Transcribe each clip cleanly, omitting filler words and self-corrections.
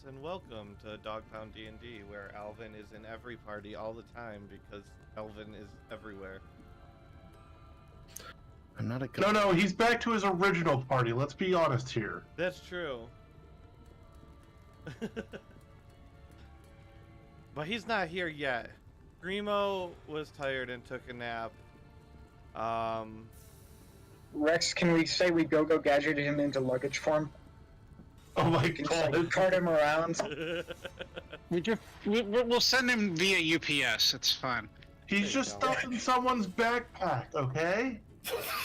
and welcome to Dog Pound D&D, where Alvin is in every party all the time because Alvin is everywhere. I'm not a good No, he's back to his original party. Let's be honest here. That's true. But he's not here yet. Grimo was tired and took a nap. Rex, can we say we go gadget him into luggage form? Oh my We can just, god. like, cart him around. We'll send him via UPS. It's fine. He's just stuff in someone's backpack, okay?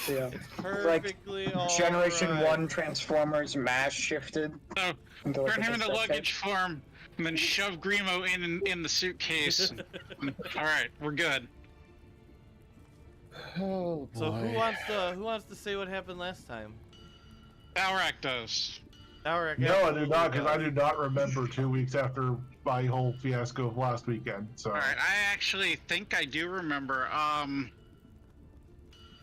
Yeah. Perfectly all Generation right. 1 Transformers mass shifted. So Into like turn a him into cassette luggage form, and then shove Grimo in the suitcase. All right, we're good. Oh boy. So who wants to say what happened last time? Thalrak does. Thalrak, No, I do absolutely not, because I does. do not remember 2 weeks after my whole fiasco of last weekend. So. All right, I actually think I do remember.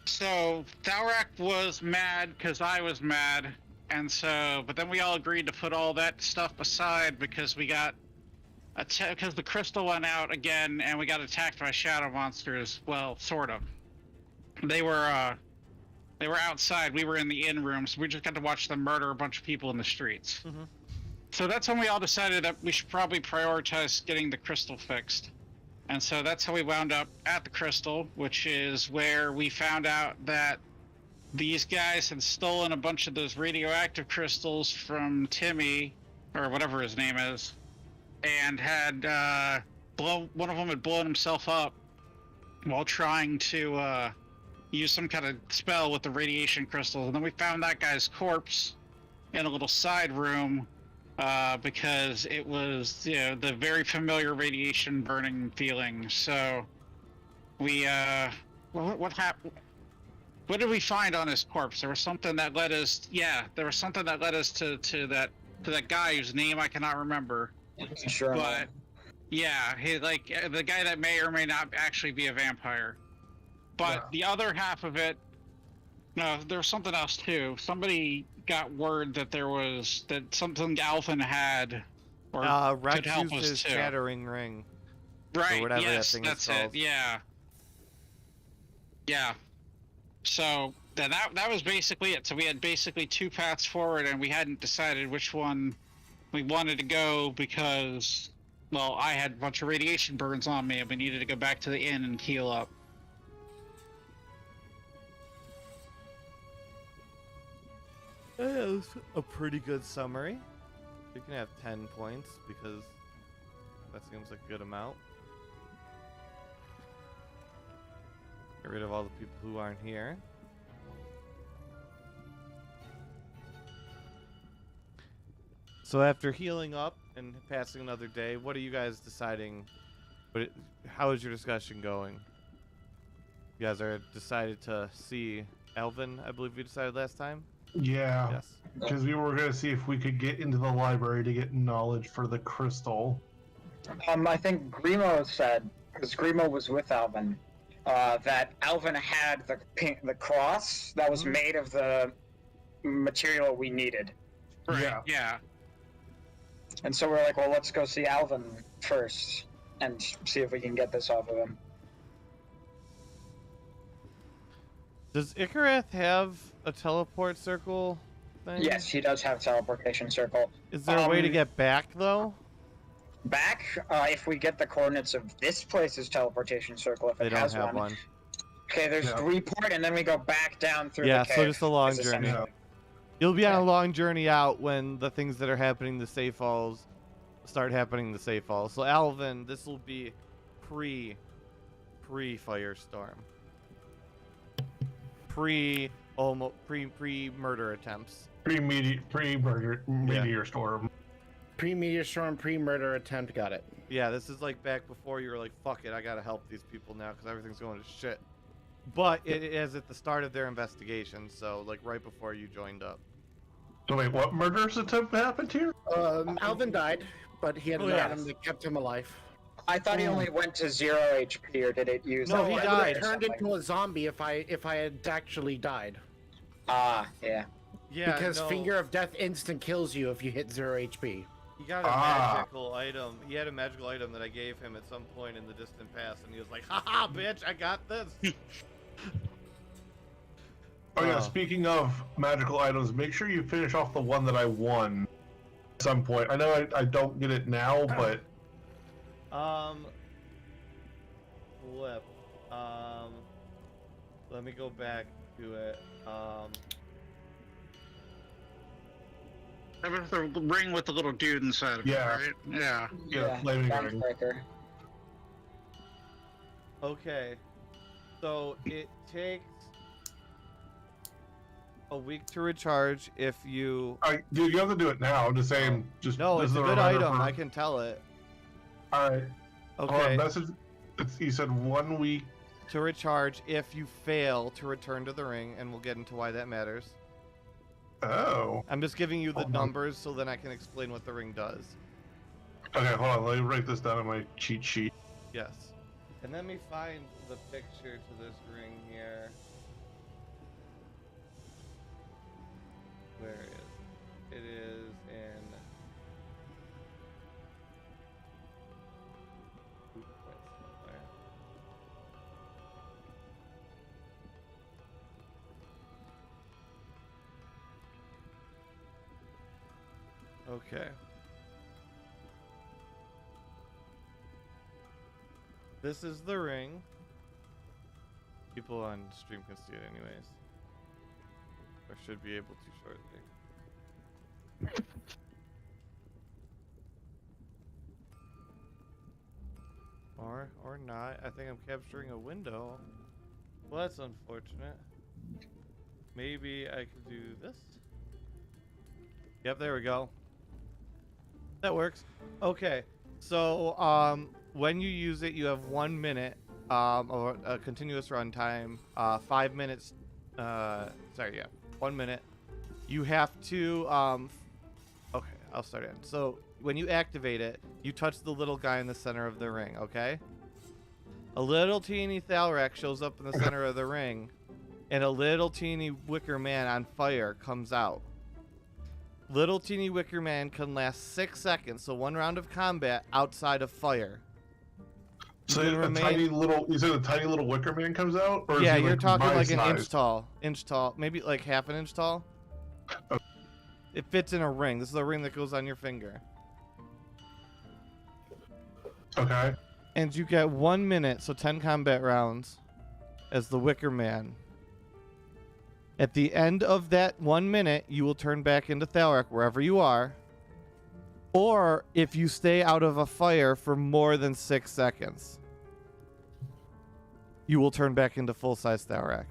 So Thalrak was mad because I was mad, and so, but then we all agreed to put all that stuff aside because we got because the crystal went out again, and we got attacked by shadow monsters. Well, sort of. They were outside. We were in the inn rooms. We just got to watch them murder a bunch of people in the streets. Mm-hmm. So that's when we all decided that we should probably prioritize getting the crystal fixed. And so that's how we wound up at the crystal, which is where we found out that these guys had stolen a bunch of those radioactive crystals from Timmy, or whatever his name is, and had one of them had blown himself up while trying to use some kind of spell with the radiation crystals. And then we found that guy's corpse in a little side room because it was, the very familiar radiation burning feeling. So we what happened? What did we find on his corpse? There was something that led us to that guy whose name I cannot remember. Sure. But yeah, he the guy that may or may not actually be a vampire. But the other half of it, no, there was something else too. Somebody got word that something Alvin had, or Rex could help used us his too. shattering ring. Right. whatever that Yes, thing is that's called. it. Yeah. Yeah. So that was basically it. So we had basically 2 paths forward, and we hadn't decided which one we wanted to go because, well, I had a bunch of radiation burns on me, and we needed to go back to the inn and heal up. That was a pretty good summary. You can have 10 points because that seems like a good amount. Get rid of all the people who aren't here. So after healing up and passing another day, what are you guys deciding? How is your discussion going? You guys are decided to see Alvin, I believe you decided last time? Yeah, Yes. because we were going to see if we could get into the library to get knowledge for the crystal. I think Grimo said, because Grimo was with Alvin, that Alvin had the cross that was made of the material we needed. Right. Yeah. Yeah. And so we're like, well, let's go see Alvin first and see if we can get this off of him. Does Ikarath have a teleport circle thing? Yes, he does have teleportation circle. Is there a way to get back, though? Back, if we get the coordinates of this place's teleportation circle, if They it don't has have one. one. Okay, there's Yeah. 3 port, and then we go back down through Yeah, the cave. so just a long is journey. essentially- You'll be on a Yeah. long journey out when the things that are happening in the Safe Falls start happening in the Safe Falls. So Alvin, this will be pre-Firestorm. Pre-murder attempts. Pre-meteor storm. Pre-meteor storm, pre-murder attempt. Got it. Yeah, this is like back before you were like, fuck it, I gotta help these people now because everything's going to shit. But it is at the start of their investigation, so like right before you joined up. So wait, what murderous attempt happened here? Alvin died, but he had Oh, an yeah. item that kept him alive. I thought he only went to 0 HP, or did it use? No, like, he red died. light It or turned something? into a zombie if I had actually died. Ah, yeah. Yeah, Because no. Finger of Death instant kills you if you hit 0 HP. He got a magical item. He had a magical item that I gave him at some point in the distant past, and he was like, "Haha, bitch, I got this." Oh yeah, speaking of magical items, make sure you finish off the one that I won at some point. I know I don't get it now, but... Flip. Let me go back to it. That was the ring with the little dude inside of it, right? Yeah. Yeah, flaming ring. Breaker. Okay. So it takes a week to recharge if you... Dude, you have to do it now. I'm just saying. Just No, this it's is a good reminder item. for- I can tell it. Alright. Okay. Message. You said 1 week. To recharge if you fail to return to the ring, and we'll get into why that matters. Oh. I'm just giving you the Hold on. numbers so then I can explain what the ring does. Okay, hold on. Let me write this down on my cheat sheet. Yes. And let me find the picture to this ring here. Where is it? It is in... Oops, that's not there. Okay. This is the ring. People on stream can see it anyways. Or should be able to shortly. Or not. I think I'm capturing a window. Well, that's unfortunate. Maybe I could do this. Yep, there we go. That works. Okay. So, when you use it, you have 1 minute of a continuous runtime. 5 minutes. Sorry, yeah, 1 minute. You have to. Okay, I'll start in. So when you activate it, you touch the little guy in the center of the ring. Okay. A little teeny Thalrak shows up in the center of the ring, and a little teeny wicker man on fire comes out. Little teeny wicker man can last 6 seconds, so 1 round of combat outside of fire. So tiny little, you said a tiny little wicker man comes out? Or Yeah, is he you're talking my like an size? inch tall, maybe like half an inch tall. Okay. It fits in a ring. This is a ring that goes on your finger. Okay. And you get 1 minute, so 10 combat rounds as the wicker man. At the end of that 1 minute, you will turn back into Thalrak wherever you are. Or if you stay out of a fire for more than 6 seconds, you will turn back into full-size Thalrak.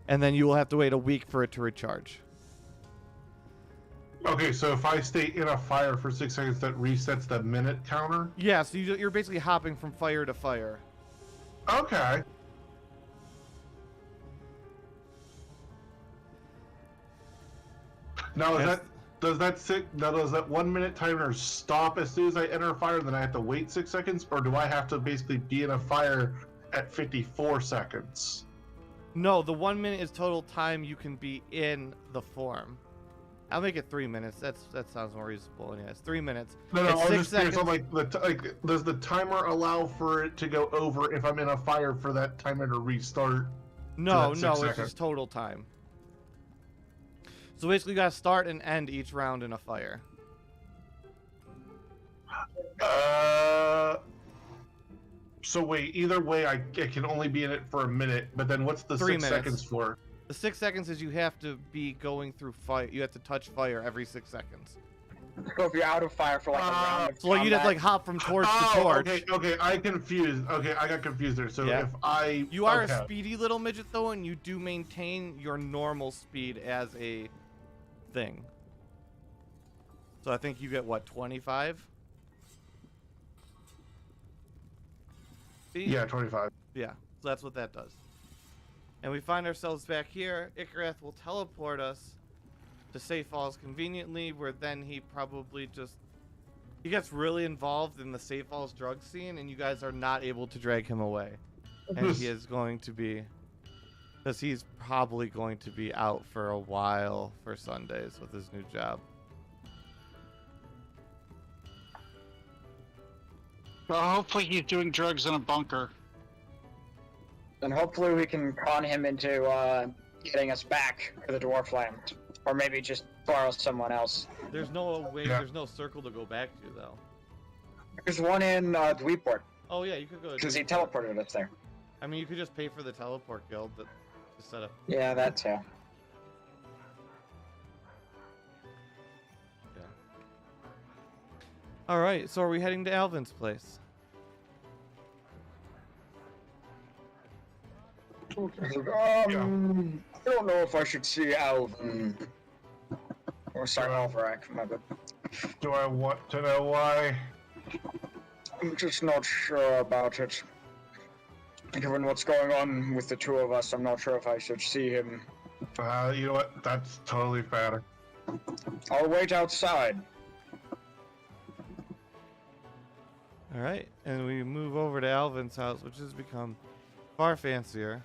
And then you will have to wait a week for it to recharge. Okay, so if I stay in a fire for 6 seconds, that resets the minute counter? Yeah, so you're basically hopping from fire to fire. Okay. Now, does that 1 minute timer stop as soon as I enter a fire, and then I have to wait 6 seconds, or do I have to basically be in a fire at 54 seconds? No, the 1 minute is total time you can be in the form. I'll make it 3 minutes. That sounds more reasonable. Yeah, it's 3 minutes. No, It's I'm 6 just curious. seconds. I'm like, does the timer allow for it to go over if I'm in a fire for that timer to restart? No, that 6 no, it's seconds? just total time. So basically, you gotta start and end each round in a fire. So wait, either way, I can only be in it for a minute, but then what's the 3 6 minutes. seconds for? The 6 seconds is you have to be going through fire. You have to touch fire every 6 seconds. So if you're out of fire for like a round of So like, you'd have to like combat- hop from torch to torch. Okay, I confused. Okay, I got confused there. So Yeah. if I... You are okay. a speedy little midget though, and you do maintain your normal speed as a thing. So I think you get what, 25? Speed? Yeah, 25. Yeah, so that's what that does. And we find ourselves back here. Icareth will teleport us to Safe Falls conveniently, where then he probably just... He gets really involved in the Safe Falls drug scene, and you guys are not able to drag him away. And he is going to be... Because he's probably going to be out for a while for Sundays with his new job. Well, hopefully he's doing drugs in a bunker. And hopefully we can con him into getting us back to the dwarf land, or maybe just borrow someone else. There's no way. Yeah. There's no circle to go back to though. There's one in Dweeport, Oh yeah, you could go. to because he Discord. teleported us there. I mean, you could just pay for the teleport guild to set up. Yeah, that too. Yeah. All right. So are we heading to Alvin's place? I don't know if I should see Alvin. Or sorry, Thalrak, my bad. Do I want to know why? I'm just not sure about it. Given what's going on with the two of us, I'm not sure if I should see him. You know what? That's totally fair. I'll wait outside. All right, and we move over to Alvin's house, which has become far fancier.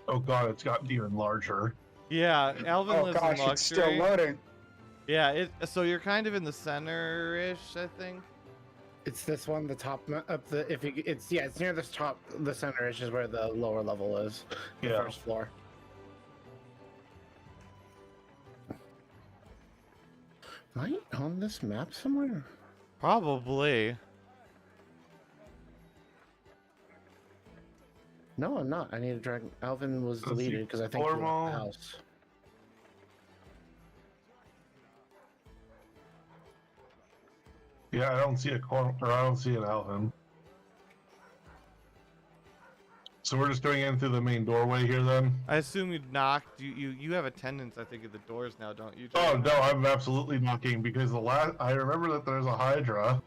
Oh god, it's gotten even larger. Yeah, Alvin Oh lives gosh, in it's still luxury. loading. Yeah, so you're kind of in the center-ish, I think. It's this one, the top up the if you it's it's near this top the center is just where the lower level is. The Yeah. first floor. Am I on this map somewhere? Probably. No, I'm not. I need to drag. Alvin was Let's see, deleted because I think he left formal. the house. Yeah, I don't see a corner, or I don't see an Alvin. So we're just going in through the main doorway here then? I assume you knocked. You have attendance, I think, at the doors now, don't you? Oh Jordan? no, I'm absolutely knocking because I remember that there's a Hydra.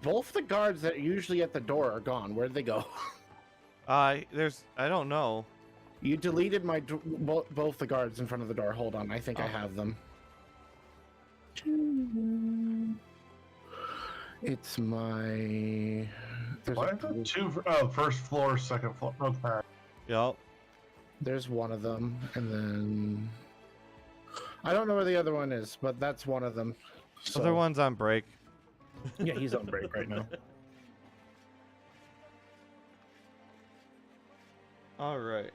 Both the guards that are usually at the door are gone. Where'd they go? I don't know. You deleted my both the guards in front of the door. Hold on, I think I have them. It's my. Why is that two? First floor, second floor. Okay. Yep. There's one of them, and then I don't know where the other one is, but that's one of them. So, Other one's on break. Yeah, he's on break right now. All right.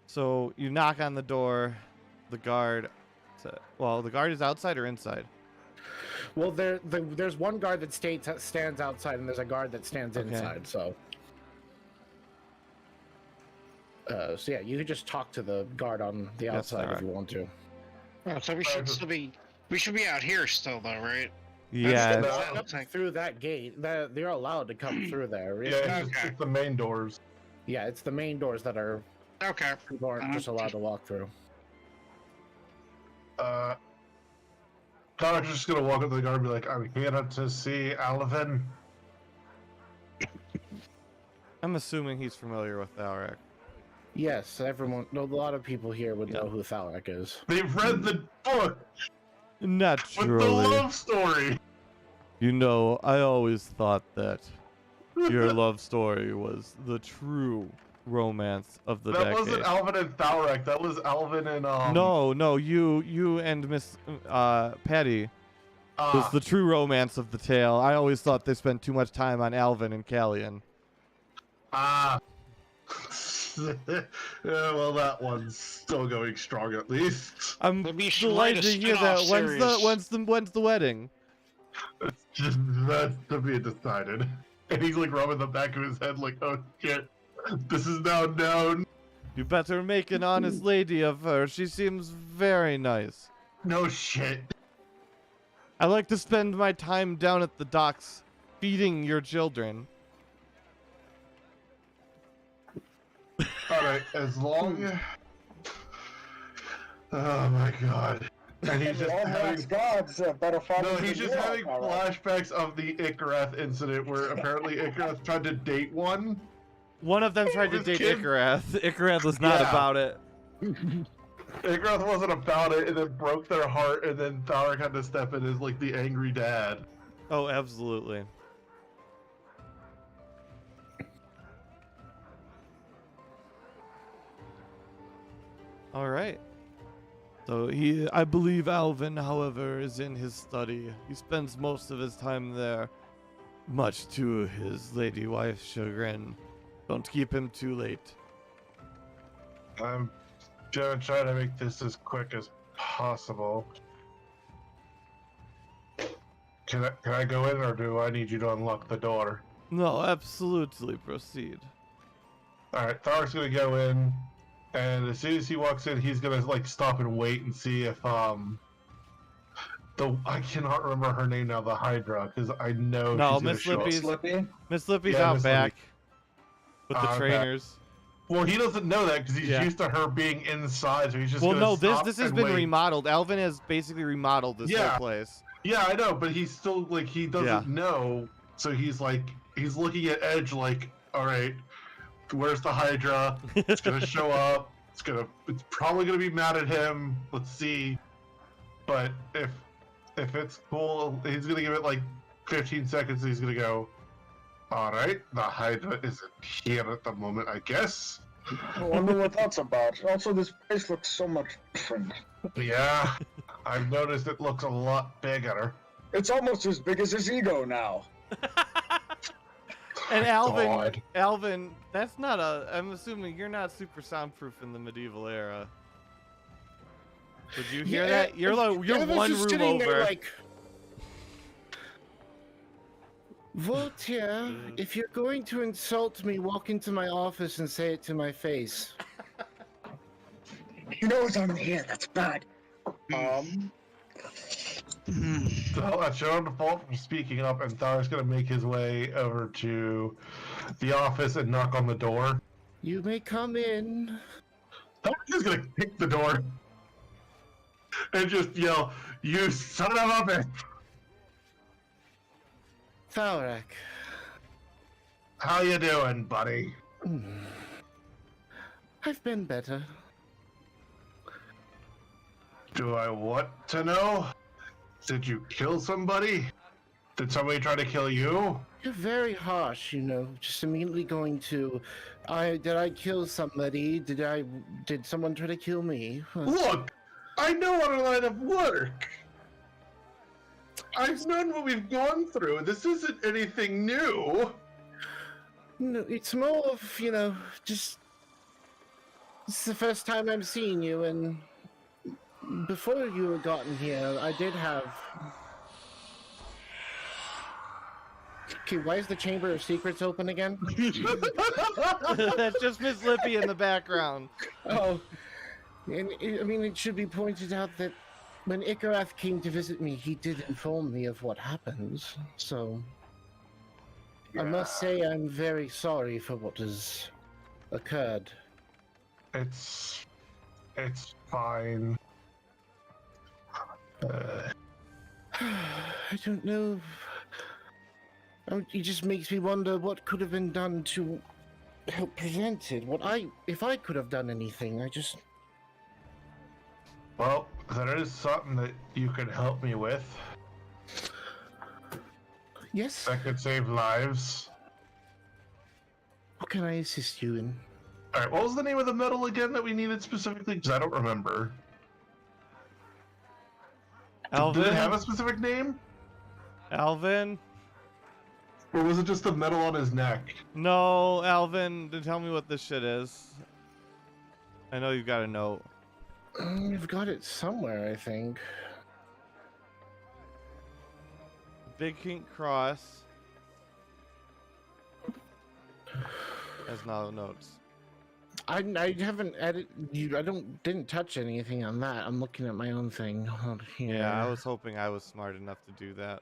So you knock on the door. The guard. The guard is outside or inside? Well, there's one guard that stands outside, and there's a guard that stands Okay. inside. So yeah, you could just talk to the guard on the Yes, outside if alright. you want to. Oh, so we should still be. We should be out here still, though, right? Yeah. That's- Up through that gate, they're allowed to come through there. Yeah, Really. it's the main doors. Yeah, it's the main doors that are Okay. people aren't just allowed to walk through. Connor's just gonna walk up to the guard and be like, I'm here to see Alvin. I'm assuming he's familiar with Thalrak. Yes, a lot of people here would know who Thalrak is. They've read the book with the Naturally. love story. You know, I always thought that your love story was the true romance of the That decade. wasn't Alvin and Thalrak. That was Alvin and No, you and Miss Patty was the true romance of the tale. I always thought they spent too much time on Alvin and Callian. Yeah, well, that one's still going strong at least. I'm Maybe you should delighted write to a hear that. spin-off When's the wedding? It's just that's to be decided. And he's like rubbing the back of his head like, oh shit, this is now known. You better make an honest lady of her. She seems very nice. No shit. I like to spend my time down at the docks feeding your children. Alright, as long oh my god. And he's just having gods better no, he's just having flashbacks of the Icareth incident where apparently Icareth tried to date one. One of them tried to This date kid- Icareth. Icareth was not Yeah. about it. Icareth wasn't about it and then broke their heart and then Thalrak had to step in as like the angry dad. Oh, absolutely. All right. So I believe Alvin, however, is in his study. He spends most of his time there, much to his lady wife's chagrin. Don't keep him too late. I'm gonna try to make this as quick as possible. Can I go in, or do I need you to unlock the door? No, absolutely, proceed. Alright, Thalrak's gonna go in, and as soon as he walks in, he's gonna like stop and wait and see if I cannot remember her name now, the Hydra, because I know No, she's gonna Miss show up. Lippy's Slippy? Miss Lippy's Yeah, out Miss back Lippy. with the Back. trainers. Well, he doesn't know that because he's Yeah. used to her being inside, so he's just Well, gonna no, stop this has and been wait. remodeled. Alvin has basically remodeled this Yeah. whole place. Yeah, I know, but he's still like he doesn't Yeah. know, so he's looking at Edge like, all right, where's the Hydra? It's gonna show up. It's probably gonna be mad at him. Let's see. But if it's cool, he's gonna give it like 15 seconds. And he's gonna go, all right, the Hydra isn't here at the moment, I guess. I wonder what that's about. Also, this place looks so much different. Yeah, I've noticed it looks a lot bigger. It's almost as big as his ego now. And God. Alvin, that's not I'm assuming you're not super soundproof in the medieval era. Did you hear that? You're Alvin's one just room sitting there over. like, Voltaire, if you're going to insult me, walk into my office and say it to my face. He knows I'm here. That's bad. So I showed him the fault from speaking up, and Thalrak's gonna make his way over to the office and knock on the door. You may come in. Thalrak is gonna kick the door and just yell, "You son of a bitch!" Thalrak. How you doing, buddy? I've been better. Do I want to know? Did you kill somebody? Did somebody try to kill you? You're very harsh, you know, just immediately going to, did I kill somebody? Did someone try to kill me? Look, I know our line of work. I've known what we've gone through. This isn't anything new. No, it's more of, you know, just, it's the first time I'm seeing you, and before you had gotten here, I did have... Okay, why is the Chamber of Secrets open again? That's just Miss Lippy in the background. Oh, and I mean, it should be pointed out that when Ikarath came to visit me, he did inform me of what happened, so... I must say I'm very sorry for what has occurred. It's fine. I don't know. It just makes me wonder what could have been done to help prevent it. If I could have done anything, Well, there is something that you could help me with Yes? that could save lives. What can I assist you in? Alright, what was the name of the medal again that we needed specifically? Because I don't remember. Alvin? Did it have a specific name? Alvin? Or was it just the medal on his neck? No, Alvin, tell me what this shit is. I know you've got a note. You've got it somewhere, I think. Big King Cross. Has no notes. I haven't didn't touch anything on that. I'm looking at my own thing. Hold here. Yeah, I was hoping I was smart enough to do that.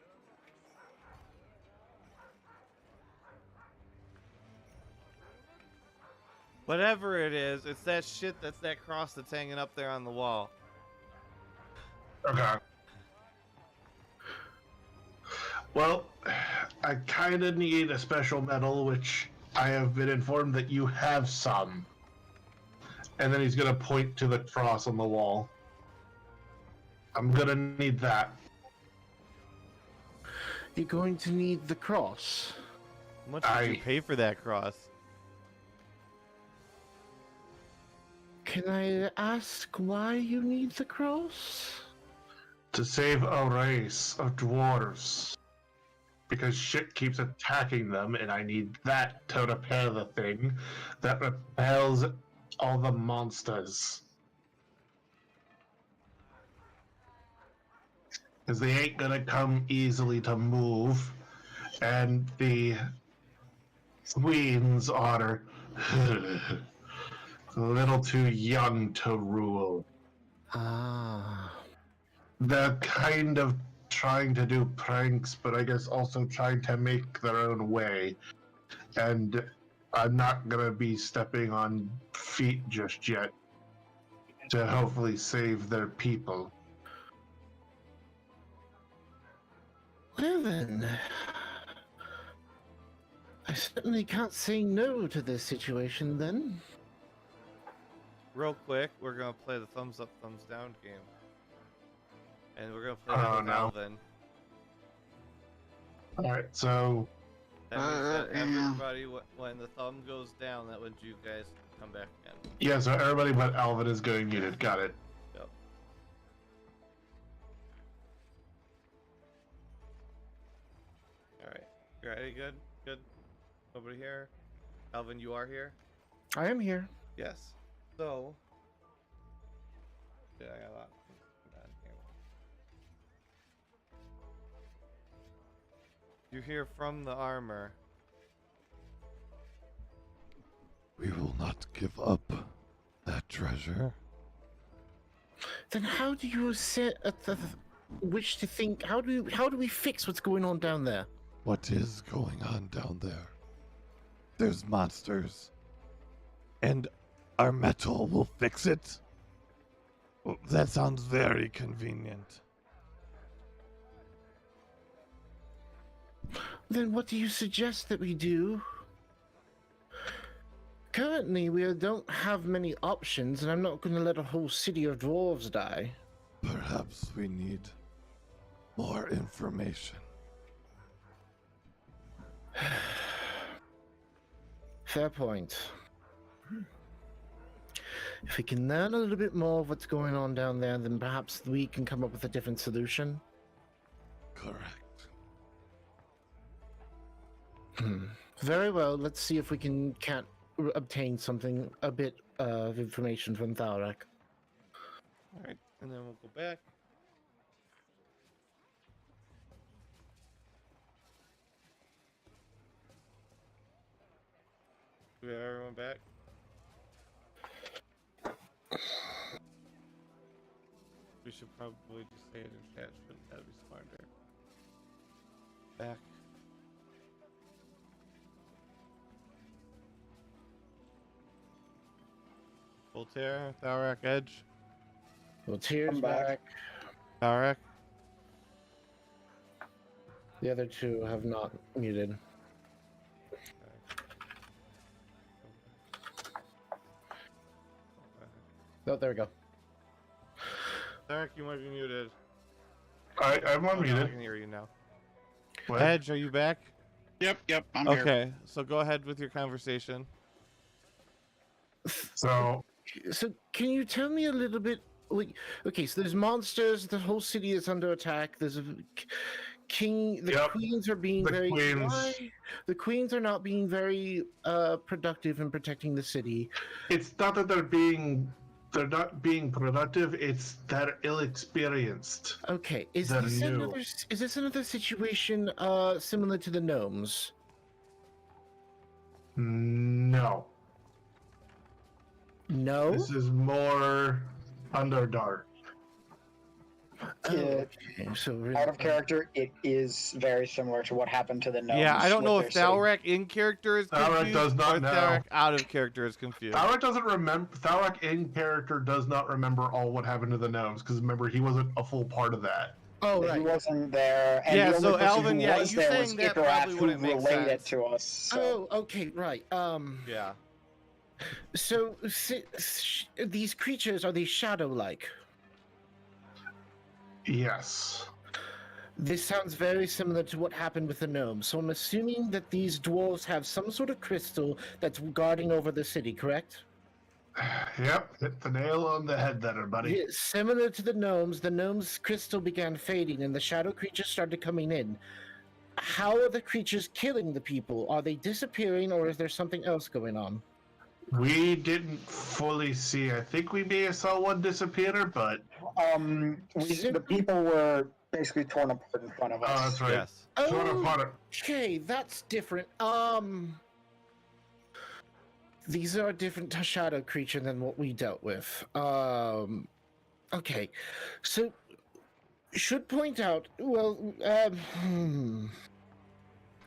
Whatever it is, it's that shit that's that cross that's hanging up there on the wall. Okay. Well, I kind of need a special medal, which I have been informed that you have some. And then he's going to point to the cross on the wall. I'm going to need that. You're going to need the cross. How much did you pay for that cross? Can I ask why you need the cross? To save a race of dwarves. Because shit keeps attacking them, and I need that to repair the thing that repels all the monsters. Because they ain't gonna come easily to move, and the queens are a little too young to rule. Ah. They're kind of trying to do pranks, but I guess also trying to make their own way. And I'm not gonna be stepping on feet just yet to hopefully save their people. Well then, I certainly can't say no to this situation then. Real quick, we're gonna play the thumbs up, thumbs down game. And we're gonna play Oh, with no. Alvin. Alright, so That means that Yeah. everybody, when the thumb goes down, that means you guys come back again. yeah, so everybody but Alvin is going muted. Got it. Yep. Alright. You ready? Good? Good? Nobody here? Alvin, you are here? I am here. Yes. So. Yeah, I got a lot. Hold on here. You hear from the armor. We will not give up that treasure. Then how do you wish to think? How do we fix what's going on down there? What is going on down there? There's monsters. And our metal will fix it? Well, that sounds very convenient. Then what do you suggest that we do? Currently, we don't have many options, and I'm not going to let a whole city of dwarves die. Perhaps we need more information. Fair point. If we can learn a little bit more of what's going on down there, then perhaps we can come up with a different solution. Correct. Very well, let's see if we can't obtain something, a bit of information from Thalrak. Alright, and then we'll go back. Do we have everyone back? We should probably just say it in chat, shouldn't that be smarter? Back. Voltaire, Thalrak, Edge. Well, Tears I'm back. back. Thalrak. The other two have not muted. Oh, there we go. Thalrak, you might be muted. I'm Oh, no, I unmuted. can hear you now. What? Edge, are you back? Yep, I'm here. Okay, so go ahead with your conversation. So, So, can you tell me a little bit? Like, okay, so there's monsters. The whole city is under attack. There's a king. The Yep, queens are being the very. queens. Why? The queens are not being very productive in protecting the city. it's not that they're not being productive, it's they're ill-experienced. Okay, is They're this new. another situation similar to the gnomes? No. No. This is more Underdark. Oh, okay, so really, Out of character, it is very similar to what happened to the gnomes. Yeah, I don't know with if their city. Thalrak in character is Thalrak confused does not or know. Thalrak out of character is confused. Thalrak doesn't remember. Thalrak in character does not remember all what happened to the gnomes because remember he wasn't a full part of that. Oh, He right. wasn't there, and Yeah, the only so person Alvin, who yeah, was you there saying was that Ikarat, probably who wouldn't make relayed sense. it to us. So. Oh, okay, right. Yeah. So these creatures, are they shadow-like? Yes. This sounds very similar to what happened with the gnomes. So I'm assuming that these dwarves have some sort of crystal that's guarding over the city, correct? Yep, hit the nail on the head there, buddy. Yeah, similar to the gnome's crystal began fading and the shadow creatures started coming in. How are the creatures killing the people? Are they disappearing or is there something else going on? We didn't fully see. I think we may have saw one disappear, but The people were basically torn apart in front of us. oh, that's right. Yes. Torn apart. Okay, that's different. These are a different shadow creature than what we dealt with. Okay, so should point out. Well,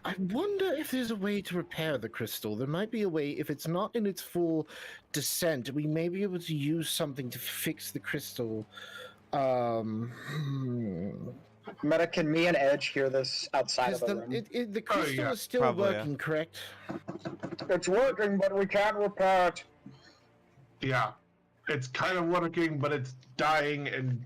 I wonder if there's a way to repair the crystal. There might be a way. If it's not in its full descent, we may be able to use something to fix the crystal. Meta, can me and Edge hear this outside of the room? The crystal yeah. is still Probably, working, correct? It's working, but we can't repair it. Yeah, it's kind of working, but it's dying, and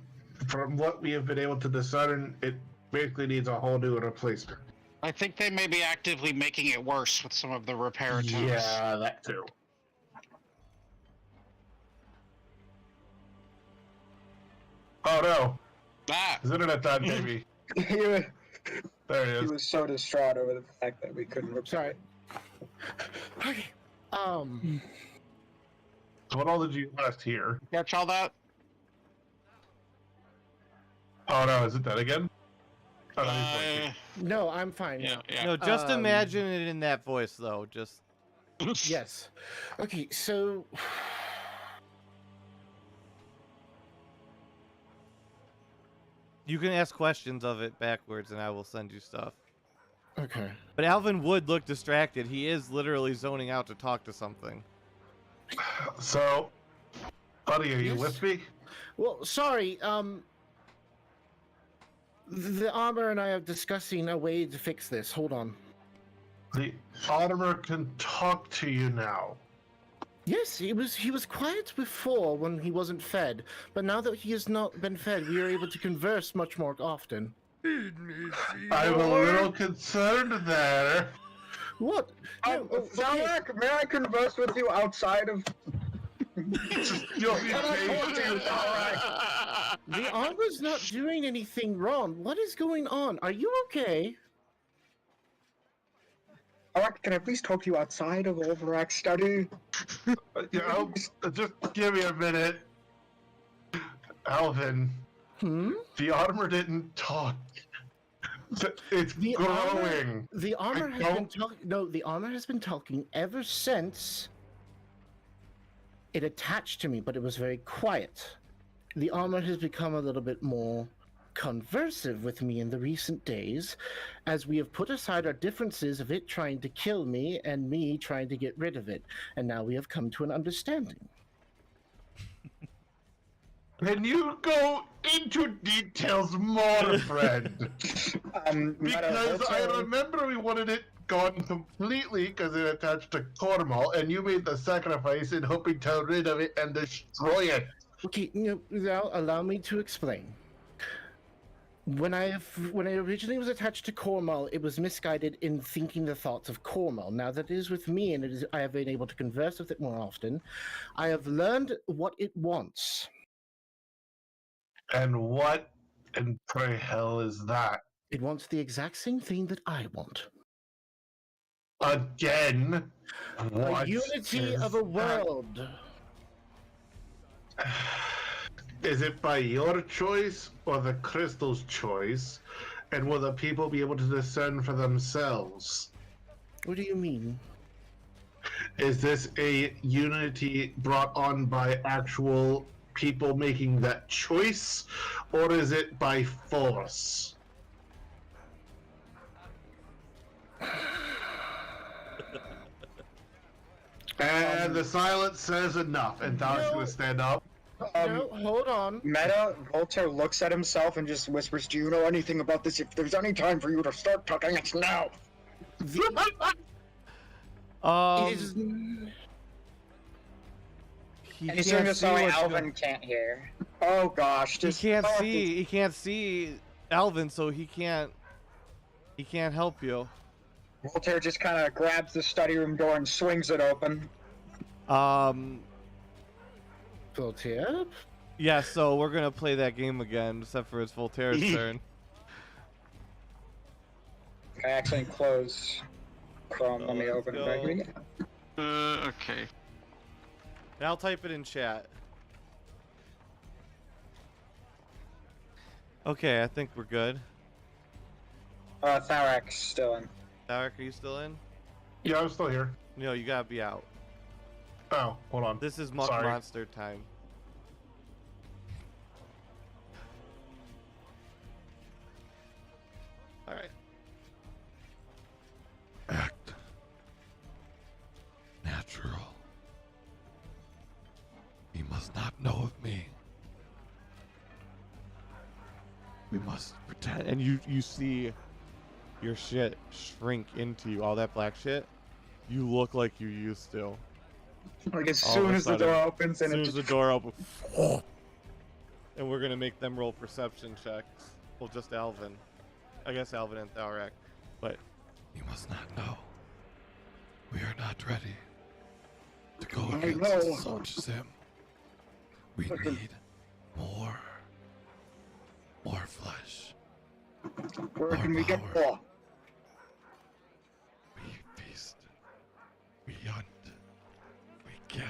from what we have been able to discern, it basically needs a whole new replacement. I think they may be actively making it worse with some of the repair attempts. Yeah, that too. Oh no! Ah! His internet died, baby. he There he is. was so distraught over the fact that we couldn't repair Sorry. it. Okay. So what all did you last hear? Catch all that? Oh no, is it that again? Oh, no, he's Uh, blinking. No, I'm fine. yeah, yeah. No, just imagine it in that voice, though. Just Yes. Okay, so you can ask questions of it backwards, and I will send you stuff. okay. But Alvin would look distracted. He is literally zoning out to talk to something. So, buddy, are you Yes? with me? Well, sorry. The armor and I are discussing a way to fix this. Hold on. The armor can talk to you now. Yes, he was quiet before when he wasn't fed, but now that he has not been fed, we are able to converse much more often. I'm a little concerned there. What? No, okay. Thalrak, may I converse with you outside of... You'll be patient. The armor's not doing anything wrong. What is going on? Are you okay? Thalrak, can I please talk to you outside of Overact's study? You know, just give me a minute. Alvin, the armor didn't talk. It's The growing. The armor I has been don't- talking. No, the armor has been talking ever since it attached to me, but it was very quiet. The armor has become a little bit more conversive with me in the recent days, as we have put aside our differences of it trying to kill me and me trying to get rid of it, and now we have come to an understanding. Can you go into details more, friend? Because I remember we wanted it gone completely because it attached to Cornwall, and you made the sacrifice in hoping to get rid of it and destroy it. Okay, now allow me to explain. When I originally was attached to Cornwall, it was misguided in thinking the thoughts of Cornwall. Now that it is with me and I have been able to converse with it more often, I have learned what it wants. And what in pray hell is that? It wants the exact same thing that I want. Again? What A unity is of a that? world. Is it by your choice or the crystal's choice? And will the people be able to discern for themselves? What do you mean? Is this a unity brought on by actual people making that choice, or is it by force? And the silence says enough, and Thalrak's No. gonna stand up. No, hold on. Meta, Voltaire looks at himself and just whispers, "Do you know anything about this? If there's any time for you to start talking, it's now." It is... He And he's can't doing this see so what Alvin can't hear. Oh gosh, he just can't Thalrak see. He can't see Alvin, so he can't help you. Voltaire just kind of grabs the study room door and swings it open. Voltaire? Yeah, so we're gonna play that game again, except for it's Voltaire's turn. I accidentally close Chrome. So Let me let's open it go. back again. Okay. And I'll type it in chat. Okay, I think we're good. Thalrak's still in. Thalrak, are you still in? Yeah, I'm still here. No, you gotta be out. Oh, hold on. This is Muck Sorry. Monster time. Alright. Act natural. He must not know of me. We must pretend. And you see your shit shrink into you, all that black shit. You look like you used to. Like as All of soon a as the sudden, door opens As and soon it as just... the door opens. And we're gonna make them roll perception checks. Well, just Alvin. I guess Alvin and Thalrak. But He must not know. We are not ready to go I against know. such as him. We need more flesh. Where can we get power. more? We feast. We hunt. We kill.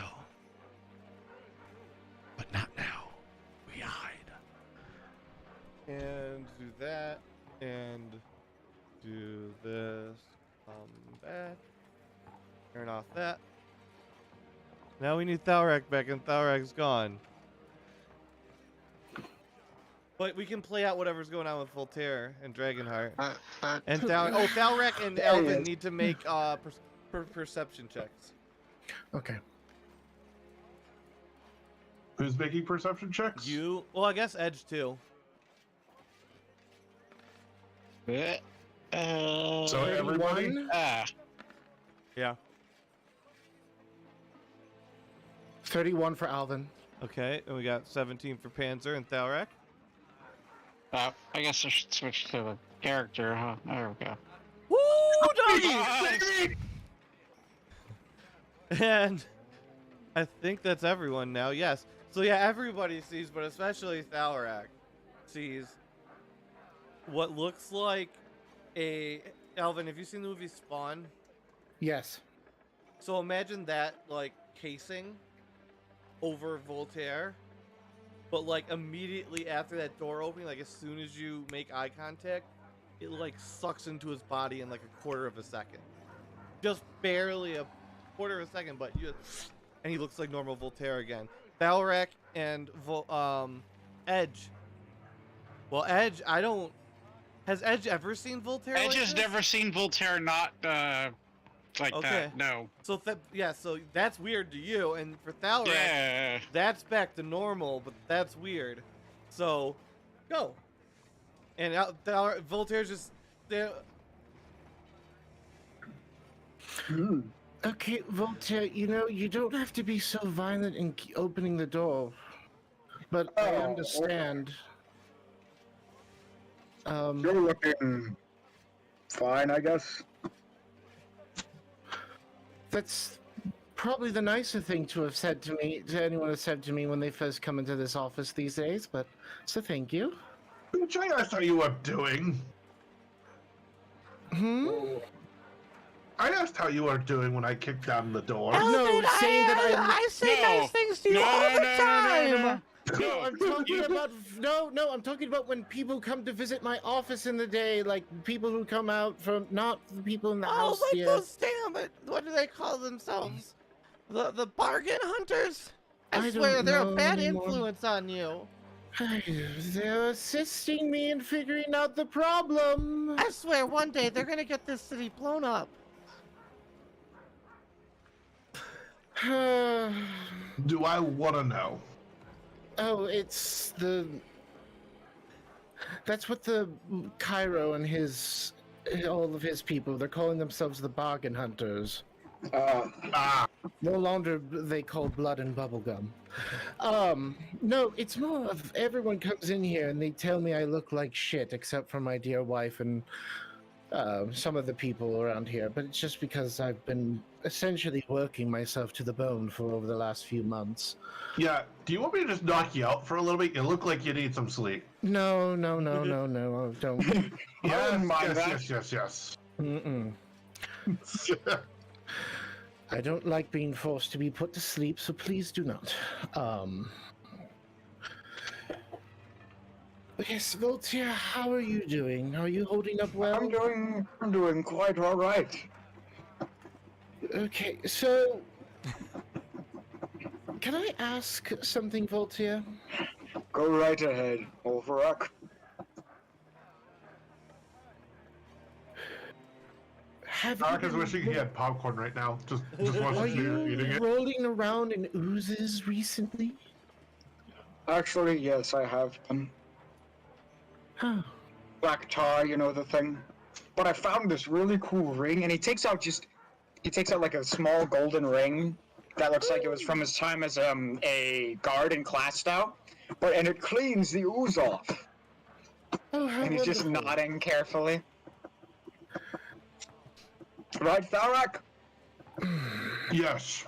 But not now. We hide. and do that and do this. Come back. Turn off that. Now we need Thalrak back, and Thalrak's gone. But we can play out whatever's going on with Voltaire and Dragonheart. And Thalrak and There he Alvin is. need to make perception checks. Okay. Who's making perception checks? You, well, I guess Edge too. So everybody? 31? Yeah. 31 for Alvin. Okay, and we got 17 for Panzer and Thalrak. I guess I should switch to the character, huh? There we go. Woo! And I think that's everyone now. Yes. So yeah, everybody sees, but especially Thalrak sees what looks like a Alvin. Have you seen the movie Spawn? Yes. So imagine that like casing over Voltaire, but like immediately after that door opening, like as soon as you make eye contact, it like sucks into his body in like a quarter of a second. Just barely a quarter of a second, but you and he looks like normal Voltaire again. Thalrak and Edge. Well, Edge, I don't. Has Edge ever seen Voltaire? Edge like has this? never seen Voltaire not like Okay. that. No. So so that's weird to you, and for Thalrak, Yeah. that's back to normal, but that's weird. So, go. And Voltaire's just there. Okay, Voltaire, you know, you don't have to be so violent in opening the door. But I Oh, understand. You're looking fine, I guess. That's probably the nicer thing to have said to me, to anyone has said to me when they first come into this office these days, but so thank you. Which I asked how you were doing. Hmm? I asked how you were doing when I kicked down the door. No, saying that I say No. nice things to you No, all no, the no, no, time. no, no. No, I'm talking about I'm talking about when people come to visit my office in the day, like people who come out from not the people in the Oh, house like here. those damn, what do they call themselves? The bargain hunters? I I swear don't they're a know bad anymore. influence on you. They're assisting me in figuring out the problem. I swear one day they're gonna get this city blown up. Do I want to know? Oh, it's the. That's what the Cairo and all of his people, they're calling themselves the bargain hunters. Ah, No longer they call blood and bubblegum. No, it's more of everyone comes in here and they tell me I look like shit, except for my dear wife and some of the people around here, but it's just because I've been essentially working myself to the bone for over the last few months. Yeah. Do you want me to just knock you out for a little bit? You look like you need some sleep. No, don't. wouldn't mind that. Yes. Mm-mm. I don't like being forced to be put to sleep, so please do not. Yes, Voltaire, how are you doing? Are you holding up well? I'm doing quite all right. Okay, so can I ask something, Voltaire? Go right ahead, Overrock. Have you Mark is been wishing he had popcorn right now. Just wants Are to see you eating you it. rolling around in oozes recently? Actually, yes, I have been. Huh. Black tar, you know the thing. But I found this really cool ring, and he takes out like a small golden ring that looks like it was from his time as a guard in Clastow, and it cleans the ooze off. Oh, how And he's just wonderful. nodding carefully. Right, Thalrak? Yes.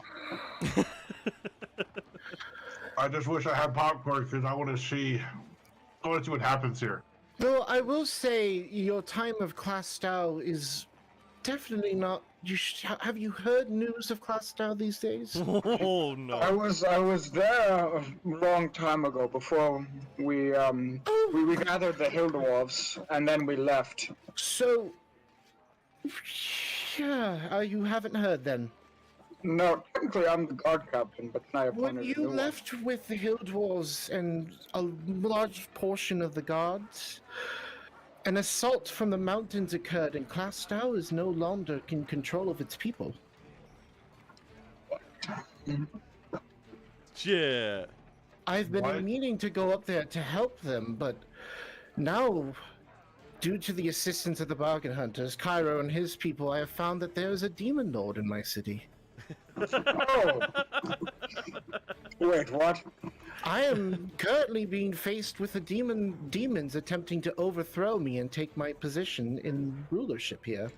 I just wish I had popcorn because I want to see what happens here. Though I will say your time of Clastow is definitely not. Have you heard news of Clastow these days? Oh no. I was there a long time ago before we gathered the hill dwarves and then we left. So, yeah, you haven't heard then. No, technically I'm the guard captain, but then I When appointed a you new one. left with the hill dwarves and a large portion of the guards, an assault from the mountains occurred, and Clastow is no longer in control of its people. Yeah. I've been What? meaning to go up there to help them, but now, due to the assistance of the bargain hunters, Cairo and his people, I have found that there is a demon lord in my city. Oh! Wait, what? I am currently being faced with the demons attempting to overthrow me and take my position in rulership here.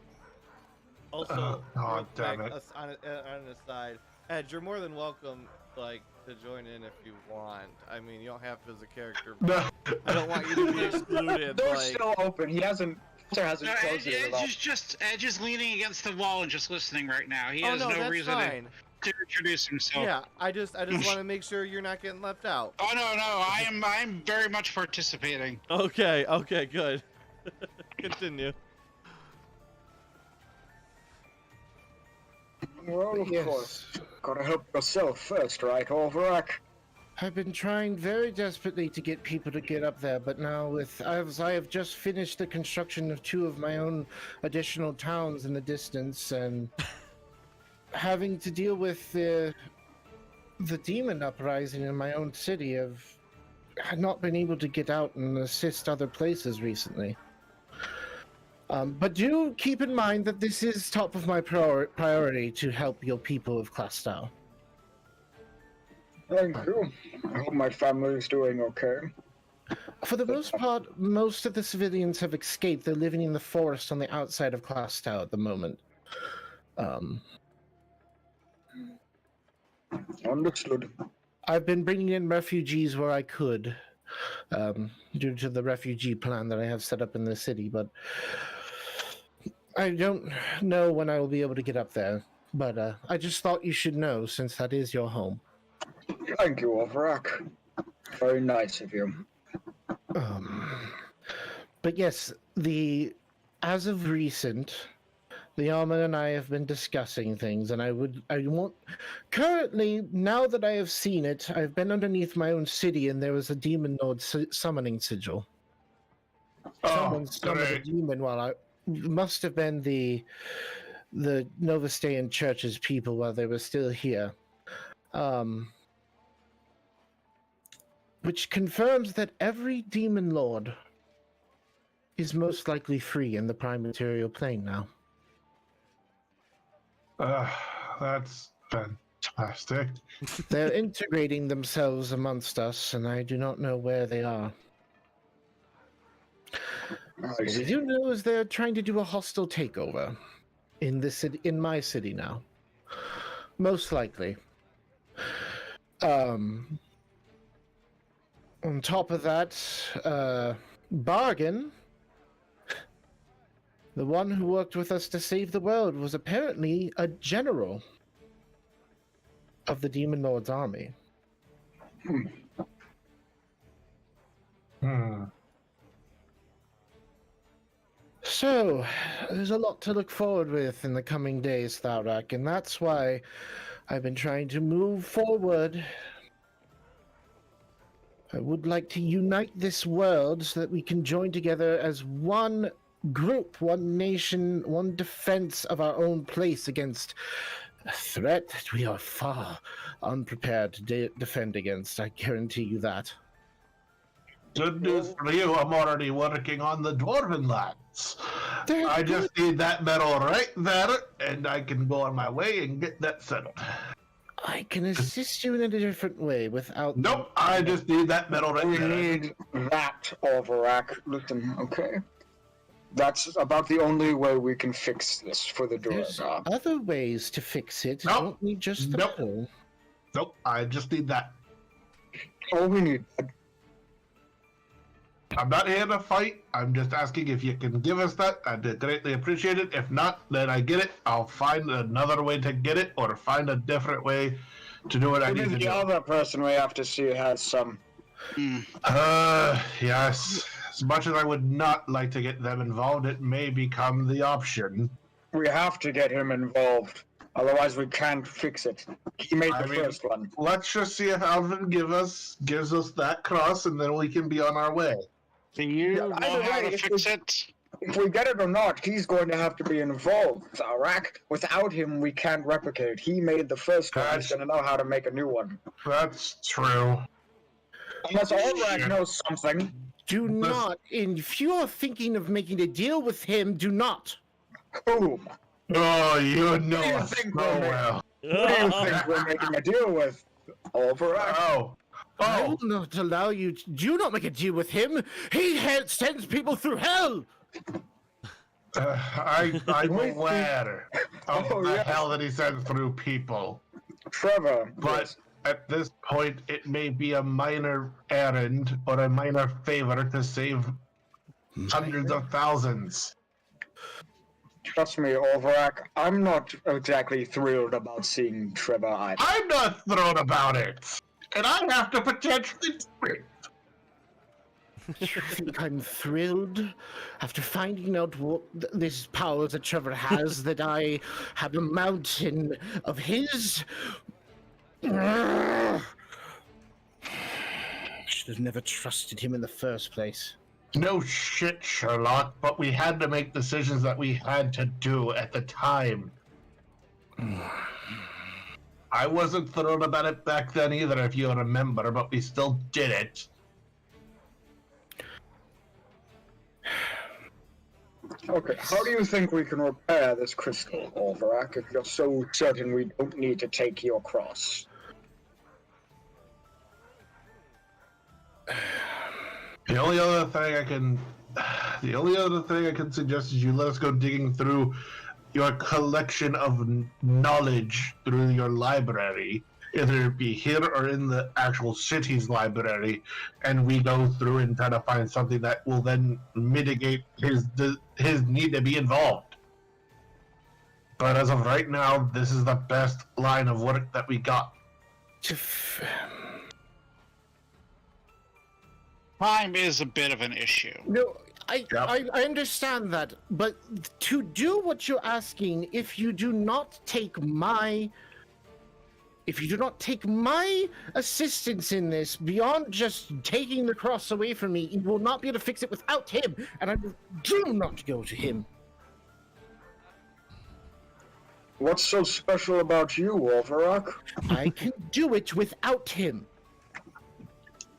Also, Oh, real damn quick, it. on an aside, Ed, you're more than welcome, like, to join in if you want. I mean, you don't have to as a character. But No. I don't want you to be excluded. Door's Like, still open. He hasn't closed Edge, it at all. Edge is leaning against the wall and just listening right now. He oh has no, no that's reason fine. to introduce himself. Yeah, I just want to make sure you're not getting left out. Oh no, I'm very much participating. Okay, good. Continue. Well, of Yes. course. Gotta help yourself first, right, Overrock? I've been trying very desperately to get people to get up there, but now as I have just finished the construction of 2 of my own additional towns in the distance, and having to deal with the demon uprising in my own city, I've not been able to get out and assist other places recently. But do keep in mind that this is top of my priority to help your people of Clastow. Thank you. I hope my family is doing okay. For the most part, most of the civilians have escaped. They're living in the forest on the outside of Clastow at the moment. Understood. I've been bringing in refugees where I could, due to the refugee plan that I have set up in the city, but I don't know when I will be able to get up there. But I just thought you should know, since that is your home. Thank you, Overrock. Very nice of you. But yes, as of recent, the Armor and I have been discussing things, and I want, currently, now that I have seen it, I've been underneath my own city, and there was a demon lord summoning sigil. Someone summoned a great. demon must have been the Novostayan Church's people while they were still here. Which confirms that every demon lord is most likely free in the prime material plane now. That's fantastic. They're integrating themselves amongst us, and I do not know where they are. What we do know is they're trying to do a hostile takeover in this city, in my city now. Most likely. On top of that, Bargain, the one who worked with us to save the world, was apparently a general of the Demon Lord's army. So, there's a lot to look forward with in the coming days, Thalrak, and that's why I've been trying to move forward. I would like to unite this world so that we can join together as one group, one nation, one defense of our own place against a threat that we are far unprepared to defend against. I guarantee you that. Good news for you, I'm already working on the Dwarven lands. I just need that metal right there, and I can go on my way and get that settled. I can assist you in a different way without... Nope, I just need that metal right We there. need that, Thalrak. Listen, okay? That's about the only way we can fix this for the There's Dwarven. other ways to fix it. Nope. Don't need just the Nope. metal. Nope, I just need that. All we need. I'm not here to fight. I'm just asking if you can give us that. I'd greatly appreciate it. If not, then I get it. I'll find another way to get it, or find a different way to do what I need to The do. other person we have to see has some. Yes. As much as I would not like to get them involved, it may become the option. We have to get him involved. Otherwise, we can't fix it. He made the I mean, first one. Let's just see if Alvin gives us that cross, and then we can be on our way. Do you Yeah, know either how way, to if fix we- it? If we get it or not, he's going to have to be involved, Thalrak. Without him, we can't replicate. He made the first one. He's going to know how to make a new one. That's true. Unless Thalrak Shit. knows something. Do not, if you are thinking of making a deal with him, do not. Whom? Oh, you know What do you us think so we're making? well. Who do you think we're making a deal with? Thalrak. Oh. I Oh. will not allow you to... Do not make a deal with him. He sends people through hell. I'm aware of Oh, the yeah. hell that he sends through people. Trevor. But at this point, it may be a minor errand or a minor favor to save hundreds of thousands. Trust me, Thalrak, I'm not exactly thrilled about seeing Trevor either. I'm not thrilled about it. And I have to potentially do it. You think I'm thrilled after finding out what this power that Trevor has, that I have a mountain of his? Should have never trusted him in the first place. No shit, Sherlock, but we had to make decisions that we had to do at the time. I wasn't thrilled about it back then either, if you remember, but we still did it. Okay, how do you think we can repair this crystal, Thalrak, if you're so certain we don't need to take your cross? The only other thing I can suggest is you let us go digging through your collection of knowledge through your library, either it be here or in the actual city's library, and we go through and try to find something that will then mitigate his need to be involved. But as of right now, this is the best line of work that we got. Time is a bit of an issue. No, I Yep. I understand that, but to do what you're asking, if you do not take my assistance in this, beyond just taking the cross away from me, you will not be able to fix it without him, and I do not go to him. What's so special about you, Thalrak? I can do it without him.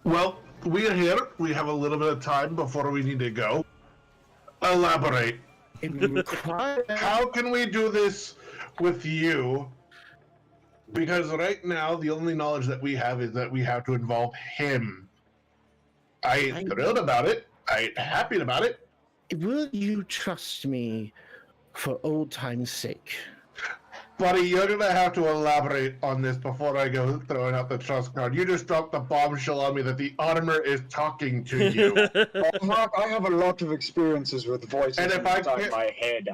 Well, we're here. We have a little bit of time before we need to go. Elaborate. It will require... How can we do this with you? Because right now, the only knowledge that we have is that we have to involve him. I ain't thrilled about it. I ain't happy about it. Will you trust me for old time's sake? Buddy, you're gonna have to elaborate on this before I go throwing out the trust card. You just dropped the bombshell on me that the armor is talking to you. Thalrak, I have a lot of experiences with voices And if I inside can't- my head.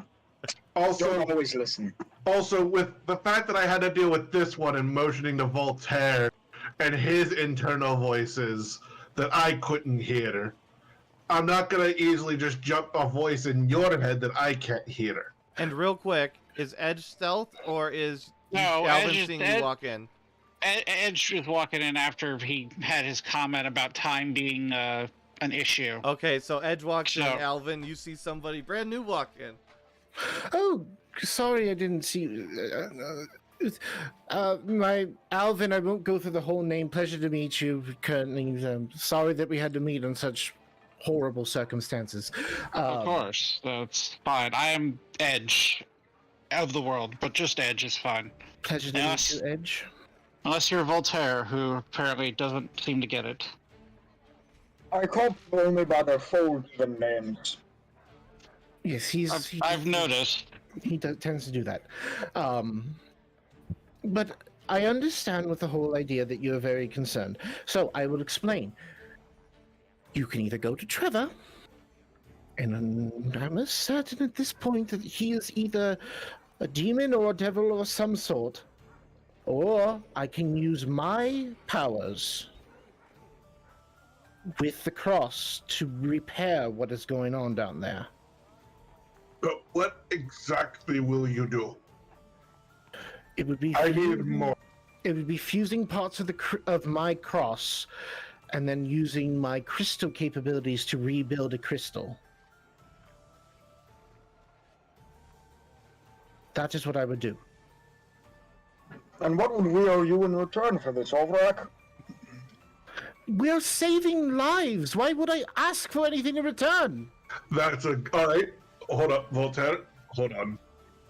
Also, Don't always listen. Also, with the fact that I had to deal with this one and motioning to Voltaire and his internal voices that I couldn't hear, I'm not gonna easily just jump a voice in your head that I can't hear. And real quick, is Edge stealth or is No, Alvin Edge is seeing dead. you walk in? Edge was walking in after he had his comment about time being an issue. Okay, so Edge walks in, So- Alvin, you see somebody brand new walk in. Oh, sorry, I didn't see. My Alvin, I won't go through the whole name. Pleasure to meet you. Currently, sorry that we had to meet on such horrible circumstances. Of course, that's fine. I am Edge of the world, but just Edge is fine. Pleasure to Yes. meet you, Edge. Unless you're Voltaire, who apparently doesn't seem to get it. I call people only by their full given names. Yes, I've noticed. He tends to do that. But I understand with the whole idea that you're very concerned. So I will explain. You can either go to Trevor, and I'm as certain at this point that he is either a demon or a devil or some sort, or I can use my powers with the cross to repair what is going on down there. But what exactly will you do? It would be I need more. It would be fusing parts of of my cross, and then using my crystal capabilities to rebuild a crystal. That is what I would do. And what would we owe you in return for this, Thalrak? We're saving lives. Why would I ask for anything in return? That's all right. Hold up, Voltaire. Hold on.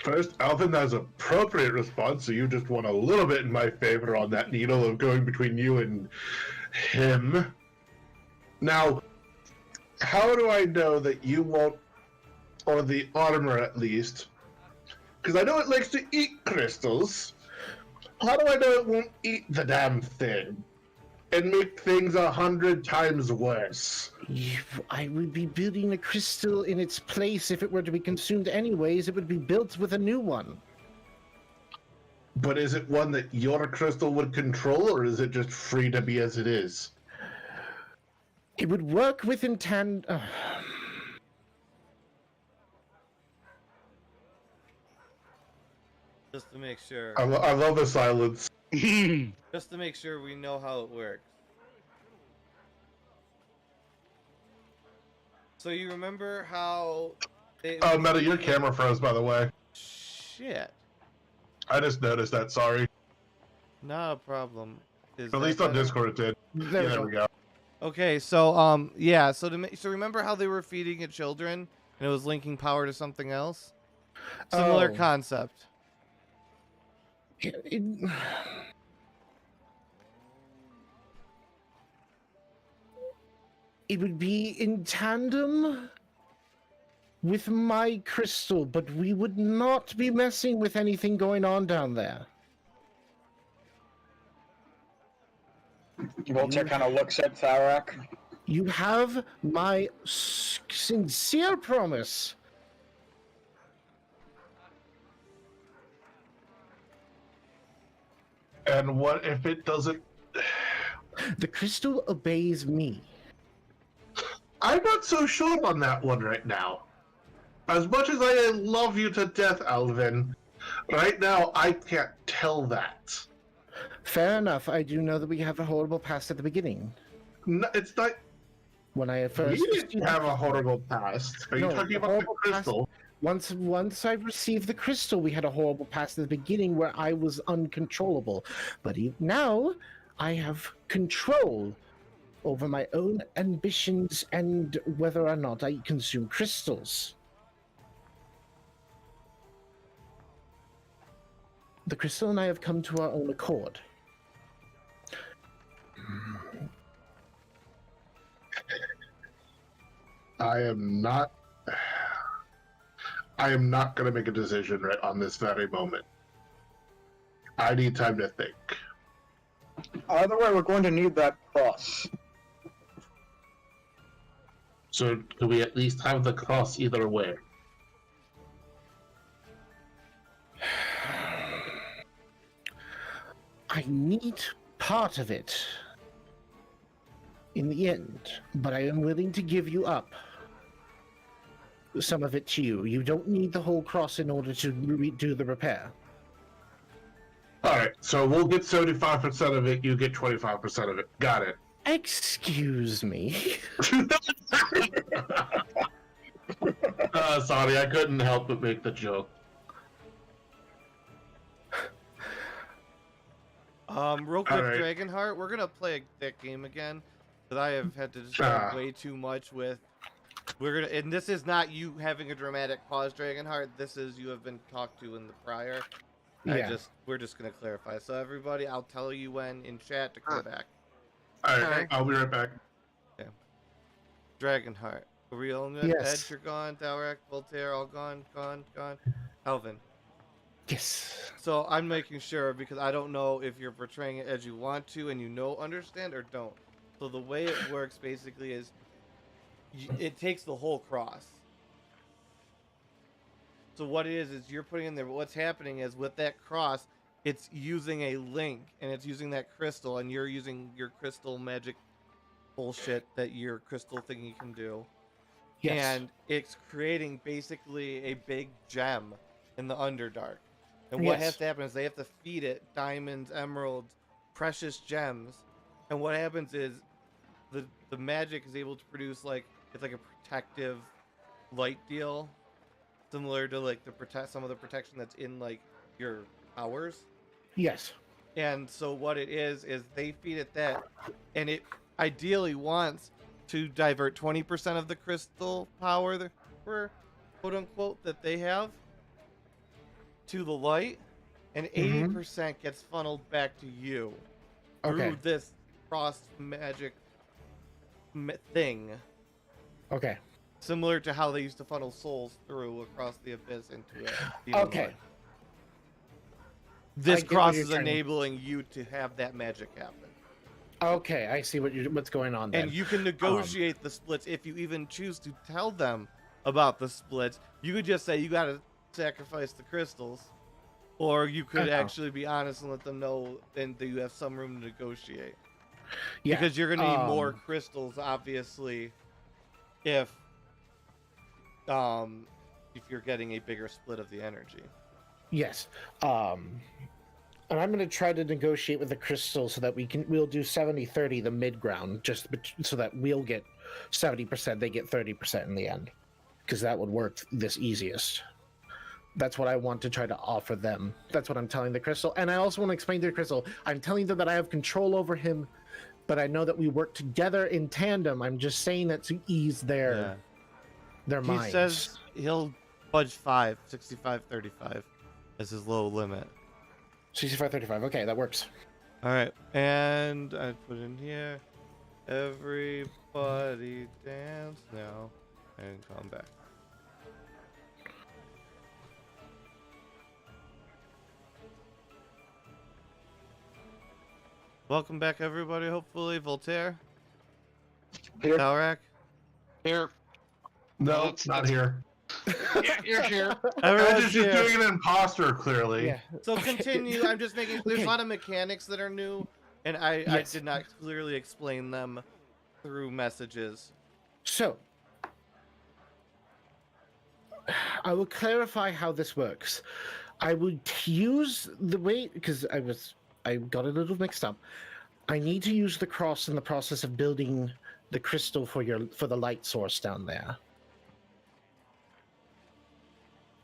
First, Alvin, that's an appropriate response. So you just won a little bit in my favor on that needle of going between you and him. Now, how do I know that you won't, or the armor at least? Because I know it likes to eat crystals. How do I know it won't eat the damn thing and make things 100 times worse? I would be building a crystal in its place. If it were to be consumed anyways, it would be built with a new one. But is it one that your crystal would control, or is it just free to be as it is? It would work within Just to make sure. I love the silence. Just to make sure we know how it works. So you remember how... Oh, Meta, your camera froze, by the way. Shit. I just noticed that, sorry. Not a problem. Is At that least on better? Discord it did. There we go. Okay, so yeah, so remember how they were feeding it children and it was linking power to something else? Similar Oh. concept. It would be in tandem with my crystal, but we would not be messing with anything going on down there. Voltaire kind of looks at Thalrak. You have my sincere promise. And what if it doesn't... The crystal obeys me. I'm not so sure on that one right now. As much as I love you to death, Alvin, right now I can't tell that. Fair enough. I do know that we have a horrible past at the beginning. No, it's not... When I first You didn't have a horrible past. Are you No, talking a about the horrible past- crystal? Once I received the crystal, we had a horrible past at the beginning where I was uncontrollable. But now I have control over my own ambitions and whether or not I consume crystals. The crystal and I have come to our own accord. I am not I am not going to make a decision right on this very moment. I need time to think. Either way, we're going to need that cross. So do we at least have the cross either way? I need part of it in the end, but I am willing to give you up some of it to you. You don't need the whole cross in order to do the repair. Alright, so we'll get 75% of it, you get 25% of it. Got it. Excuse me. Sorry, I couldn't help but make the joke. Real quick, Alright. Dragonheart, we're gonna play that game again, because I have had to describe way too much with. And this is not you having a dramatic pause, Dragonheart. This is you have been talked to in the prior. Yeah. We're just gonna clarify. So everybody, I'll tell you when in chat to come back. Alright, I'll be right back. Dragonheart, Real Yes. Edge, you're gone. Thalrak, Voltaire, all gone. Alvin. Yes. So I'm making sure because I don't know if you're portraying it as you want to and understand or don't. So the way it works basically is it takes the whole cross. So what it is you're putting in there, but what's happening is with that cross, it's using a link and it's using that crystal and you're using your crystal magic bullshit that your crystal thingy can do. Yes. And it's creating basically a big gem in the Underdark. And what has to happen is they have to feed it diamonds, emeralds, precious gems. And what happens is the magic is able to produce it's like a protective light deal, similar to like some of the protection that's in like your powers. Yes. And so what it is they feed it that, and it ideally wants to divert 20% of the crystal power, quote unquote, that they have to the light, and 80% gets funneled back to you through this cross magic thing. Okay. Similar to how they used to funnel souls through across the abyss into it. Okay. This get cross what you're is trying to- enabling you to have that magic happen. Okay, I see what's going on there. And you can negotiate the splits if you even choose to tell them about the splits. You could just say you gotta sacrifice the crystals, or you could actually be honest and let them know and that you have some room to negotiate. Yeah. Because you're gonna need more crystals, obviously, if you're getting a bigger split of the energy. Yes. And I'm going to try to negotiate with the crystal so that we'll do 70-30 the mid ground, just so that we'll get 70%, they get 30% in the end, because that would work this easiest. That's what I want to try to offer them. That's what I'm telling the crystal. And I also want to explain to the crystal, I'm telling them that I have control over him, but I know that we work together in tandem. I'm just saying that to ease their minds. He says he'll budge 65-35 as his low limit. 65-35. Okay, that works. All right, and I put in here, everybody dance now, and come back. Welcome back, everybody. Hopefully, Voltaire, Here. Thalrak. Here. No, That's- not here. Yeah, you're here. Everyone's Edge is just here. doing an imposter, clearly. Yeah. So continue. I'm just making. There's Okay. a lot of mechanics that are new, and I Yes. did not clearly explain them through messages. So, I will clarify how this works. I would use the way, because I got a little mixed up. I need to use the cross in the process of building the crystal for the light source down there.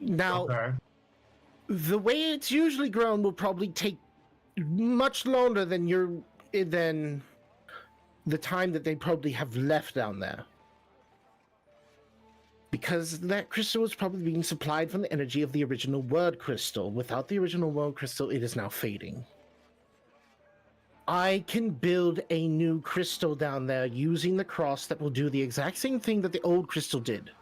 Now, Okay. the way it's usually grown will probably take much longer than the time that they probably have left down there. Because that crystal is probably being supplied from the energy of the original word crystal. Without the original word crystal, it is now fading. I can build a new crystal down there using the cross that will do the exact same thing that the old crystal did.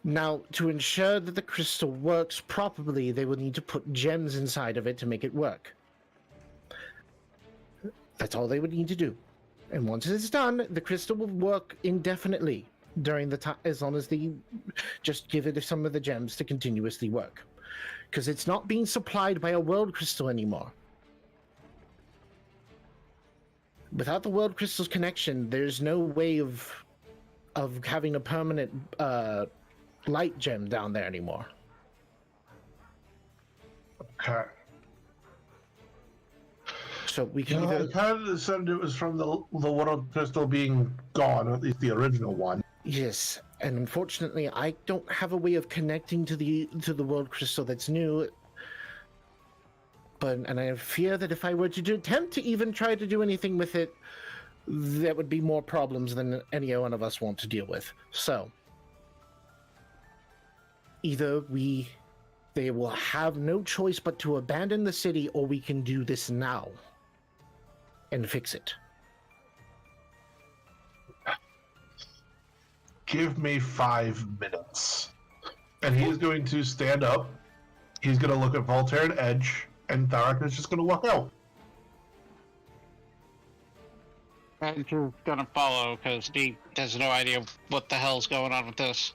Now, to ensure that the crystal works properly, they will need to put gems inside of it to make it work. That's all they would need to do. And once it's done, the crystal will work indefinitely during the time, as long as they just give it some of the gems to continuously work. Because it's not being supplied by a world crystal anymore. Without the world crystal's connection, there's no way of having a permanent light gem down there anymore. Okay. So we can I either... kind of said it was from the world crystal being gone, or at least the original one. Yes, and unfortunately, I don't have a way of connecting to the world crystal that's new. And I fear that if I were to attempt to even try to do anything with it, that would be more problems than any one of us want to deal with. So, either they will have no choice but to abandon the city, or we can do this now and fix it. Give me 5 minutes. And he's going to stand up. He's going to look at Voltaire and Edge, and Thalrak is just going to walk out. Andrew's gonna follow because he has no idea what the hell's going on with this.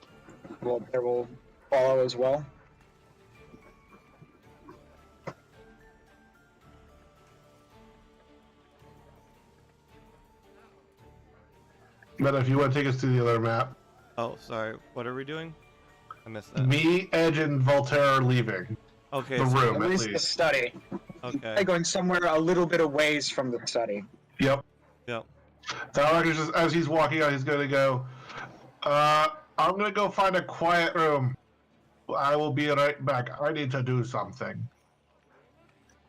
Voltaire will follow as well. But if you want to take us to the other map, Oh, sorry. What are we doing? I missed that. me, Edge, and Voltaire are leaving Okay. the so- room, At at least the least. study. Okay. They're going somewhere a little bit away from the study. Yep. Yep. Thalrak is just, as he's walking out, he's going to go, I'm going to go find a quiet room. I will be right back. I need to do something.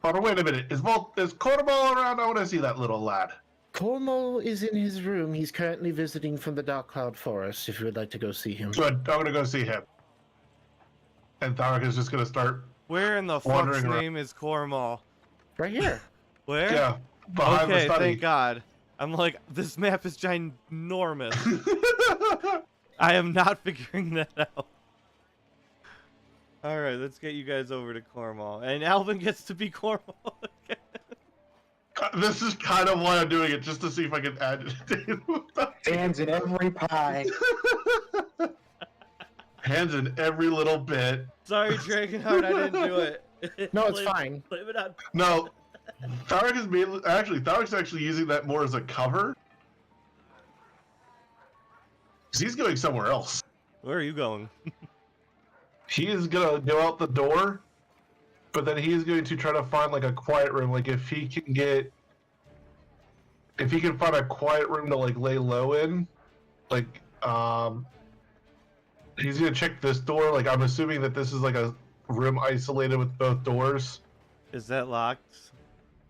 Oh, wait a minute. Is Cornball around? I want to see that little lad. Cornwall is in his room. He's currently visiting from the Dark Cloud Forest, if you would like to go see him. Good. I'm going to go see him. And Thalrak is just going to start, Where in the fuck's Wandering around. name is Cornwall? Right here. Where? yeah, behind Okay, the study. thank God. I'm like, this map is ginormous. I am not figuring that out. All right, let's get you guys over to Cornwall, and Alvin gets to be Cornwall again. This is kind of why I'm doing it, just to see if I can agitate him. Hands in every pie. Hands in every little bit. Sorry, Dragonheart, I didn't do it. No, it's fine. Blame it on. No, Thalrak's actually using that more as a cover. 'Cause he's going somewhere else. Where are you going? He is gonna go out the door, but then he's going to try to find like a quiet room. Like if he can find a quiet room to like lay low in, like he's gonna check this door. Like I'm assuming that this is like a room isolated with both doors. Is that locked,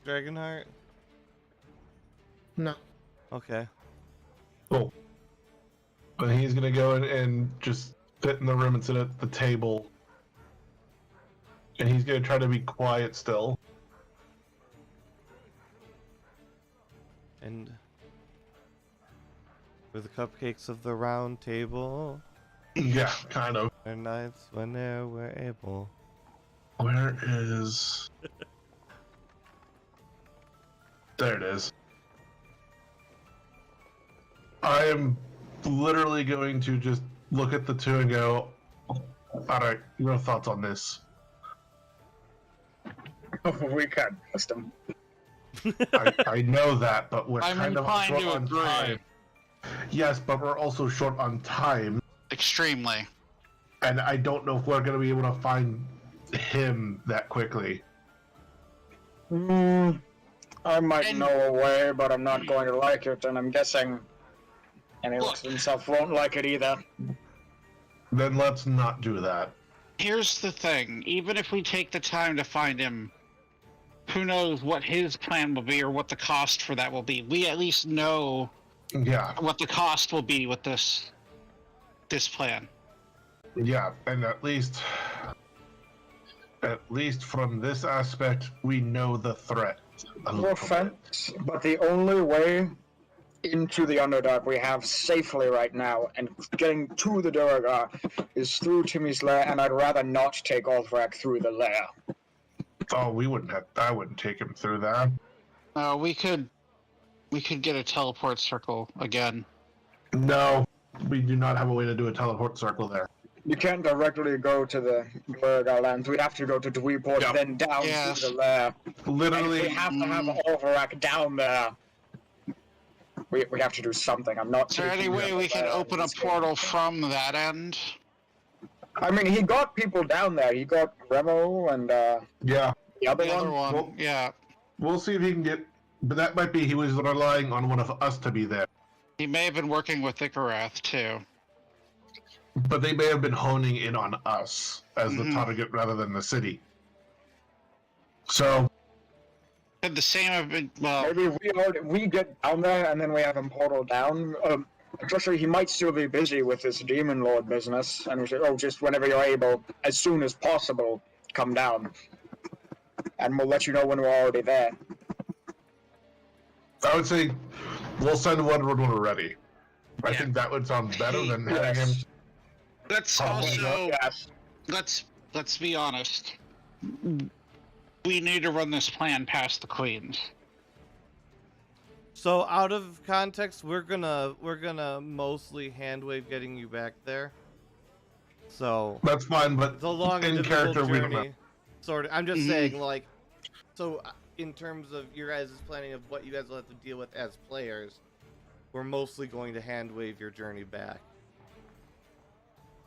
Dragonheart? No. Okay. Cool. But he's gonna go in and just sit in the room and sit at the table. And he's gonna try to be quiet still. And with the cupcakes of the round table, Yeah, kind of. their nights when they were able. Where is... There it is. I am literally going to just look at the two and go, alright, your thoughts on this? We can't trust him. I know that, but we're I'm kind of inclined short to on agree. time. Yes, but we're also short on time, Extremely. and I don't know if we're going to be able to find him that quickly. I might And- know a way, but I'm not going to like it, and I'm guessing and he Look. looks himself won't like it either. Then let's not do that. Here's the thing. Even if we take the time to find him, who knows what his plan will be or what the cost for that will be. We at least know Yeah, what the cost will be with this plan. yeah, and at least from this aspect, we know the threat. a No little bit. offense, but the only way into the Underdark we have safely right now, and getting to the Duragar is through Timmy's lair, and I'd rather not take Thalrak through the lair. Oh, we wouldn't have. I wouldn't take him through that. We could get a teleport circle again. No, we do not have a way to do a teleport circle there. You can't directly go to the Duragar lands. We'd have to go to Dweeport, Yep. then down Yes. to the lair. Literally, And we have to have Thalrak down there. We have to do something. I'm not. Is there any way we can open a portal from that end? I mean, he got people down there. He got Remo and yeah. the other The other one. one, Well- yeah. We'll see if he can get. But that might be he was relying on one of us to be there. He may have been working with Icharath too. But they may have been honing in on us as the Mhm. target rather than the city. So Could the same have been? Well, Maybe we get down there and then we have him portal down. Especially, he might still be busy with this demon lord business, and we say, "Oh, just whenever you're able, as soon as possible, come down." And we'll let you know when we're already there. I would say we'll send one when we're ready. I Yeah. think that would sound better than having him. Yes. let's Oh, also Yes. let's be honest. We need to run this plan past the queens. So out of context, we're gonna mostly hand wave getting you back there. So That's fine, but the long and in difficult character we don't journey. know. Sort of. I'm just Mhm. saying, like, so in terms of your guys' planning of what you guys will have to deal with as players, we're mostly going to hand wave your journey back.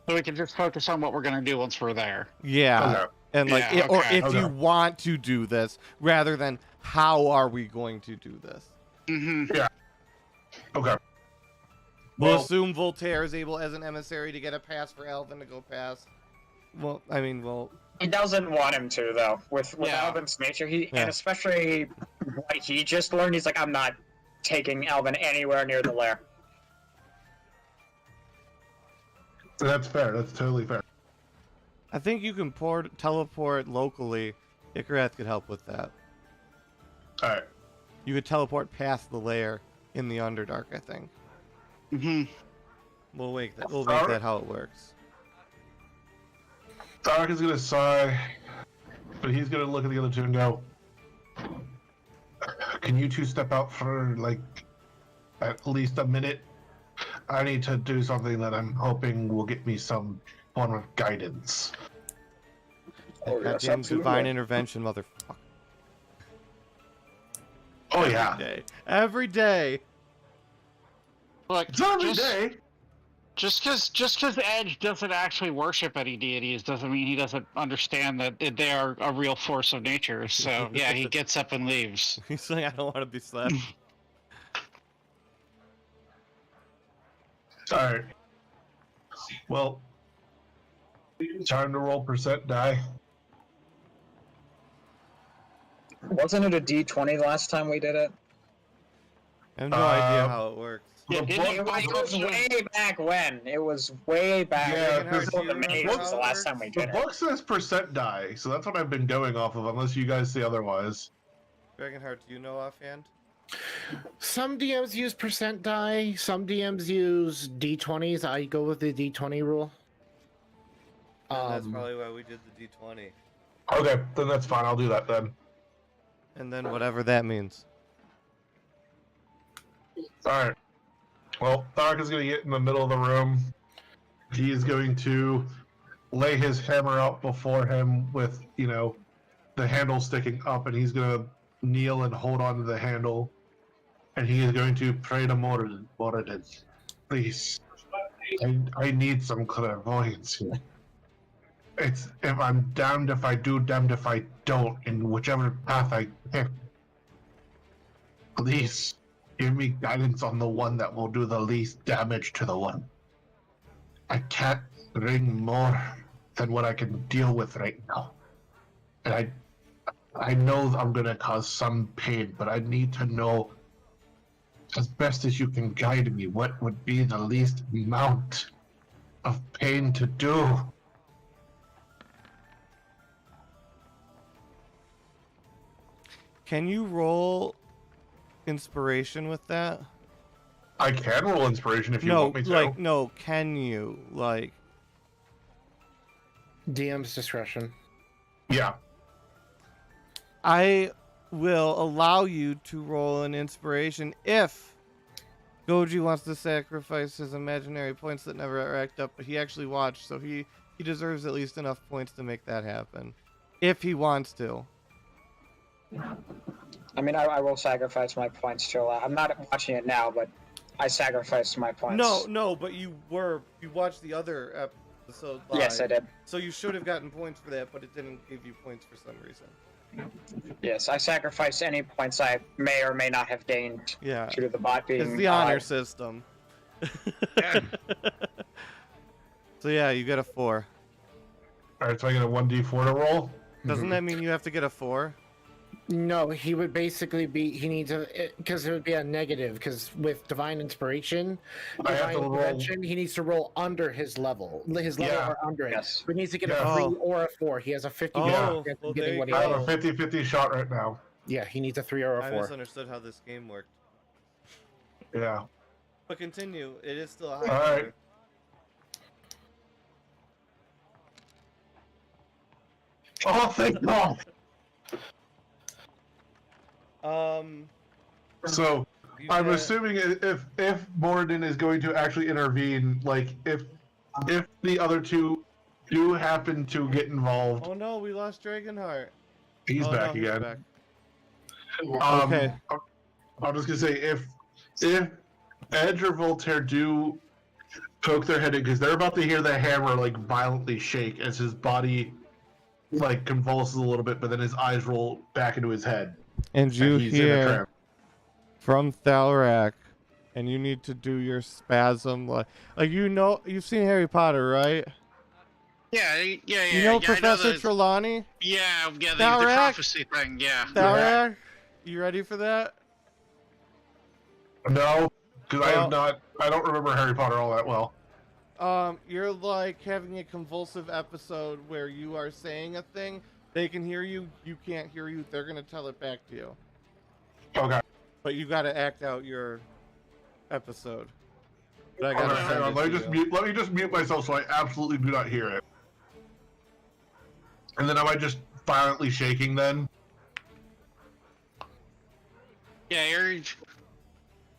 So we can just focus on what we're gonna do once we're there. Yeah. Okay. And like, Yeah, or okay. if you Okay. want to do this, rather than how are we going to do this? Mm-hmm. Okay. We'll Well, assume Voltaire is able, as an emissary, to get a pass for Alvin to go past. Well, I mean, well, He doesn't want him to, though. With Yeah. Alvin's nature, Yeah. and especially what he just learned, he's like, "I'm not taking Alvin anywhere near the lair." that's fair. That's totally fair. I think you can teleport locally. Icharath could help with that. All right. You could teleport past the lair in the Underdark, I think. Mm-hmm. We'll make that how it works. Thalrak is gonna sigh, but he's gonna look at the other two and go, "Can you two step out for like at least a minute? I need to do something that I'm hoping will get me some form of guidance." Oh, yes, Goddamn absolutely. divine intervention, motherfucker. Oh yeah. Every day. Look, It's every day. just because Edge doesn't actually worship any deities doesn't mean he doesn't understand that they are a real force of nature. So yeah, he gets up and leaves. He's saying, I don't want to be slapped. All right. Well, time to roll percent die. Wasn't it a D20 the last time we did it? I have no idea how it works. Yeah, The didn't book- you- It was way back when. It was way back. Yeah, It was because on the you main remember was the how it last time we works? The did it. book says percent die, so that's what I've been going off of, unless you guys say otherwise. Dragonheart, do you know offhand? Some DMs use percent die. Some DMs use D20s. I go with the D20 rule. And that's probably why we did the D20. Okay, then that's fine. I'll do that then. And then whatever that means. All right. Well, Thalrak is going to get in the middle of the room. He is going to lay his hammer out before him with, the handle sticking up, and he's going to kneel and hold on to the handle. And he is going to pray to Moradin. Please. I need some clairvoyance here. If I'm damned if I do, damned if I don't, in whichever path I pick. Please. Give me guidance on the one that will do the least damage to the one. I can't bring more than what I can deal with right now. And I know I'm gonna cause some pain, but I need to know, as best as you can guide me, what would be the least amount of pain to do. Can you roll inspiration with that? I can roll inspiration if you No, want me to. like, no, can you? Like, DM's discretion. Yeah. I will allow you to roll an inspiration if Goji wants to sacrifice his imaginary points that never racked up, but he actually watched, so he deserves at least enough points to make that happen. If he wants to. I mean, I will sacrifice my points to allow. I'm not watching it now, but I sacrificed my points. No, but you watched the other episode live. Yes, I did. So you should have gotten points for that, but it didn't give you points for some reason. Yes, I sacrificed any points I may or may not have gained Yeah. due to the bot being. It's the honor system. Yeah. So yeah, you get a 4. Alright, so I get a 1d4 to roll? Doesn't that mean you have to get a 4? No, he would basically be. He needs a because it would be a negative. Because with divine inspiration, I have divine to roll- intervention, he needs to roll under his level. His level Yeah. or under it. Yes. He needs to get Yeah. a 3 Oh. or a 4. He has a 50 Oh, chance well, of there getting you what he I go. have a 50-50 shot right now. Yeah, he needs a 3 or a I 4. misunderstood how this game worked. Yeah. But continue. It is still a high Alright. number. Oh, thank God! So, you I'm said- assuming if Morden is going to actually intervene, like, if the other two do happen to get involved, Oh no, we lost Dragonheart. he's Oh, back no, he's again. back. Okay. Okay. I'm just gonna say if Edge or Voltaire do poke their head in, because they're about to hear the hammer like violently shake as his body like convulses a little bit, but then his eyes roll back into his head. And you and he's in a hear trance. from Thalrak, and you need to do your spasm like you've seen Harry Potter, right? Yeah. You know yeah, I Professor the, Trelawney? the Thalrak? prophecy thing. Yeah. Thalrak, you ready for that? No, because I Well- have not. I don't remember Harry Potter all that well. You're like having a convulsive episode where you are saying a thing, they can hear you, you can't hear you, they're gonna tell it back to you. Okay. But you gotta act out your episode. But I Okay, gotta hang send on. it Let to me just you. mute. Let me just mute myself so I absolutely do not hear it. And then am I just violently shaking then? Yeah, you're.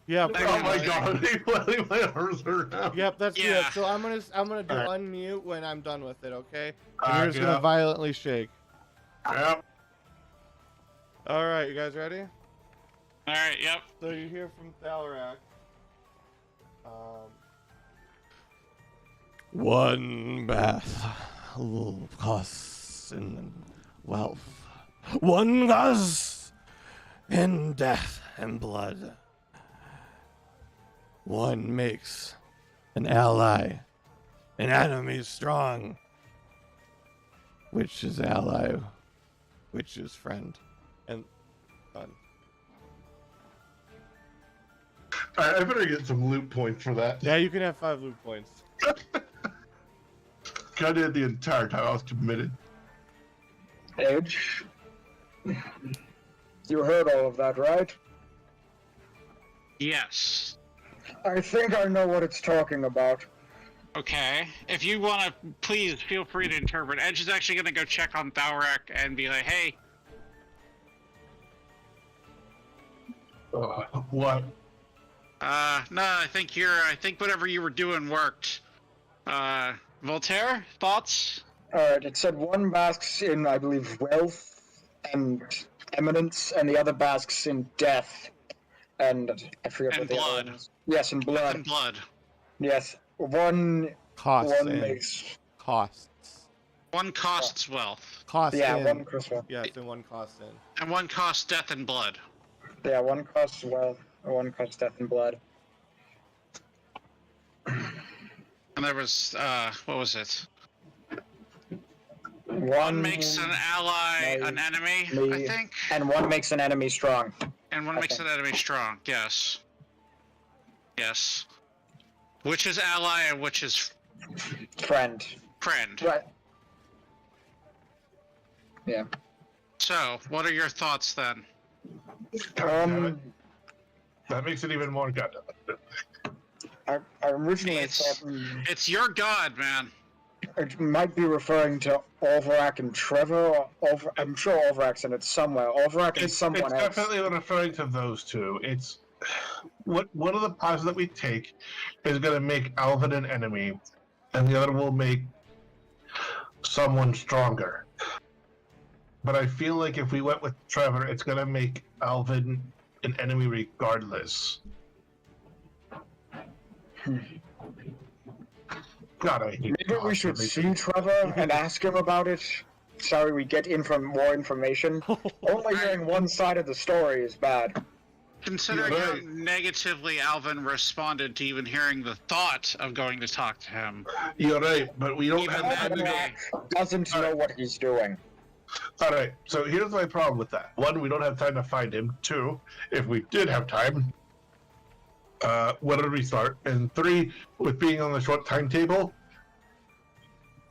Yeah, Oh pretty my much. God! He's letting my arms around. Yep, that's Yeah. it. So I'm gonna do Alright. unmute when I'm done with it, okay? And Alright, you're just gonna yeah. violently shake. Yep. Alright, you guys ready? All right. Yep. So you hear from Thalrak. One bath costs in wealth. One costs in death and blood. One makes an ally, an enemy strong. Which is ally, which is friend. And done. Alright, I better get some loot points for that. Yeah, you can have 5 loot points. I did the entire time I was committed. Edge. You heard all of that, right? Yes. I think I know what it's talking about. Okay. If you want to, please feel free to interpret. Edge is actually gonna go check on Thalrak and be like, "Hey, What? no, I think whatever you were doing worked." Voltaire, thoughts? Alright, it said one basks in, I believe, wealth and eminence, and the other basks in death. And I forget And what the other blood. one is. Yes, in blood. And blood. Yes. One Costs in. makes. Costs. One costs wealth, Costs Yeah, in. one costs wealth. Yes, and one costs in. and one costs death and blood. Yeah, one costs wealth, and one costs death and blood. And there was, what was it? One Makes an ally an enemy, I me- think. And one makes an enemy strong. And one makes an enemy strong, yes. Yes. Which is ally and which is Friend. friend. Right. Yeah. So, what are your thoughts then? That makes it even more good. I originally It's, thought it's your god, man. it might be referring to Thalrak and Trevor. Or I'm sure Thalrak's in it somewhere. Thalrak and It's someone else. definitely referring to those two. It's one of the paths that we take is going to make Alvin an enemy, and the other will make someone stronger. But I feel like if we went with Trevor, it's going to make Alvin an enemy regardless. God, I hate Maybe we should constantly- see Trevor and ask him about it. Sorry, we get more information. Only hearing one side of the story is bad. Considering You're how right. negatively Alvin responded to even hearing the thought of going to talk to him. You're right, but we don't Even have that time. may- Doesn't know what he's doing. All right, so here's my problem with that. One, we don't have time to find him. Two, if we did have time, when did we start? And three, with being on the short timetable,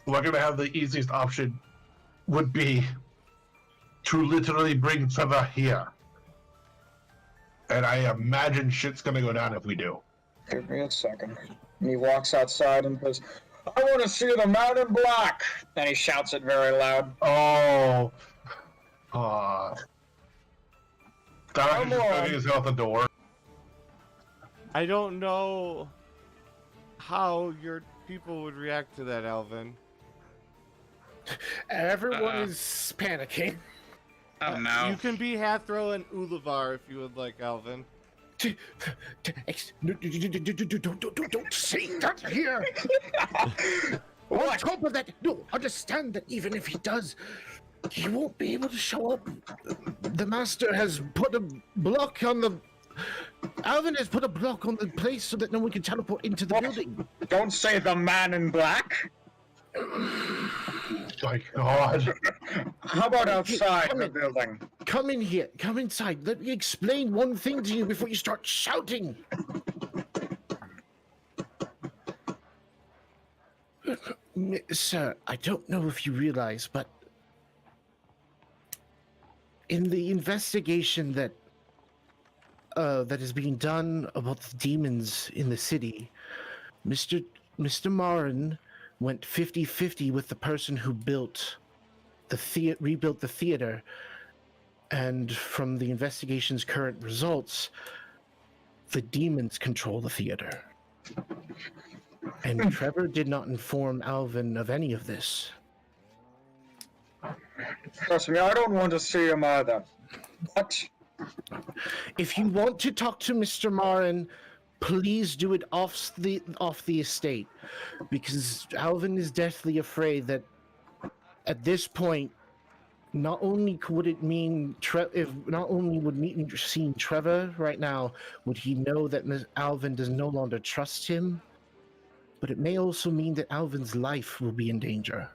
we're gonna have the easiest option would be to literally bring Trevor here. And I imagine shit's gonna go down if we do. Give me a second. And he walks outside and goes, I want to see the man in black! And he shouts it very loud. Oh. Thalrak Come is just on. putting his out the door. I don't know how your people would react to that, Alvin. Everyone is panicking. Oh no. You can be Hathro and Ulavar if you would like, Alvin. Don't say that here. On top of that, no, understand that even if he does, he won't be able to show up. The master has put a block on the. Alvin has put a block on the place so that no one can teleport into the building. Don't say the man in black. My God. How about outside Come the in. building? Come in here. Come inside. Let me explain one thing to you before you start shouting. Sir, I don't know if you realize, but in the investigation that is being done about the demons in the city, Mr. Marin went 50-50 with the person who built rebuilt the theater, and from the investigation's current results, the demons control the theater. And Trevor did not inform Alvin of any of this. Trust me, I don't want to see him either. But If you want to talk to Mr. Marin, please do it off the estate, because Alvin is deathly afraid that at this point, not only would it mean seeing Trevor right now, would he know that Alvin does no longer trust him, but it may also mean that Alvin's life will be in danger.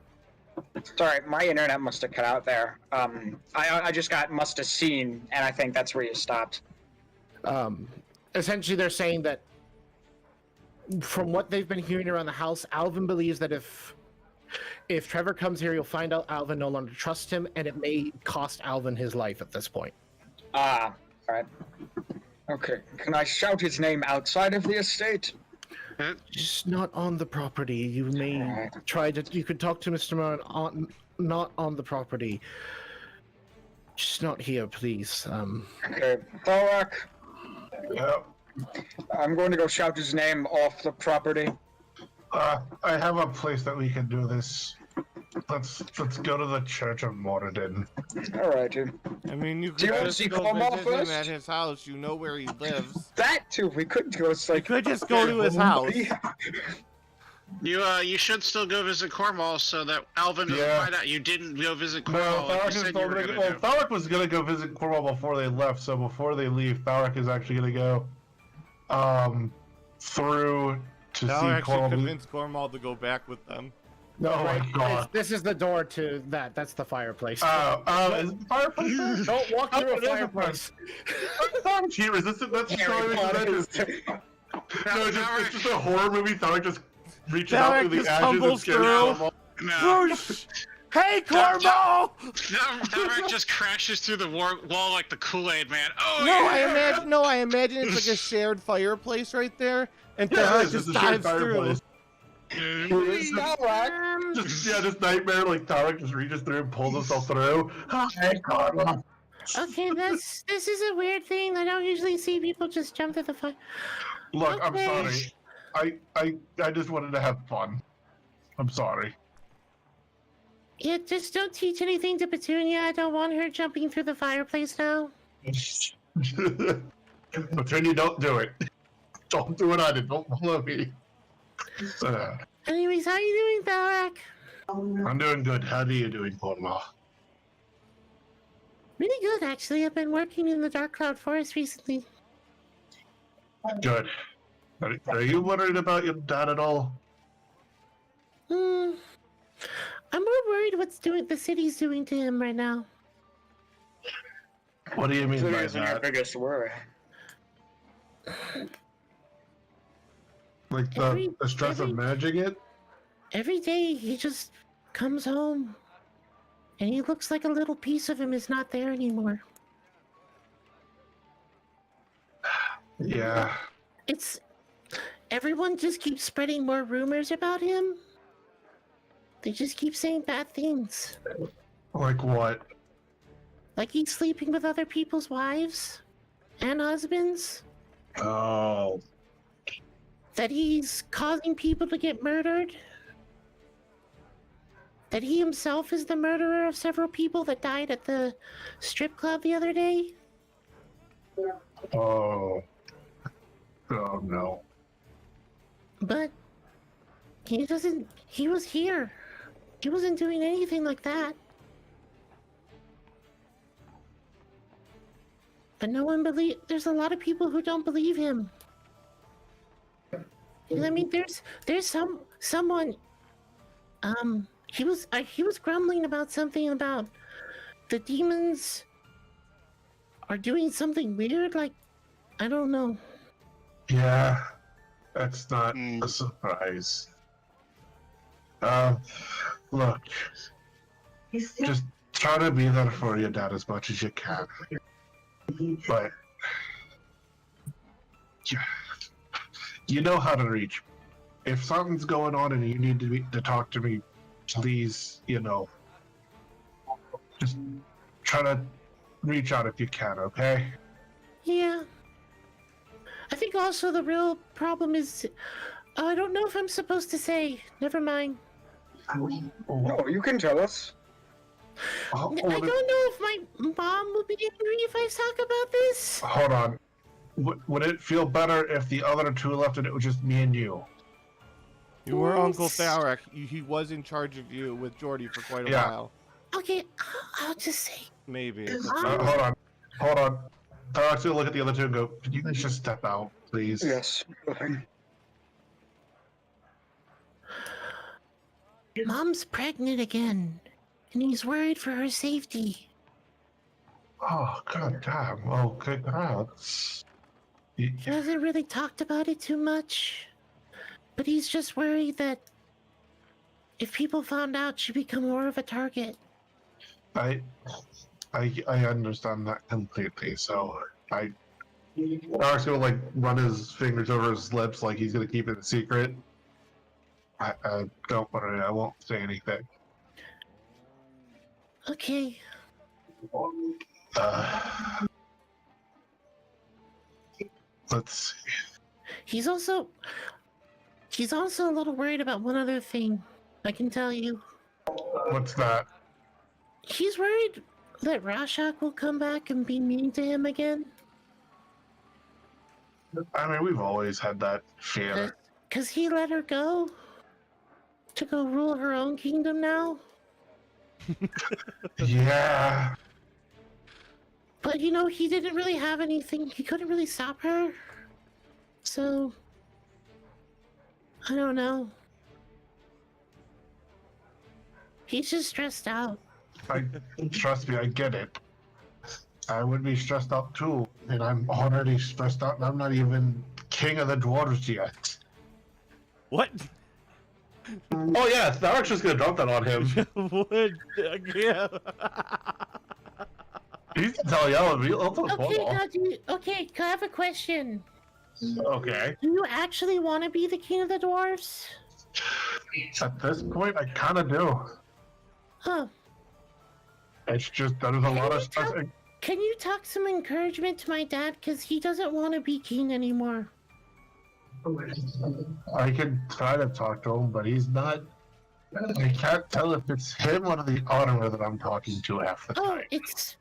sorry, my internet must have cut out there. I just got must have seen, and I think that's where you stopped. Essentially, they're saying that from what they've been hearing around the house, Alvin believes that if Trevor comes here, he'll find out Alvin no longer trusts him, and it may cost Alvin his life at this point. Ah, alright. Okay, can I shout his name outside of the estate? Just not on the property. You may you could talk to Mr. Marin not on the property. Just not here, please. Okay, Thalrak, Yeah. I'm going to go shout his name off the property. I have a place that we can do this. Let's go to the Church of Moradin. Alright, dude. I mean, you Do you could want to just see go Cornwall visit him first? at his house. You know where he lives. That too, we could go, it's You like... could just go to his house. You should still go visit Cornwall so that Alvin doesn't Yeah. find out you didn't go visit No, Cornwall like you Thalrak said is you were gonna gonna go. Well, do. Thalrak was gonna go visit Cornwall before they left. So before they leave, Thalrak is actually gonna go through to Now see actually Cornwall. convince Cornwall to go back with them. Oh my God. This is the door to that. That's the fireplace. Is it the fireplace there? Don't walk through Oh, a it is a fireplace. Heat resistant. That's the Harry story. Potter. No, it's just a horror movie. Thalrak just reaches Thalrak out through the just ashes and tumbles scares through. Cornwall. No. Whoosh! Hey, Corbo! Thalrak just crashes through the wall like the Kool-Aid man. Oh No, yeah! I imagine it's like a shared fireplace right there, and Yeah, Thalrak it's just a shared dives through. fireplace. Just this nightmare, like Thalrak just reaches through and pulls himself through. Hi, Carla. Okay, this is a weird thing. I don't usually see people just jump through the fire. Look, I'm Okay. sorry. I just wanted to have fun. I'm sorry. Yeah, just don't teach anything to Petunia. I don't want her jumping through the fireplace now. Pretend you don't do it. Don't do what I did. Don't follow me. Anyways, how you doing, Thalrak? I'm doing good. How are you doing, Portlaw? Really good, actually. I've been working in the Dark Cloud Forest recently. Good. Are you worried about your dad at all? I'm more worried what's the city's doing to him right now. What do you mean by Isn't our that? biggest worry. Like the stress of managing it? Every day he just comes home and he looks like a little piece of him is not there anymore. Yeah. Everyone just keeps spreading more rumors about him. They just keep saying bad things. Like what? Like he's sleeping with other people's wives and husbands. Oh. That he's causing people to get murdered. That he himself is the murderer of several people that died at the strip club the other day. Oh. Oh no. But he was here. He wasn't doing anything like that. But no one there's a lot of people who don't believe him. I mean, there's someone, he was grumbling about something about the demons are doing something weird, like, I don't know. Yeah. That's not a surprise. Look. Just try to be there for your dad as much as you can. But you know how to reach me. If something's going on and you need to talk to me, please, just try to reach out if you can, okay? Yeah. I think also the real problem is, I don't know if I'm supposed to say. Never mind. No, you can tell us. I don't know if my mom will be angry if I talk about this. Hold on. Would it feel better if the other two left and it was just me and you? You were Uncle Thalrak. He was in charge of you with Jordy for quite a while. Okay, I'll just say. Maybe. Hold on. Thalrak's gonna look at the other two and go, "Can you guys just step out, please?" Yes. Mom's pregnant again, and he's worried for her safety. Oh, god damn. Oh, congrats. He hasn't really talked about it too much, but he's just worried that if people found out, she'd become more of a target. I understand that completely, so Thalrak's gonna, run his fingers over his lips like he's gonna keep it a secret. Don't worry, I won't say anything. Okay. Let's see. He's also a little worried about one other thing. I can tell you. What's that? He's worried that Rashok will come back and be mean to him again. I mean, we've always had that fear. 'Cause he let her go to go rule her own kingdom now. Yeah. But he didn't really have anything. He couldn't really stop her. So I don't know. He's just stressed out. Trust me, I get it. I would be stressed out too, and I'm already stressed out, and I'm not even king of the dwarves yet. What? Oh yeah, Thalrak's just gonna dump that on him. Would yeah. He's gonna tell Alvin. He'll tell Okay, Paul. now okay, I have a question. Okay. Do you actually want to be the king of the dwarves? At this point, I kind of do. Huh. It's just there's a lot of stuff. Can you talk some encouragement to my dad? Because he doesn't want to be king anymore. I can try to talk to him, but he's not. I can't tell if it's him or the auditor that I'm talking to half the Oh, time. it's.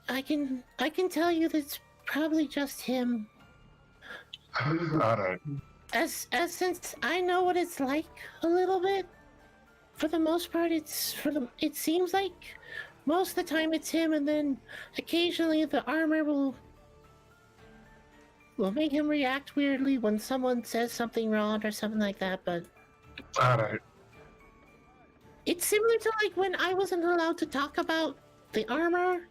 I can tell you that's probably just him. Alright. As since I know what it's like a little bit. For the most part, it seems like most of the time it's him, and then occasionally the armor will make him react weirdly when someone says something wrong or something like that. But Alright. it's similar to like when I wasn't allowed to talk about the armor,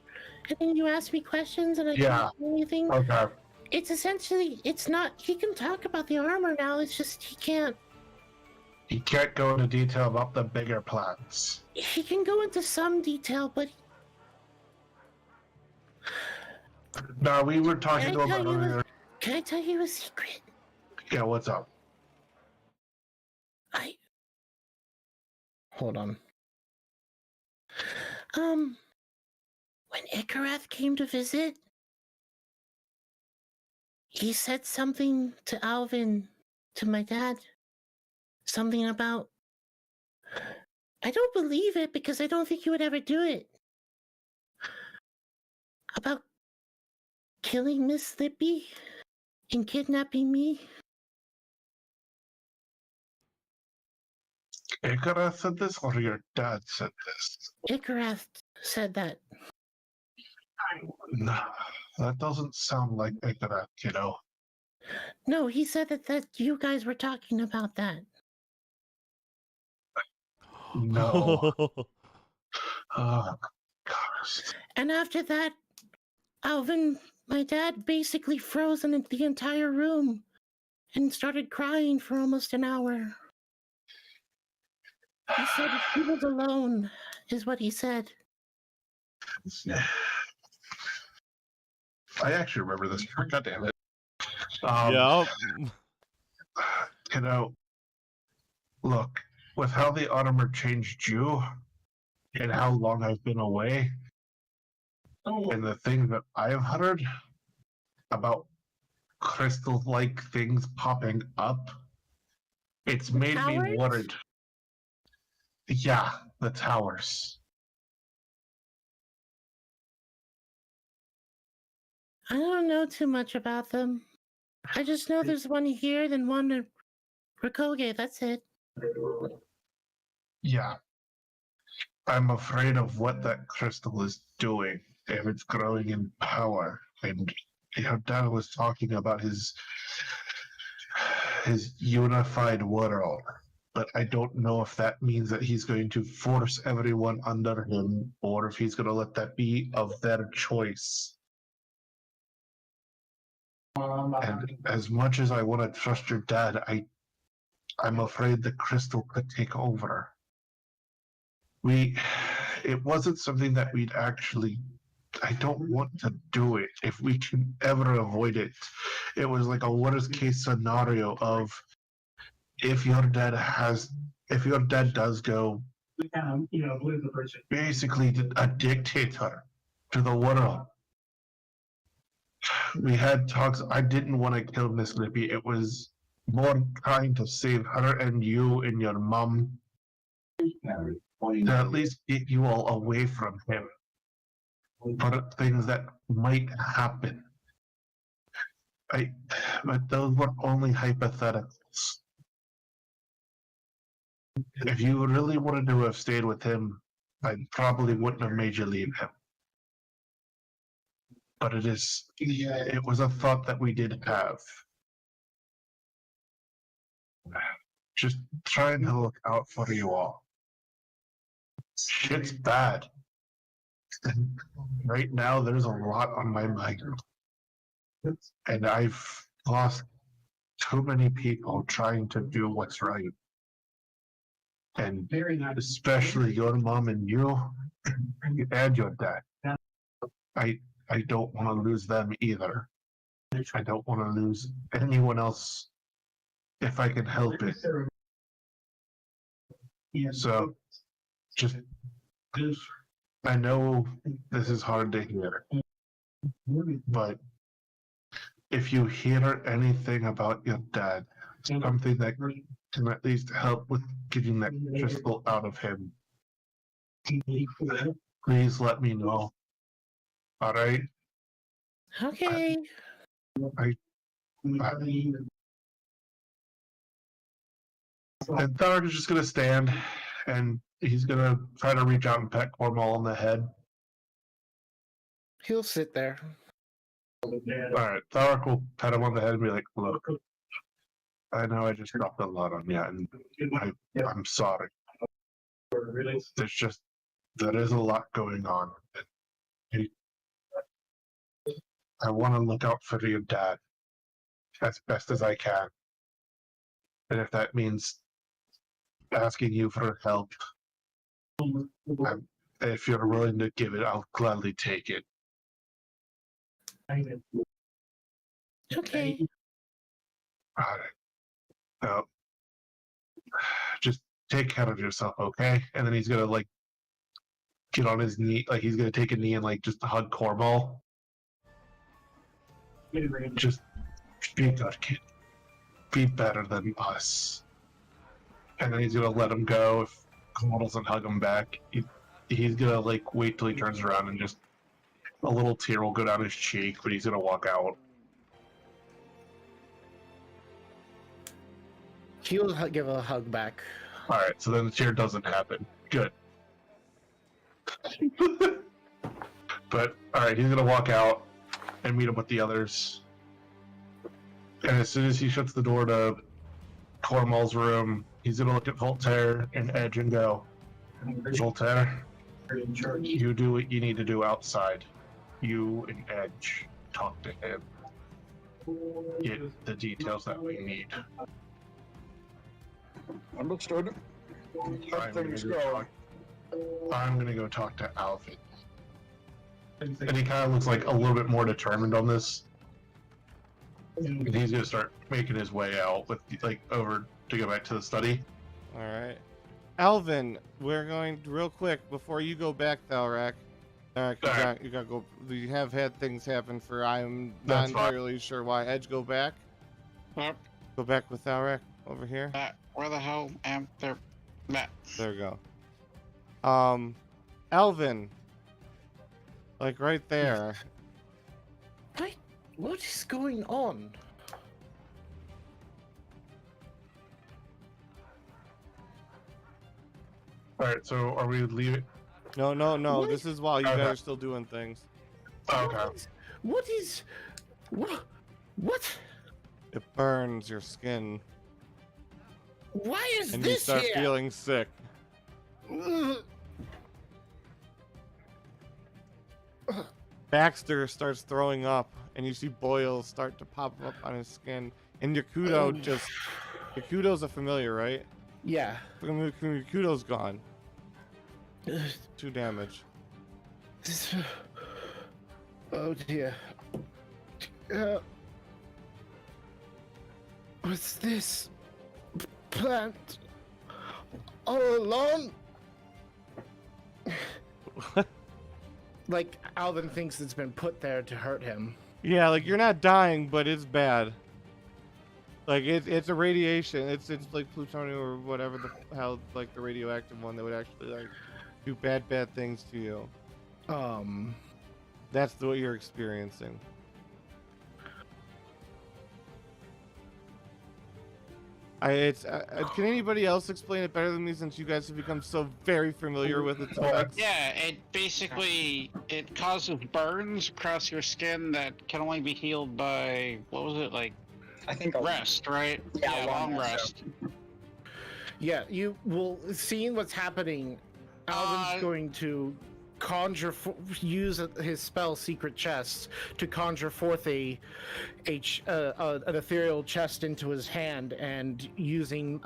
and then you asked me questions and I Yeah. couldn't do anything. Okay. It's essentially, it's not, he can talk about the armor now, it's just he can't. He can't go into detail about the bigger plans. He can go into some detail, but No, we were talking Can I about tell you a- earlier. can I tell you a secret? Yeah, what's up? Hold on. When Ikarath came to visit, he said something to Alvin, to my dad. Something about... I don't believe it because I don't think he would ever do it. About killing Miss Lippy and kidnapping me. Ikara said this, or your dad said this? Ikarath said that. No, that doesn't sound like Ikara, you know. No, he said that you guys were talking about that. No. Oh, gosh. And after that, Alvin, my dad, basically froze in the entire room and started crying for almost an hour. He said he was alone, is what he said. I actually remember this. God damn it. Yep. You know, look, with how the armor changed you and how long I've been away, and the thing that I've heard about crystal-like things popping up, it's made me towers? worried. Yeah, the towers. I don't know too much about them. I just know there's one here, then one in Rakoge, that's it. Yeah. I'm afraid of what that crystal is doing if it's growing in power. And your dad was talking about his unified world. But I don't know if that means that he's going to force everyone under him or if he's going to let that be of their choice. And as much as I want to trust your dad, I'm afraid the crystal could take over. It wasn't something that we'd actually, I don't want to do it if we can ever avoid it. It was like a worst case scenario of if your dad does go basically a dictator to the world. We had talks. I didn't want to kill Miss Lippy. It was more trying to save her and you and your mom. To at least get you all away from him for things that might happen. But those were only hypotheticals. If you really wanted to have stayed with him, I probably wouldn't have made you leave him. But it was a thought that we did have. Just trying to look out for you all. Shit's bad. And right now, there's a lot on my mind. And I've lost too many people trying to do what's right. and especially your mom and you and your dad. I don't want to lose them either. I don't want to lose anyone else if I can help it. So, just, I know this is hard to hear, but if you hear anything about your dad, something that can at least help with getting that crystal out of him, please let me know. All right? Okay. And Thalrak is just gonna stand, and he's gonna try to reach out and pet Cornwall on the head. He'll sit there. Alright, Thalrak will pat him on the head and be like, look, I know I just dropped a lot on you, and I'm sorry. There's just, there is a lot going on. I want to look out for your dad as best as I can. And if that means asking you for help, if you're willing to give it, I'll gladly take it. Okay. Alright. So, just take care of yourself, okay? And then he's gonna like get on his knee, like he's gonna take a knee and like just hug Cornwall. Just be good, kid. Be better than us. And then he's gonna let him go if Cornwall doesn't hug him back. He's gonna like wait till he turns around and just a little tear will go down his cheek, but he's gonna walk out. He'll give a hug back. Alright, so then the tear doesn't happen. Good. But, alright, he's gonna walk out and meet up with the others. And as soon as he shuts the door to Cornwall's room, he's gonna look at Voltaire and Edge and go, Voltaire, you do what you need to do outside. You and Edge talk to him. Get the details that we need. Understood. Let things go. I'm gonna go talk to Alvin. And he kind of looks like a little bit more determined on this. And he's gonna start making his way out with like over to go back to the study. All right. Alvin, we're going real quick before you go back, Thalrak. You gotta go. You have had things happen for I'm not That's fine. entirely sure why. Edge, go back. Yep. Go back with Thalrak over here. Where the hell am there? Matt. There we go. Alvin. Like right there. What is going on? Alright, so are we leaving? No. What? This is while you Okay. guys are still doing things. Okay. What is? What? It burns your skin, Why is and you this start here? feeling sick. Ugh. Baxter starts throwing up, and you see boils start to pop up on his skin. And Yakuto Yakuto's a familiar, right? Yeah. Yakuto's gone. Ugh. 2 damage. Oh dear. What's this? Plant? All alone? Like, Alvin thinks it's been put there to hurt him. Yeah, like you're not dying, but it's bad. Like it's a radiation. It's like plutonium or whatever the hell, like the radioactive one that would actually like do bad things to you. That's what you're experiencing. Can anybody else explain it better than me since you guys have become so very familiar with its effects? Yeah, it basically it causes burns across your skin that can only be healed by what was it like? I think Rest, right? Yeah, long long rest. Yeah, you will seeing what's happening. Alvin's going to use his spell Secret Chest to conjure forth an ethereal chest into his hand, and using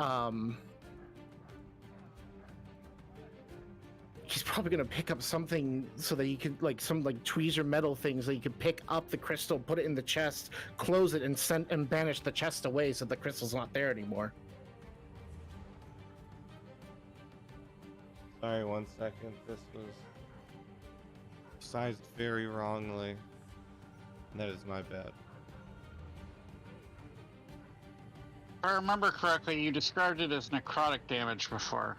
he's probably gonna pick up something so that he could, like, some like tweezer metal things that you could pick up the crystal, put it in the chest, close it, and banish the chest away so the crystal's not there anymore. Sorry, 1 second. This was sized very wrongly. That is my bad. If I remember correctly, you described it as necrotic damage before.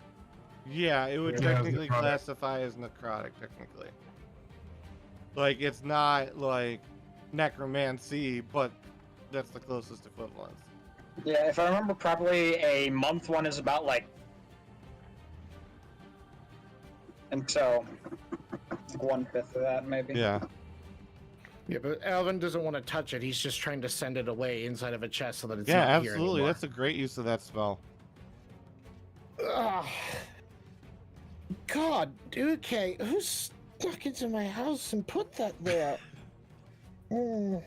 Yeah, it would Yeah, technically necrotic. classify as necrotic, technically. Like, it's not like necromancy, but that's the closest equivalence. Yeah, if I remember properly, a month one is about like, and so 1/5 of that maybe. Yeah. Yeah, but Alvin doesn't want to touch it. He's just trying to send it away inside of a chest so that it's Yeah, not here absolutely. anymore. That's a great use of that spell. Ugh. God, okay, who stuck into my house and put that there? I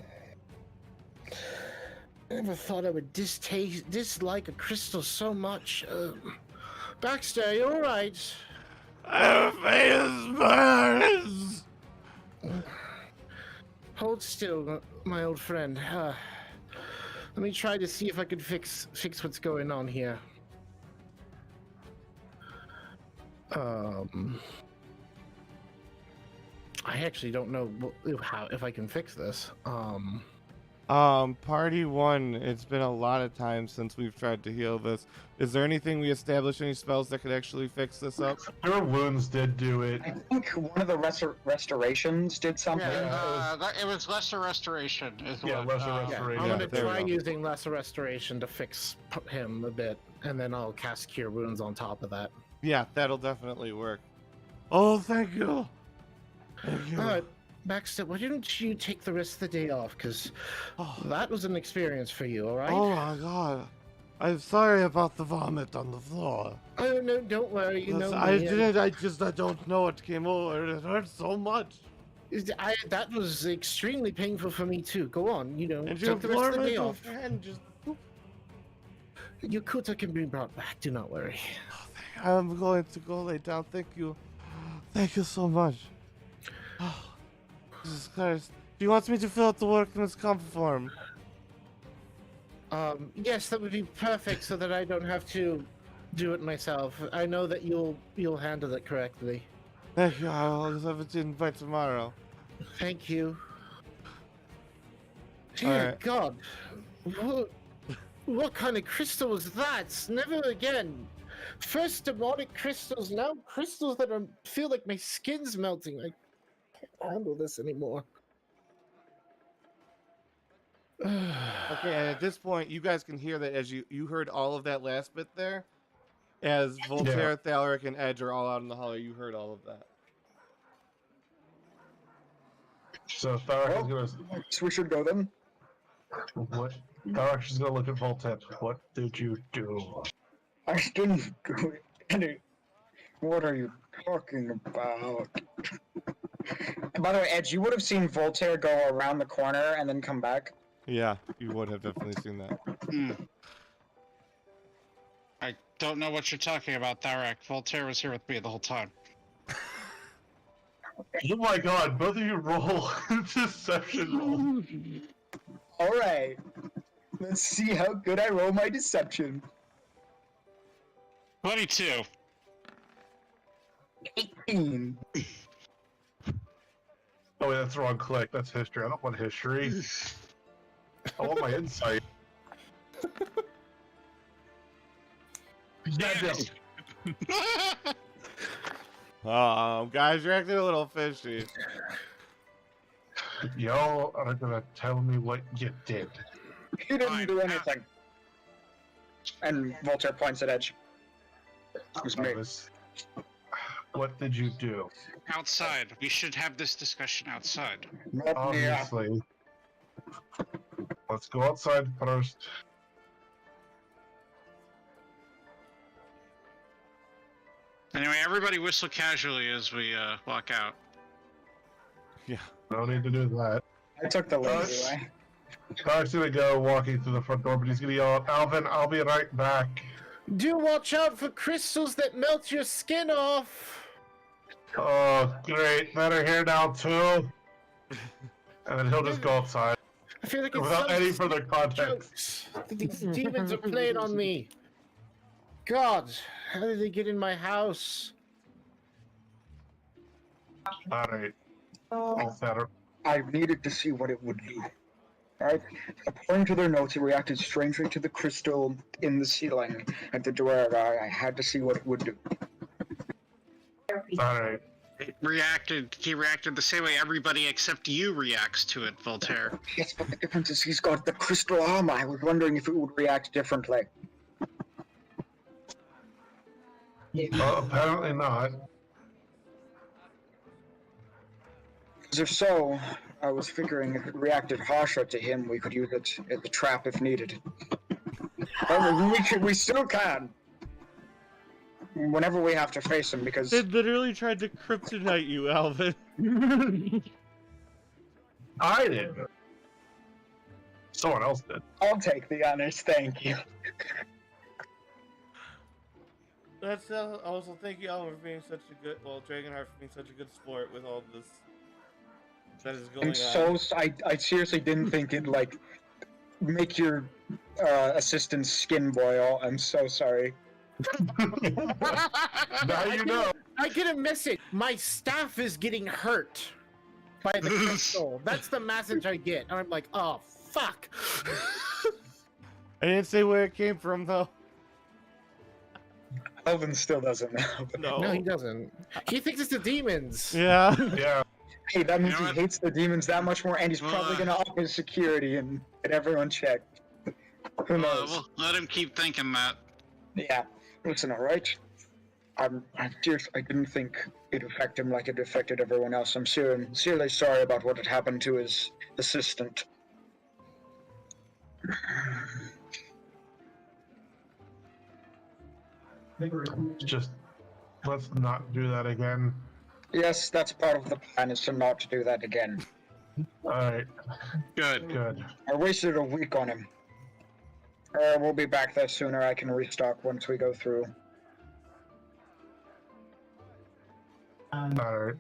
never thought I would dislike a crystal so much. Baxter, are you alright? Our face burns! Hold still, my old friend. Let me try to see if I can fix what's going on here. I actually don't know if I can fix this. Party 1, it's been a lot of time since we've tried to heal this. Is there anything we established, any spells that could actually fix this up? Your wounds did do it. I think one of the restorations did something. It was lesser restoration. Is Yeah, what, lesser Yeah, restoration. I'm Yeah, gonna there we try go. using lesser restoration to fix him a bit, and then I'll cast Cure Wounds on top of that. Yeah, that'll definitely work. Oh, thank you. Thank you. Alright, Baxter, why didn't you take the rest of the day off? Because that was an experience for you, alright? Oh my god. I'm sorry about the vomit on the floor. Oh, no, don't worry, you know I me. didn't, I don't know what came over. It hurt so much. That was extremely painful for me too. Go on, you know, And you take the rest of the implore me day to- off. And just Your kuta can be brought back, do not worry. I'm going to go lay down. Thank you. Thank you so much. Oh, Jesus Christ. He wants me to fill out the workman's comp form. Yes, that would be perfect so that I don't have to do it myself. I know that you'll handle it correctly. Thank you. I'll have it in by tomorrow. Thank you. Dear Alright. God, what kind of crystal was that? Never again. First demonic crystals, now crystals that feel like my skin's melting. I can't handle this anymore. okay, and at this point, you guys can hear that as you heard all of that last bit there. As Voltaire, Thalrak, and Edge are all out in the hallway, you heard all of that. So Thalrak is gonna. So we should go then. What? Thalrak is gonna look at Voltaire. What did you do? I didn't do any. What are you talking about? And by the way, Edge, you would have seen Voltaire go around the corner and then come back. Yeah, you would have definitely seen that. I don't know what you're talking about, Thalrak. Voltaire was here with me the whole time. Oh my god, both of you roll deception roll. Alright. Let's see how good I roll my deception. 22. 18. Oh wait, that's the wrong click. That's history. I don't want history. I want my insight. Yes. Guys, you're acting a little fishy. Y'all are gonna tell me what you did. He didn't do anything. And Voltaire points at Edge. It was me. What did you do? Outside. We should have this discussion outside. Not near. Obviously. Let's go outside first. Anyway, everybody whistle casually as we walk out. Yeah. No need to do that. I took the lazy way. Thalrak's gonna go walking through the front door, but he's gonna yell out, Alvin, I'll be right back. Do watch out for crystals that melt your skin off. Oh, great. Men are here now, too. And then he'll just go outside I feel like it's without some any further context. jokes. These demons are playing on me. God, how did they get in my house? Alright. All set up. I needed to see what it would do. Alright? According to their notes, it reacted strangely to the crystal in the ceiling at the door. I had to see what it would do. Alright. He reacted the same way everybody except you reacts to it, Voltaire. Yes, but the difference is he's got the crystal armor. I was wondering if it would react differently. Apparently not. Because if so, I was figuring if it reacted harsher to him, we could use it as a trap if needed. We still can. Whenever we have to face him, because... They literally tried to kryptonite you, Alvin. I did. Someone else did. I'll take the honors, thank you. That's also thank you, Alvin, for being such a good, Dragonheart for being such a good sport with all this that is going on. I seriously didn't think it'd, like, make your assistant's skin boil. I'm so sorry. Now you know. I get a message. My staff is getting hurt by the crystal. That's the message I get. And I'm like, oh, fuck. I didn't say where it came from, though. Alvin still doesn't know. No, he doesn't. He thinks it's the demons. Yeah. Yeah. Hey, that means You know he what? hates the demons that much more, and he's probably gonna up his security and get everyone checked. Who knows? Well, let him keep thinking that. Yeah. Listen, alright? I didn't think it affected him like it affected everyone else. I'm sincerely sorry about what had happened to his assistant. Just let's not do that again. Yes, that's part of the plan, is to not do that again. Alright, Good. good. I wasted a week on him. We'll be back there sooner. I can restock once we go through. Alright.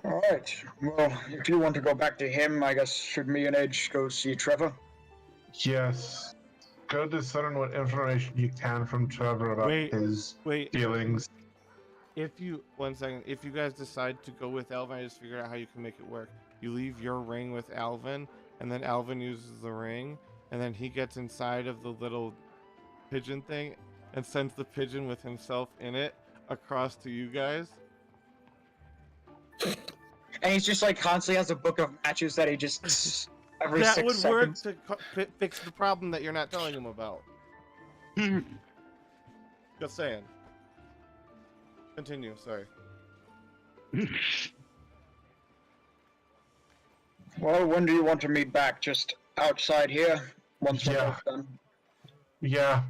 Alright, well, if you want to go back to him, I guess should me and Edge go see Trevor? Yes. Go discern what information you can from Trevor about his feelings. If you guys decide to go with Alvin, I just figured out how you can make it work. You leave your ring with Alvin, and then Alvin uses the ring, and then he gets inside of the little pigeon thing and sends the pigeon with himself in it across to you guys. And he's just like constantly has a book of matches that he just every That 6 would seconds. work to fix the problem that you're not telling him about. Just saying. Continue, sorry. Well, when do you want to meet back? Just outside here? Once we're Yeah. both done? Yeah.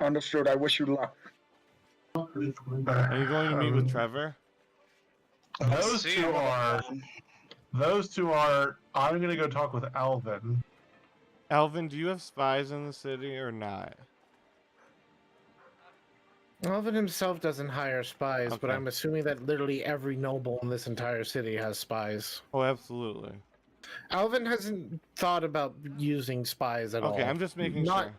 Understood. I wish you luck. Are you going to meet with Trevor? Those See two him. are. I'm gonna go talk with Alvin. Alvin, do you have spies in the city or not? Alvin himself doesn't hire spies, but Okay. I'm assuming that literally every noble in this entire city has spies. Oh, absolutely. Alvin hasn't thought about using spies at all. Okay, I'm just making Not- sure.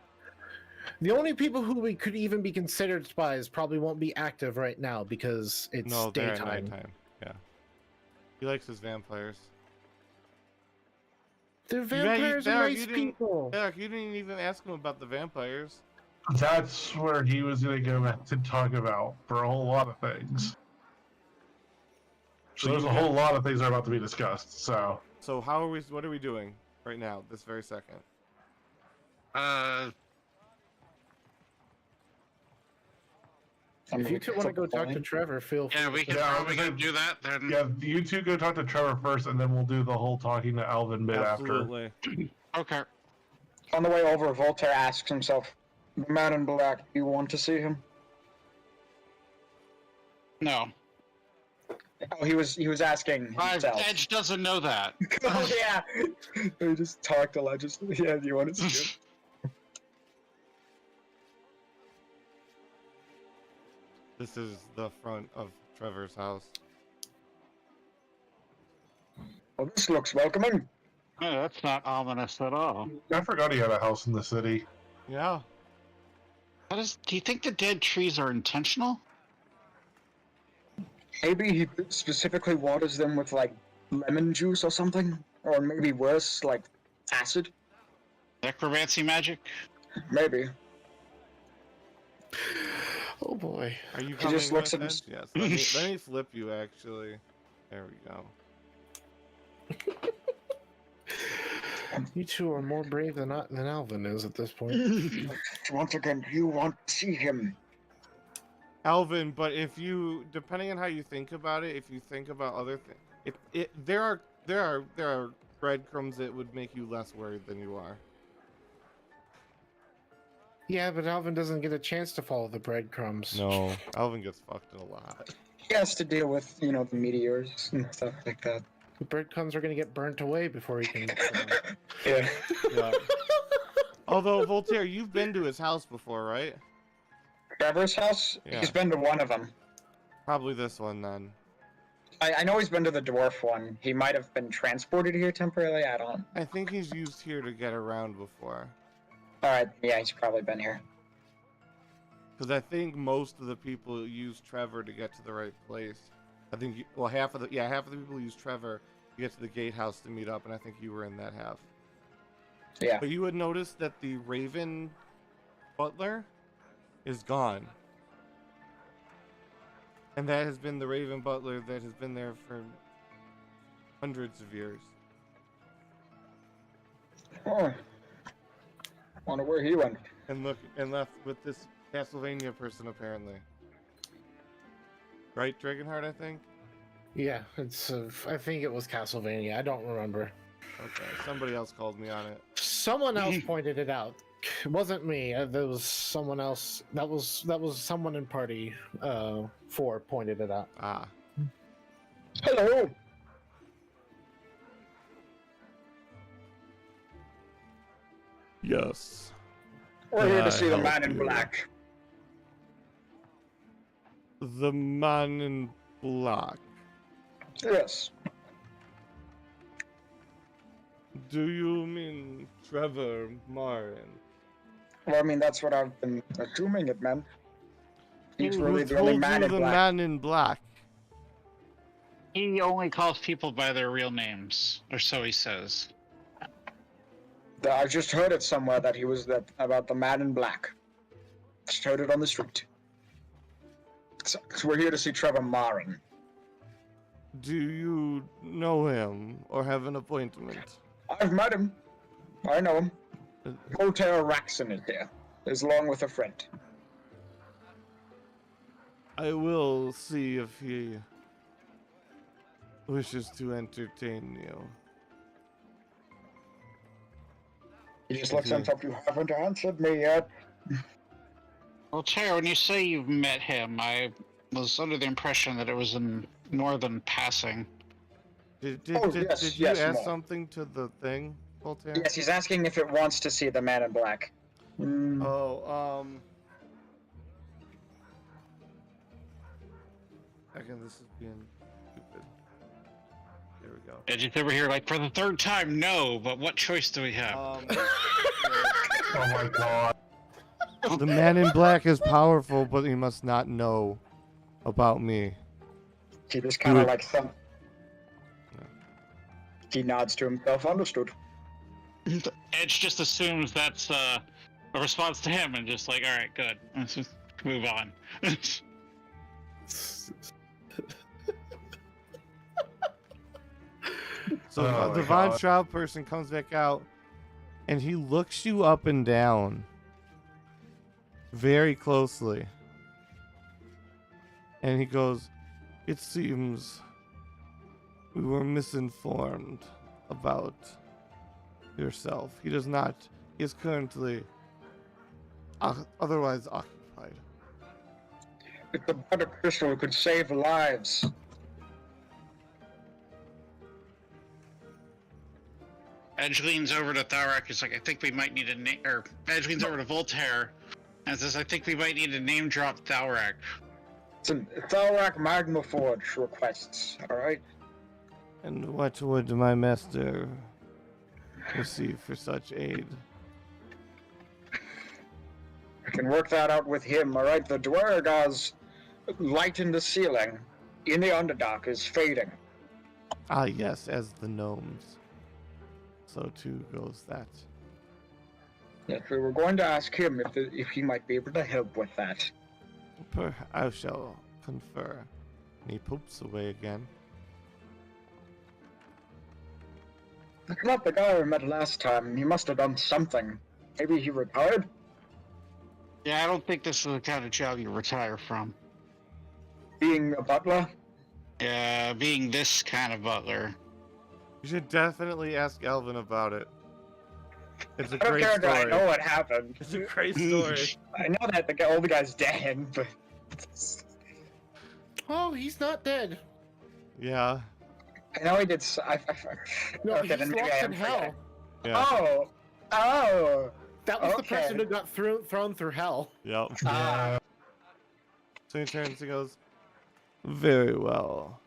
The only people who we could even be considered spies probably won't be active right now because it's No, they're at daytime. nighttime. Yeah. He likes his vampires. They're You vampires and Thalrak, nice you didn't- people. Thalrak, you didn't even ask him about the vampires. That's where he was gonna go back to talk about for a whole lot of things. So there's a whole lot of things that are about to be discussed. So So what are we doing right now, this very second? If you two want to go talk to Trevor, feel free. Yeah, we can Yeah, I probably was go like- do that then. yeah, you two go talk to Trevor first, and then we'll do the whole talking to Alvin bit after. Absolutely. Okay. On the way over, Voltaire asks himself, "The man in black, do you want to see him?" No. Oh, he was asking himself. Edge doesn't know that. Oh yeah, we just talked a lot. Just yeah, do you want to see him? This is the front of Trevor's house. Well, this looks welcoming. Oh, that's not ominous at all. I forgot he had a house in the city. Yeah. Do you think the dead trees are intentional? Maybe he specifically waters them with, like, lemon juice or something? Or maybe worse, like, acid? Necromancy magic? Maybe. Oh boy. Are you He coming just looks with at us? him. Yes. Let me flip you, actually. There we go. You two are more brave than Alvin is at this point. Once again, you want to see him. Alvin, but if you, depending on how you think about it, if you think about other things, there are breadcrumbs that would make you less worried than you are. Yeah, but Alvin doesn't get a chance to follow the breadcrumbs. No, Alvin gets fucked a lot. He has to deal with, you know, the meteors and stuff like that. The breadcrumbs are going to get burnt away before he can. Yeah. Yeah. Although Voltaire, you've been to his house before, right? Trevor's house? Yeah. He's been to one of them. Probably this one then. I know he's been to the dwarf one. He might have been transported here temporarily. I don't. I think he's used here to get around before. Alright, yeah, he's probably been here. Because I think most of the people use Trevor to get to the right place. I think, half of the people use Trevor to get to the gatehouse to meet up, and I think you were in that half. Yeah. But you would notice that the Raven Butler is gone. And that has been the Raven Butler that has been there for hundreds of years. Oh. Wonder where he went. And left with this Castlevania person, apparently. Right, Dragonheart, I think? Yeah, it's. I think it was Castlevania. I don't remember. Okay, somebody else called me on it. Someone else pointed it out. It wasn't me. There was someone else. That was someone in party 4 pointed it out. Ah. Hello! Yes. We're here I to see the help man in you? black. The man in black. Yes. Do you mean Trevor Marin? Well, I mean, that's what I've been assuming it meant. He's Who really the only told man you in the black. man in black? He only calls people by their real names, or so he says. I just heard it somewhere that he was about the man in black. Just heard it on the street. So we're here to see Trevor Marin. Do you know him or have an appointment? I've met him. I know him. Voltaire Raxon is here, is along with a friend. I will see if he wishes to entertain you. He just looks on top. You haven't answered me yet. Well, Tara, when you say you've met him, I was under the impression that it was in northern passing. Did yes, you yes, ask more. something to the thing, Voltaire? Yes, he's asking if it wants to see the man in black. Oh, Again, this is being stupid. There we go. Edge's over here like, for the third time, no, but what choice do we have? Oh my god. The man in black is powerful, but he must not know about me. He just kind of Good. like thump. He nods to himself. Understood. Edge just assumes that's a response to him and just like, alright, good. Let's just move on. So Oh the my Von God. Traub person comes back out, and he looks you up and down very closely. And he goes, "It seems we were misinformed about yourself. He does not. He is currently otherwise occupied." If the blood of crystal could save lives. Edge leans over to Thalrak. He's like, I think we might need a name. Or Edge leans over to Voltaire and says, I think we might need to name drop Thalrak. Listen, Thalrak Magma Forge requests, alright? And what would my master receive for such aid? I can work that out with him, alright? The Dwerga's light in the ceiling in the Underdark is fading. Ah, yes, as the gnomes. So too goes that. Yes, we were going to ask him if he might be able to help with that. I shall confer. And he poops away again. Not the guy we met last time. He must have done something. Maybe he retired? Yeah, I don't think this is the kind of job you retire from. Being a butler? Yeah, being this kind of butler. You should definitely ask Alvin about it. It's a I don't great care that I story. know what happened. It's a great story. I know that the old guy's dead, but... Oh, he's not dead. Yeah. I know he did. No, okay, he's then maybe lost I in am hell. forgetting. Yeah. Oh! That was the Okay. person who got thrown through hell. Yep. Ah. So he turns and goes, very well.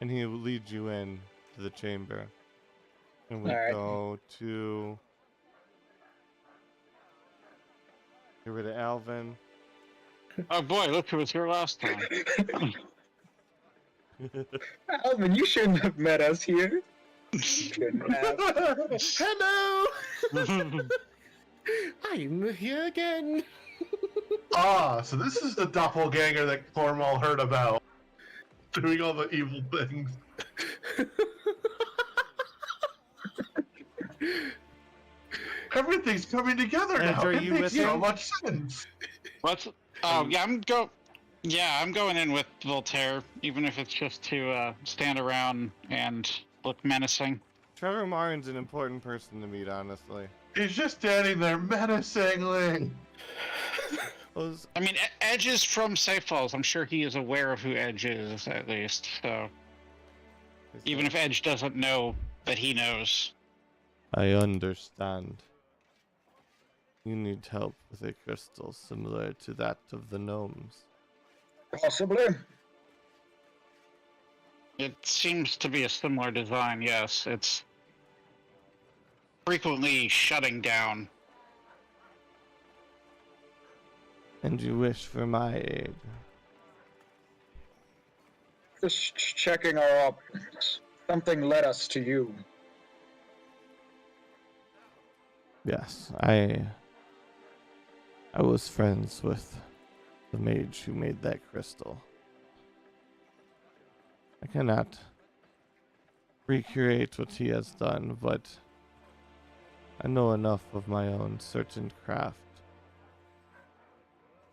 And he leads you in to the chamber. And we Alright. go to... Get rid of Alvin. Oh boy, look who was here last time. Alvin, you shouldn't have met us here. You shouldn't have. Hello! I'm here again. Ah, so this is the doppelganger that Cornwall heard about. Doing all the evil things. Everything's coming together And now. are It you makes with so him? much sense. What's? Oh yeah, I'm going in with Voltaire, even if it's just to stand around and look menacing. Trevor Marin's an important person to meet, honestly. He's just standing there menacingly. Was I mean, Edge is from Safe Falls. I'm sure he is aware of who Edge is, at least. So even if Edge doesn't know that he knows. I understand. You need help with a crystal similar to that of the gnomes. Possibly. It seems to be a similar design, yes. It's frequently shutting down. And you wish for my aid. Just checking our options. Something led us to you. Yes, I was friends with the mage who made that crystal. I cannot recreate what he has done, but I know enough of my own certain craft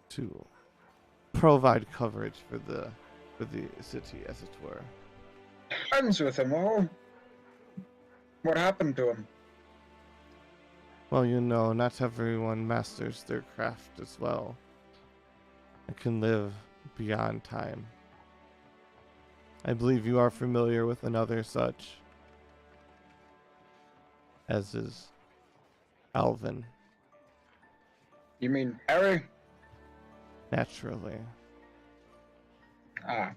to provide coverage for the city, as it were. Friends with him, oh? What happened to him? Well, you know, not everyone masters their craft as well. It can live beyond time. I believe you are familiar with another such, as is Alvin, You mean Harry? naturally. Ah.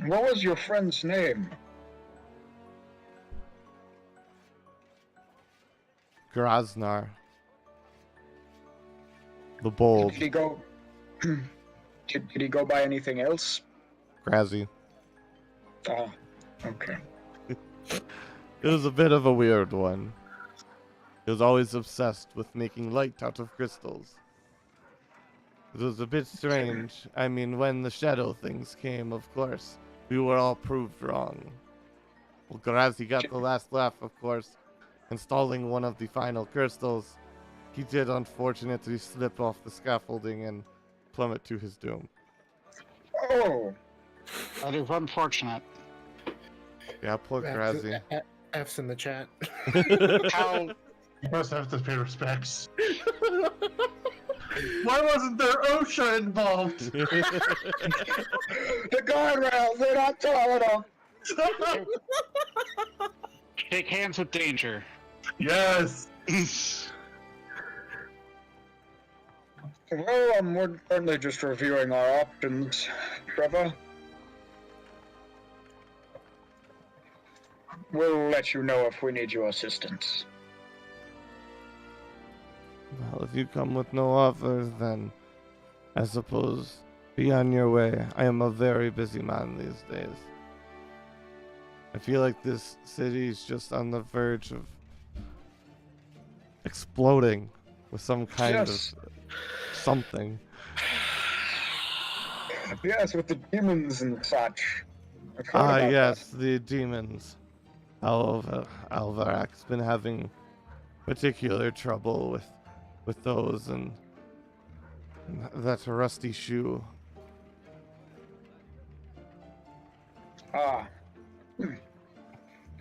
What was your friend's name? Groznar, the bold, Did he go... did he go by anything else? Grazi. Ah, okay. It was a bit of a weird one. He was always obsessed with making light out of crystals. It was a bit strange. I mean, when the shadow things came, of course, we were all proved wrong. Well, Grazi got the last laugh, of course, installing one of the final crystals. He did unfortunately slip off the scaffolding and plummet to his doom. Oh, That is unfortunate. Yeah, poor Grazi. F's in the chat. How You must have to pay respects. Why wasn't there OSHA involved? the guardrails, they're not tall enough. shake hands with danger. Yes. Well, we're currently just reviewing our options, Trevor. We'll let you know if we need your assistance. Well, if you come with no offers, then I suppose be on your way. I am a very busy man these days. I feel like this city is just on the verge of exploding with some kind Yes. of something. Yes, with the demons and such. I've heard about Yes, the demons. Alvarak's been having particular trouble with those and that rusty shoe. that.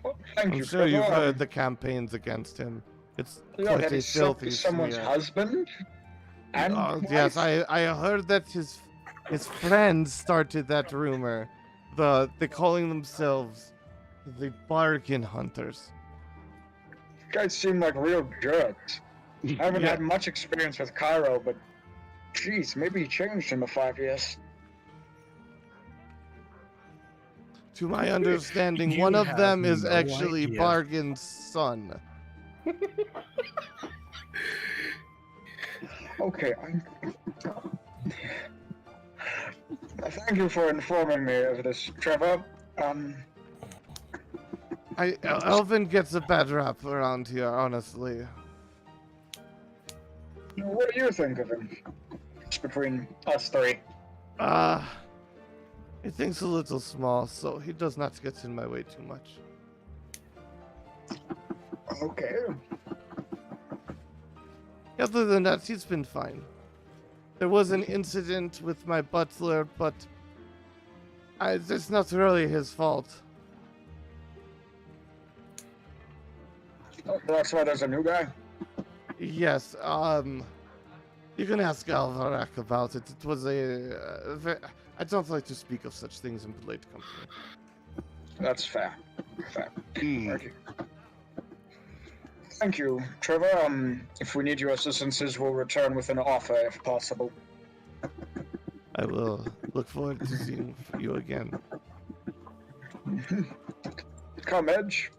Well, thank I'm you, sure you've Trevor. heard the campaigns against him. It's Yeah, quite that a he's filthy someone's smear. husband. And Yes, wife. I heard that his friends started that rumor. They calling themselves the bargain hunters. You guys seem like real jerks. I haven't Yeah. had much experience with Cairo, but geez, maybe he changed in the 5 years. To my understanding, You one of have them is no actually idea. Bargain's son. Okay, thank you for informing me of this, Trevor. Alvin gets a bad rap around here, honestly. What do you think of him? Just between us three. He thinks a little small, so he does not get in my way too much. Okay. Other than that, he's been fine. There was an incident with my butler, but it's not really his fault. Oh, that's why there's a new guy. Yes, you can ask Alvarak about it. It was I don't like to speak of such things in polite company. That's fair. Fair. Hmm. Thank you. Thank you, Trevor. If we need your assistances, we'll return with an offer if possible. I will look forward to seeing you again. Come, Edge.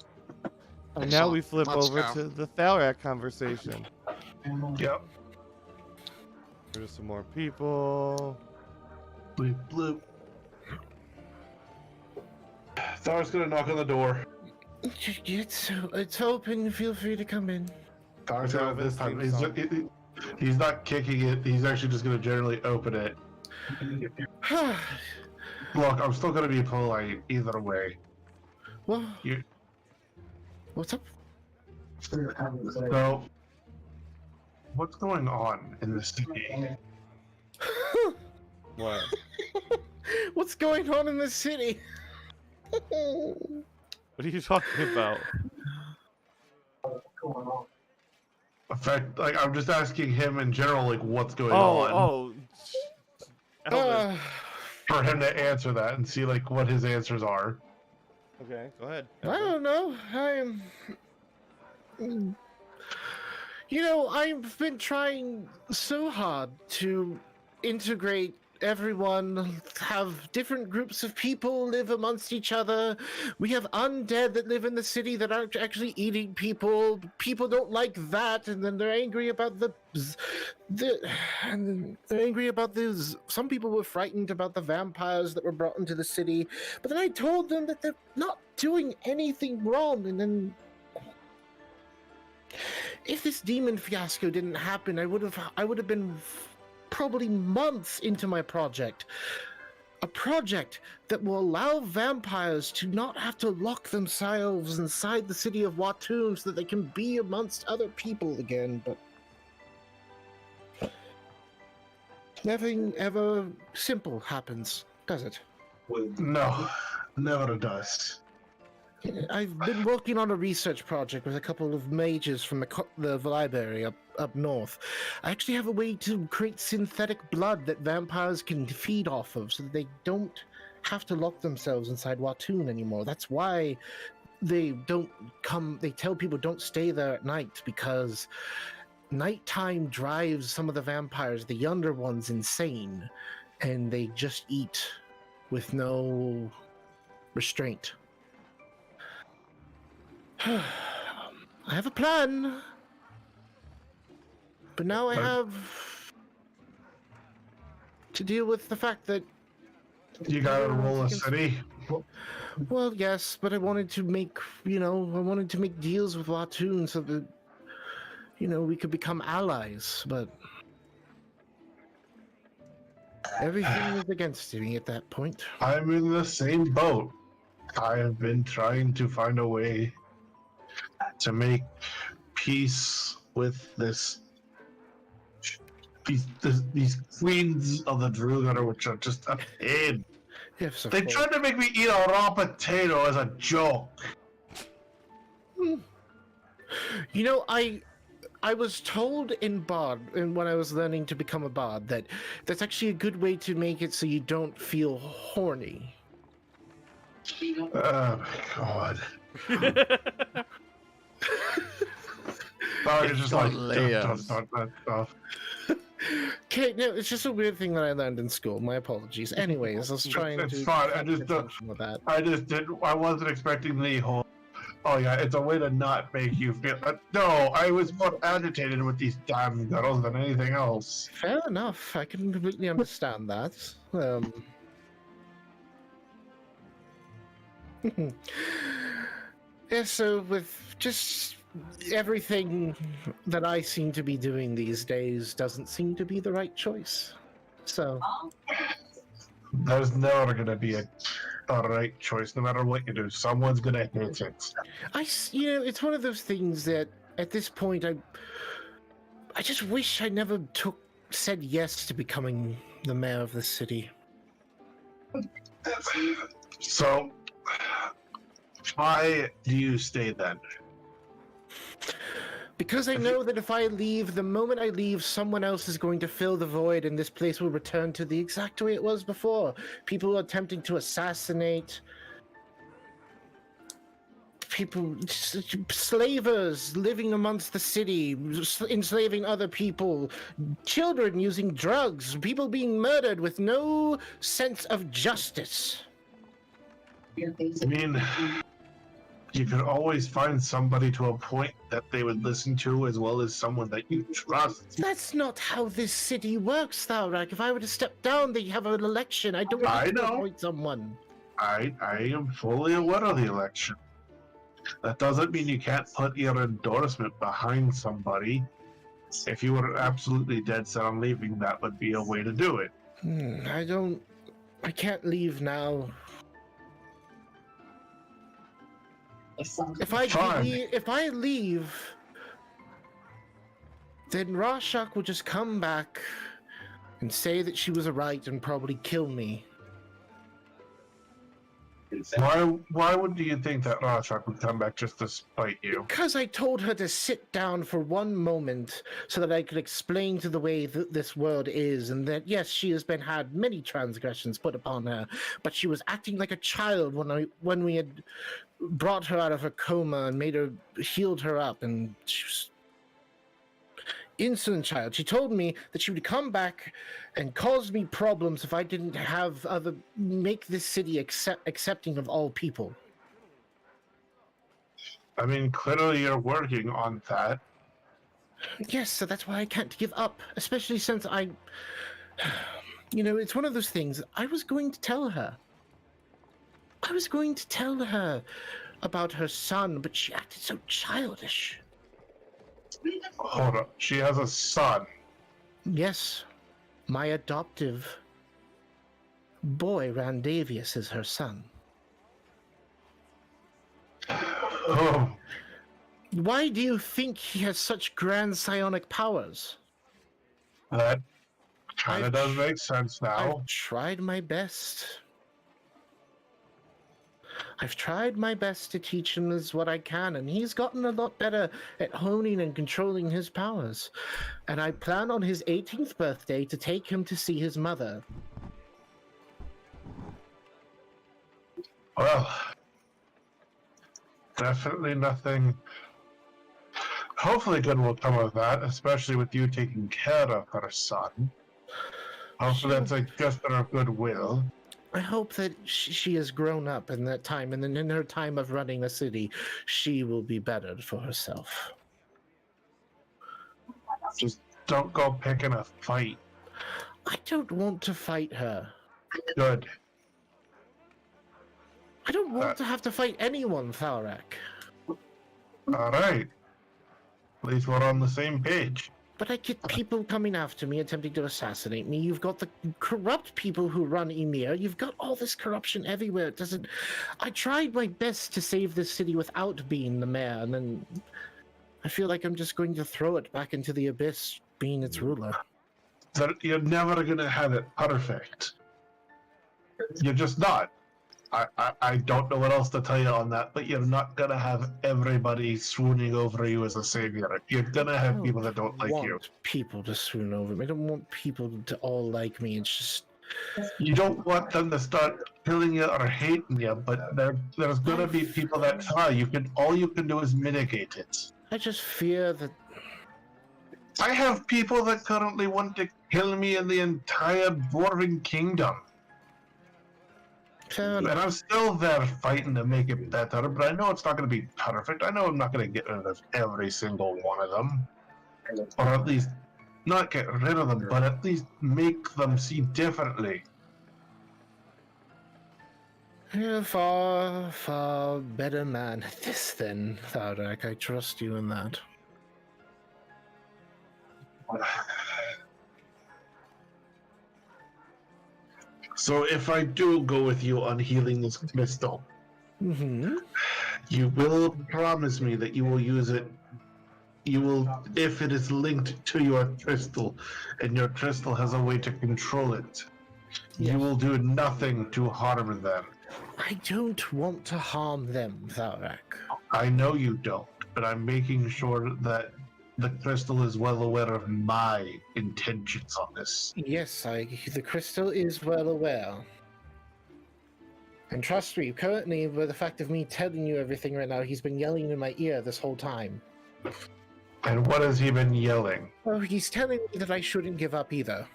And now we flip Let's over go. to the Thalrak conversation. Yep. There's some more people. Bloop, bloop. Thalrak's gonna knock on the door. It's open. Feel free to come in. Thalrak's gonna this time. He's, Theme he's not kicking it. He's actually just gonna generally open it. Look, I'm still gonna be polite either way. Well, You. what's up? So, what's going on in the city? What? What's going on in the city? What are you talking about? In fact, like I'm just asking him in general, like what's going on, Oh. Alvin. for him to answer that and see like what his answers are. Okay, go ahead. I don't know. I've been trying so hard to integrate everyone, have different groups of people live amongst each other. We have undead that live in the city that aren't actually eating people. People don't like that, and then they're angry about some people were frightened about the vampires that were brought into the city, but then I told them that they're not doing anything wrong, and then if this demon fiasco didn't happen, I would have been probably months into my project. A project that will allow vampires to not have to lock themselves inside the city of Watoon so that they can be amongst other people again, but nothing ever simple happens, does it? No, never does. I've been working on a research project with a couple of mages from the library up north. I actually have a way to create synthetic blood that vampires can feed off of so that they don't have to lock themselves inside Watoon anymore. That's why they tell people don't stay there at night, because nighttime drives some of the vampires, the younger ones, insane, and they just eat with no restraint. I have a plan, but now I have to deal with the fact that, You gotta roll a city. well, yes, but I wanted to make, I wanted to make deals with Latoon so that, we could become allies, but everything was against me at that point. I'm in the same boat. I have been trying to find a way to make peace with these queens of the Drugar, which are just a pain. Yes, of They course. tried to make me eat a raw potato as a joke. I was told in Bard, and when I was learning to become a Bard, that that's actually a good way to make it so you don't feel horny. Oh my god. It's just like layers. Okay, no, it's just a weird thing that I learned in school. My apologies. Anyways, I was trying It's to fine. I pay just don't- attention with that. I wasn't expecting the whole. Oh yeah, it's a way to not make you feel. No, I was more agitated with these damn girls than anything else. Fair enough. I can completely understand that. Yeah, so with just everything that I seem to be doing these days doesn't seem to be the right choice. So, There's never gonna be a right choice, no matter what you do. Someone's gonna hate it. it's one of those things that at this point I just wish I never said yes to becoming the mayor of the city. So, why do you stay then? Because I know that if I leave, the moment I leave, someone else is going to fill the void and this place will return to the exact way it was before. People attempting to assassinate. People, slavers living amongst the city, enslaving other people, children using drugs, people being murdered with no sense of justice. I mean, you could always find somebody to a point that they would listen to, as well as someone that you trust. That's not how this city works, Thalrak. If I were to step down, they have an election. I don't I need to know. appoint someone. I am fully aware of the election. That doesn't mean you can't put your endorsement behind somebody. If you were absolutely dead set on leaving, that would be a way to do it. I can't leave now. If I leave, then Rorschach will just come back and say that she was right and probably kill me. Why would you think that Rorschach would come back just to spite you? Because I told her to sit down for one moment so that I could explain to the way that this world is, and that yes, she has had many transgressions put upon her, but she was acting like a child when we had brought her out of her coma and healed her up, and she was insolent child. She told me that she would come back and cause me problems if I didn't make this city accepting of all people. I mean, clearly you're working on that. Yes, so that's why I can't give up, especially since it's one of those things. I was going to tell her about her son, but she acted so childish. Hold up, she has a son. Yes, my adoptive boy, Randavius, is her son. Oh, Why do you think he has such grand psionic powers? that kind of does make sense now. I've tried my best. I've tried my best to teach him as what I can, and he's gotten a lot better at honing and controlling his powers. And I plan on his 18th birthday to take him to see his mother. Well, definitely nothing hopefully good will come of that, especially with you taking care of her son. Hopefully that's a gesture of goodwill. I hope that she has grown up in that time, and then in her time of running the city, she will be better for herself. Just don't go picking a fight. I don't want to fight her. Good. I don't want to have to fight anyone, Thalrak. All right. At least we're on the same page. But I get people coming after me, attempting to assassinate me. You've got the corrupt people who run Emir. You've got all this corruption everywhere. It doesn't... I tried my best to save this city without being the mayor, and then I feel like I'm just going to throw it back into the abyss, being its ruler. You're never going to have it perfect. You're just not. I don't know what else to tell you on that, but you're not going to have everybody swooning over you as a savior. You're going to have people that don't like you. I want people to swoon over me. I don't want people to all like me. It's just... You don't want them to start killing you or hating you, but there's going to be people that try. All you can do is mitigate it. I just fear that... I have people that currently want to kill me in the entire Dwarven Kingdom. And I'm still there fighting to make it better, but I know it's not going to be perfect. I know I'm not going to get rid of every single one of them. Or at least, not get rid of them, but at least make them see differently. You're a far, far better man at this than Thalrak. I trust you in that. So if I do go with you on healing this crystal, you will promise me that you will use it. You will, if it is linked to your crystal, and your crystal has a way to control it, you will do nothing to harm them. I don't want to harm them, Thalrak. I know you don't, but I'm making sure that the crystal is well aware of my intentions on this. Yes, the crystal is well aware. And trust me, currently, with the fact of me telling you everything right now, he's been yelling in my ear this whole time. And what has he been yelling? Oh, he's telling me that I shouldn't give up either.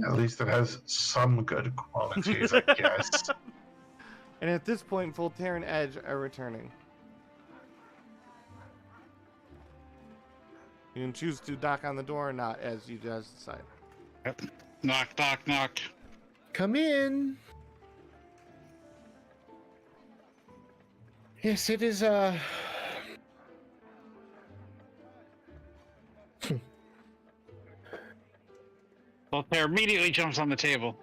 At least it has some good qualities, I guess. And at this point, Voltaire and Edge are returning. You can choose to knock on the door or not, as you guys decide. Yep. Knock, knock, knock. Come in. Yes, it is, Voltaire immediately jumps on the table.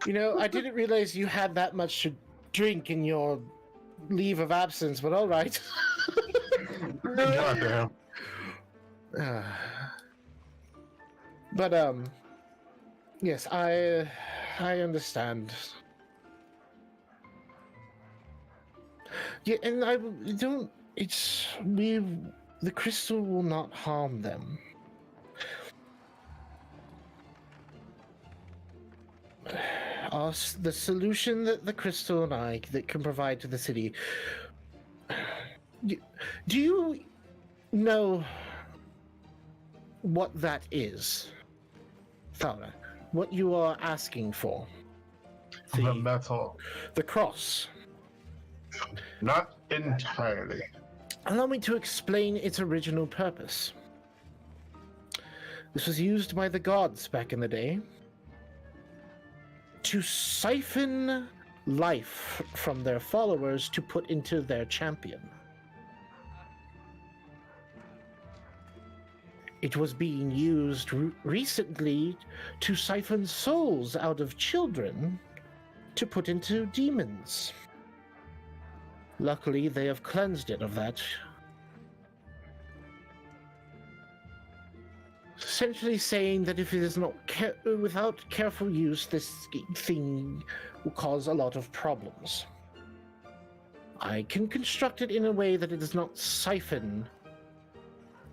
You know, I didn't realize you had that much to drink in your leave of absence, but all right. Goddamn. But yes, I understand. Yeah, and I don't. It's the crystal will not harm them. The solution that the crystal and I that can provide to the city. Do you know what that is, Thalrak? What you are asking for? The metal. The cross. Not entirely. Allow me to explain its original purpose. This was used by the gods back in the day to siphon life from their followers to put into their champion. It was being used recently to siphon souls out of children to put into demons. Luckily, they have cleansed it of that. Essentially saying that if it is not without careful use, this thing will cause a lot of problems. I can construct it in a way that it does not siphon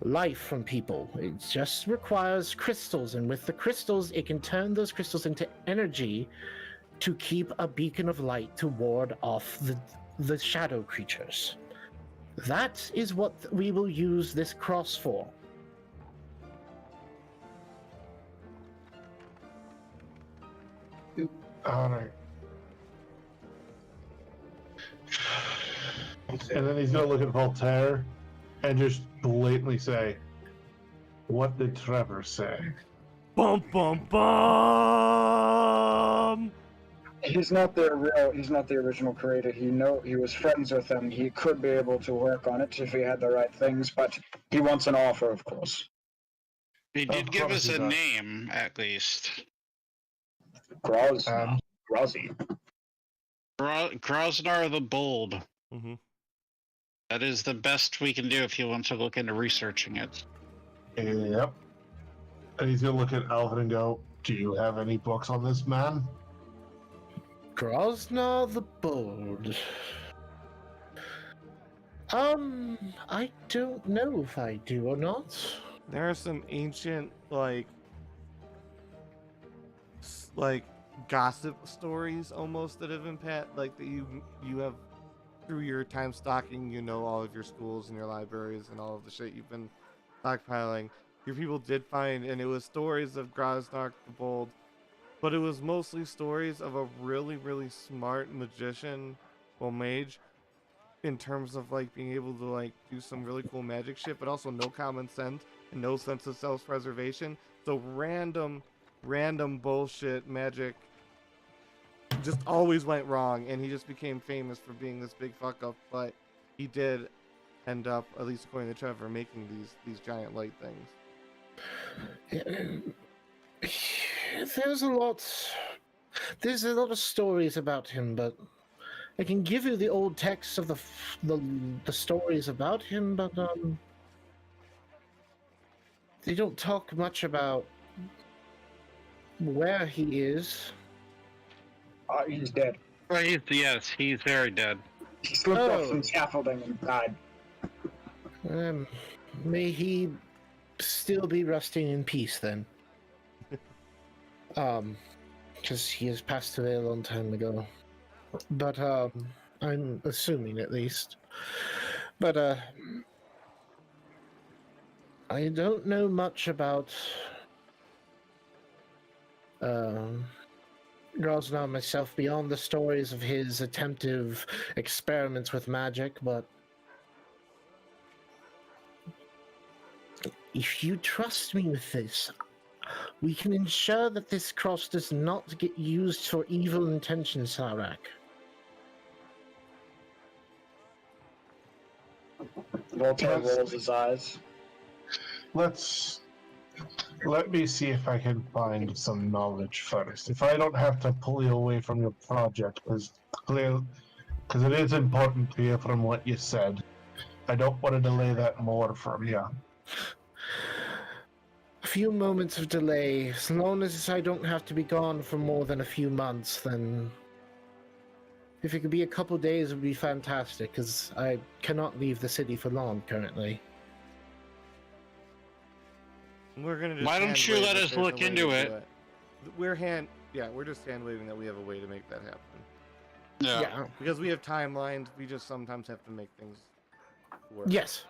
life from people. It just requires crystals, and with the crystals, it can turn those crystals into energy to keep a beacon of light to ward off the shadow creatures. That is what we will use this cross for. Alright. And then he's gonna look at Voltaire and just blatantly say, "What did Trevor say?" Bum bum bum. He's not the original creator. He was friends with him. He could be able to work on it if he had the right things, but he wants an offer, of course. He did Of give course us he a does. name, at least. Groznar. Grozzy. Groznar the Bold. Mm-hmm. That is the best we can do if you want to look into researching it. Yep. And he's gonna look at Alvin and go, "Do you have any books on this man?" Groznar the Bold. I don't know if I do or not. There are some ancient like gossip stories almost that have been like that you have through your time stalking, all of your schools and your libraries and all of the shit you've been stockpiling. Your people did find, and it was stories of Groznar the Bold, but it was mostly stories of a really, really smart magician, mage, in terms of like being able to like do some really cool magic shit, but also no common sense and no sense of self-preservation. So random bullshit magic just always went wrong, and he just became famous for being this big fuck up. But he did end up, at least according to Trevor, making these giant light things. There's a lot of stories about him, but I can give you the old texts of the stories about him, but they don't talk much about where he is. He's dead. Well, he's very dead. He slipped off Oh. some scaffolding and died. May he still be resting in peace then. Because he has passed away a long time ago. But I'm assuming at least. But I don't know much about Groznar myself beyond the stories of his attempted experiments with magic, but if you trust me with this, we can ensure that this cross does not get used for evil intentions, Thalrak. Voltaire rolls his eyes. Let me see if I can find some knowledge first. If I don't have to pull you away from your project, because it is important to hear from what you said. I don't want to delay that more from you. A few moments of delay, as long as I don't have to be gone for more than a few months, then if it could be a couple days, it would be fantastic, because I cannot leave the city for long currently. We're gonna just Why don't you hand-wave let that us there's a look way into to it? do we're just hand waving that we have a way to make that happen. Yeah. Because we have timelines, we just sometimes have to make things work. Yes.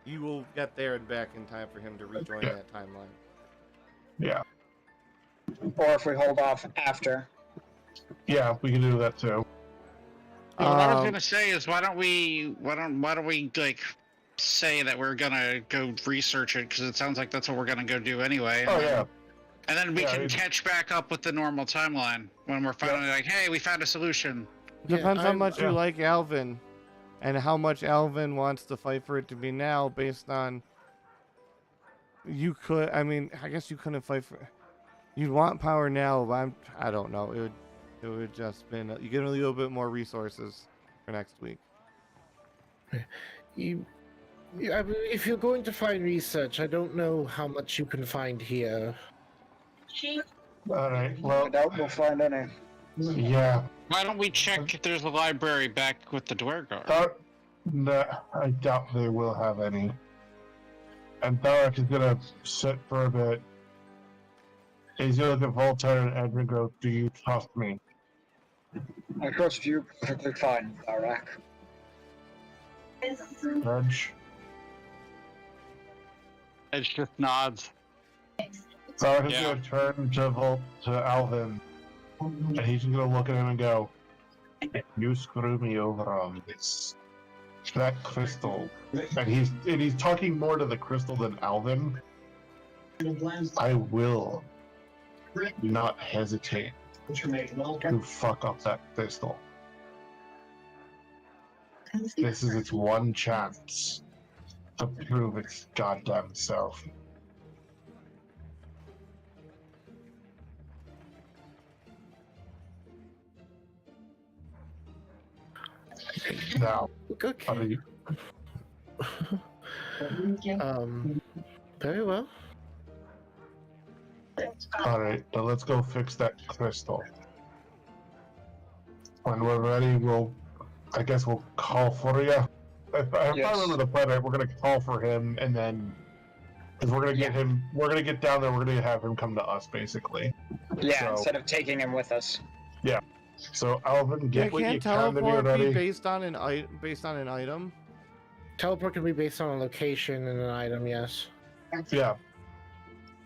You will get there and back in time for him to rejoin that timeline. Yeah. Or if we hold off after. Yeah, we can do that too. What I was gonna say is, why don't we like say that we're gonna go research it, because it sounds like that's what we're gonna go do anyway. Oh yeah. And then we can catch back up with the normal timeline when we're finally like, hey, we found a solution. Depends how much you yeah. like Alvin, and how much Alvin wants to fight for it to be now, based on I guess you couldn't fight for. You'd want power now, but I don't know. It would just been you get a little bit more resources for next week. If you're going to find research, I don't know how much you can find here. All right. I Well, doubt we'll find any. yeah. Why don't we check if there's a library back with the Dwergar? No, I doubt they will have any. And Thalrak is gonna sit for a bit. As you look at Voltaire and Edwin go, do you trust me? I trust you perfectly fine, Thalrak. Edge? Edge just nods. Thalrak is Yeah. going to turn to Alvin, and he's going to look at him and go, you screw me over on this. That crystal. And he's talking more to the crystal than Alvin. I will not hesitate to fuck up that crystal. This is its one chance to prove its goddamn self. Now, Okay. Very well. alright, now let's go fix that crystal. When we're ready, I guess we'll call for you. If I remember the plan right, we're gonna call for him, and then, because we're gonna get down there, we're gonna have him come to us, basically. Yeah, So- instead of taking him with us. So Alvin, get what you Can't can to be teleport be ready. based on an item? Teleport can be based on a location and an item, yes. Yeah.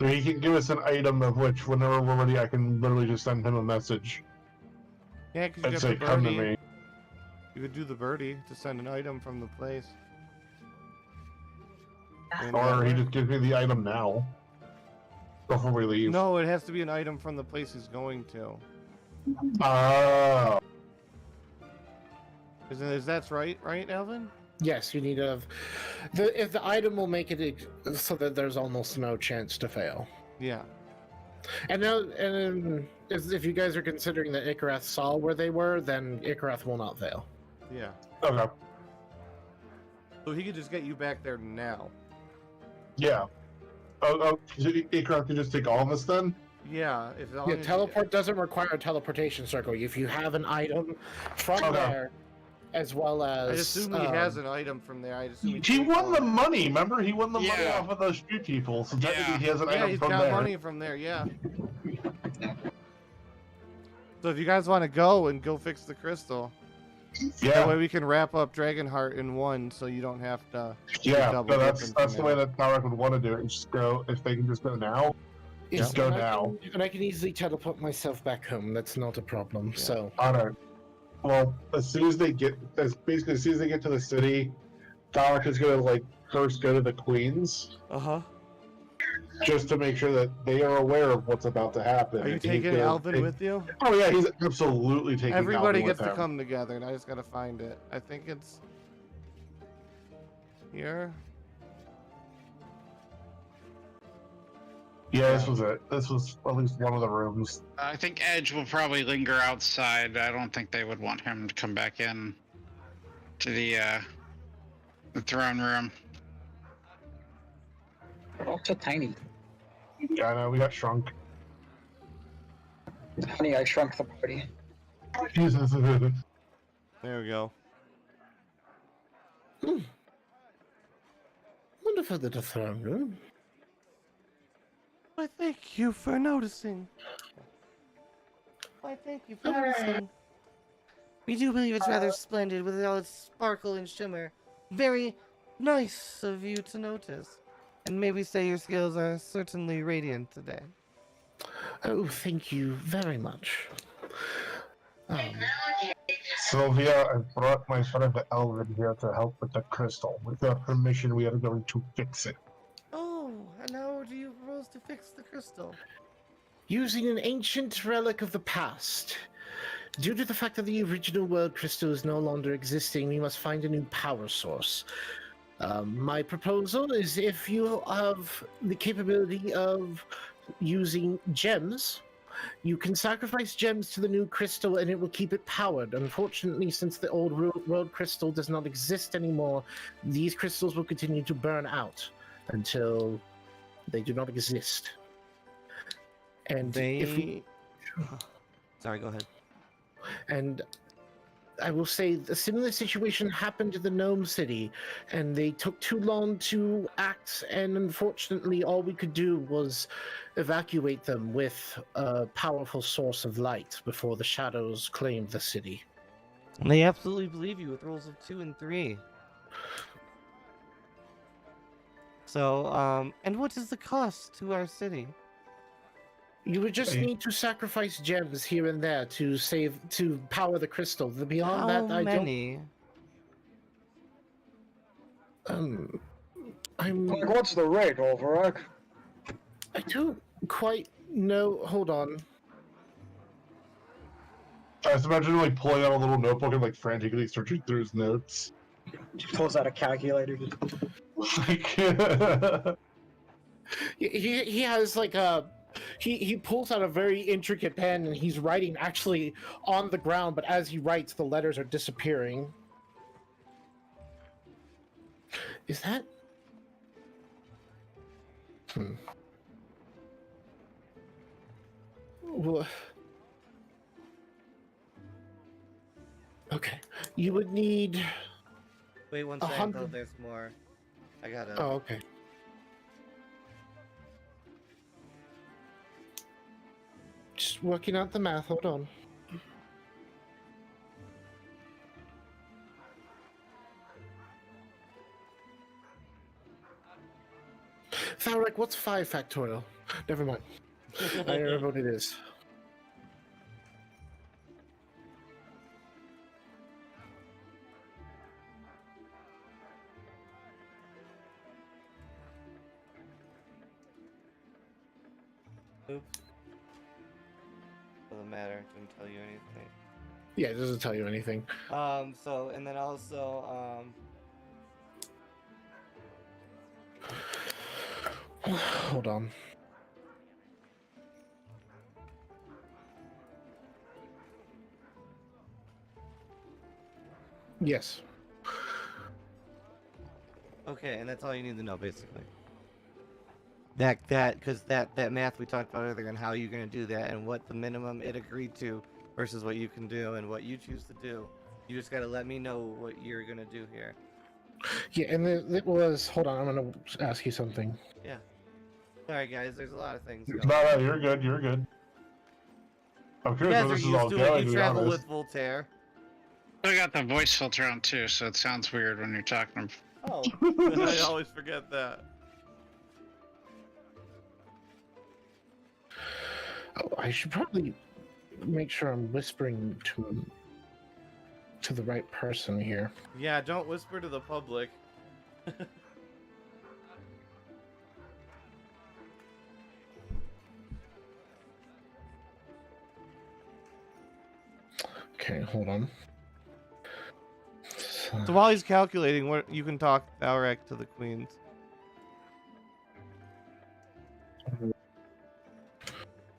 So he can give us an item of which, whenever we're ready, I can literally just send him a message Yeah, because you and got say, the "Come to birdie. me." You could do the birdie to send an item from the place. And Or that he way- just gives me the item now before we leave. No, it has to be an item from the place he's going to. Oh. Is that right, Alvin? Yes, you need to have if the item will make it so that there's almost no chance to fail. Yeah. And now, if you guys are considering that Ikarath saw where they were, then Ikarath will not fail. Yeah. Okay. So he could just get you back there now. Yeah. Ikra can just take all of us then? Yeah. If Yeah, teleport doesn't require a teleportation circle. If you have an item from Okay. there, as well as I assume he has an item from there. I assume He takes won the one. money, remember? He won the money Yeah. off of those street people, so technically Yeah. he has an Yeah, item he's from got there. money from there. Yeah. So if you guys want to go fix the crystal, that Yeah, way we can wrap up Dragonheart in one, so you don't have to. yeah. double No, that's dipping the from way there. that Thalrak would want to do it. Just go, if they can just go now. Just go and now. and I can easily teleport myself back home. That's not a problem. Yeah. So Alright. Well, as soon as they get to the city, Thalrak is gonna first go to the Queens, Uh-huh. just to make sure that they are aware of what's about to happen. Are you And he's taking gonna Alvin take- with you? Oh yeah, he's absolutely taking Everybody Alvin gets with to him. come together, and I just gotta find it. I think it's here. Yeah, this was it. This was at least one of the rooms. I think Edge will probably linger outside. I don't think they would want him to come back in to the throne room. Oh, so tiny. Yeah, I know, we got shrunk. Honey, I shrunk the party. Jesus. There we go. wonderful little throne room. Why, thank you for noticing. Why, thank you for noticing. We do believe it's rather splendid with all its sparkle and shimmer. Very nice of you to notice. And maybe say your skills are certainly radiant today. Oh, thank you very much. Sylvia, I brought my friend Alvin here to help with the crystal. With your permission, we are going to fix it. Oh, and how do you propose to fix the crystal? Using an ancient relic of the past. Due to the fact that the original world crystal is no longer existing, we must find a new power source. My proposal is if you have the capability of using gems, you can sacrifice gems to the new crystal and it will keep it powered. Unfortunately, since the old world crystal does not exist anymore, these crystals will continue to burn out until they do not exist. And if we, Sorry, go ahead. and I will say a similar situation happened in the Gnome City, and they took too long to act, and unfortunately all we could do was evacuate them with a powerful source of light before the shadows claimed the city. And they absolutely believe you with rolls of 2 and 3. So, and what is the cost to our city? You would just Hey. need to sacrifice gems here and there to power the crystal. Beyond How that, I many? don't. Like, what's the rate, Thalrak? I don't quite know. Hold on. I just imagine like pulling out a little notebook and like frantically searching through his notes. Just pulls out a calculator. Like, He has like a. He pulls out a very intricate pen and he's writing actually on the ground, but as he writes, the letters are disappearing. Is that? Well, okay. You would need. Wait one A second, though, hundred- there's more. I gotta... Oh, okay. Just working out the math. Hold on. Thalrak, what's 5 factorial? Never mind. I remember what it is. Oops. Doesn't matter, didn't tell you anything. Yeah, it doesn't tell you anything. So, and then also, Hold on. Yes. okay, and that's all you need to know, basically. Because that math we talked about earlier and how you're gonna do that and what the minimum it agreed to versus what you can do and what you choose to do. You just gotta let me know what you're gonna do here. Yeah, and it was. Hold on, I'm gonna ask you something. Yeah. Sorry, guys. There's a lot of things. no, Going. no, you're good. You're good. I'm You curious guys where are this is all used to it. going. You To be travel honest. with Voltaire. I got the voice filter on too, so it sounds weird when you're talking. Oh. I always forget that. Oh, I should probably make sure I'm whispering to the right person here. Yeah, don't whisper to the public. Okay, hold on. So while he's calculating, what you can talk Thalrak to the queens.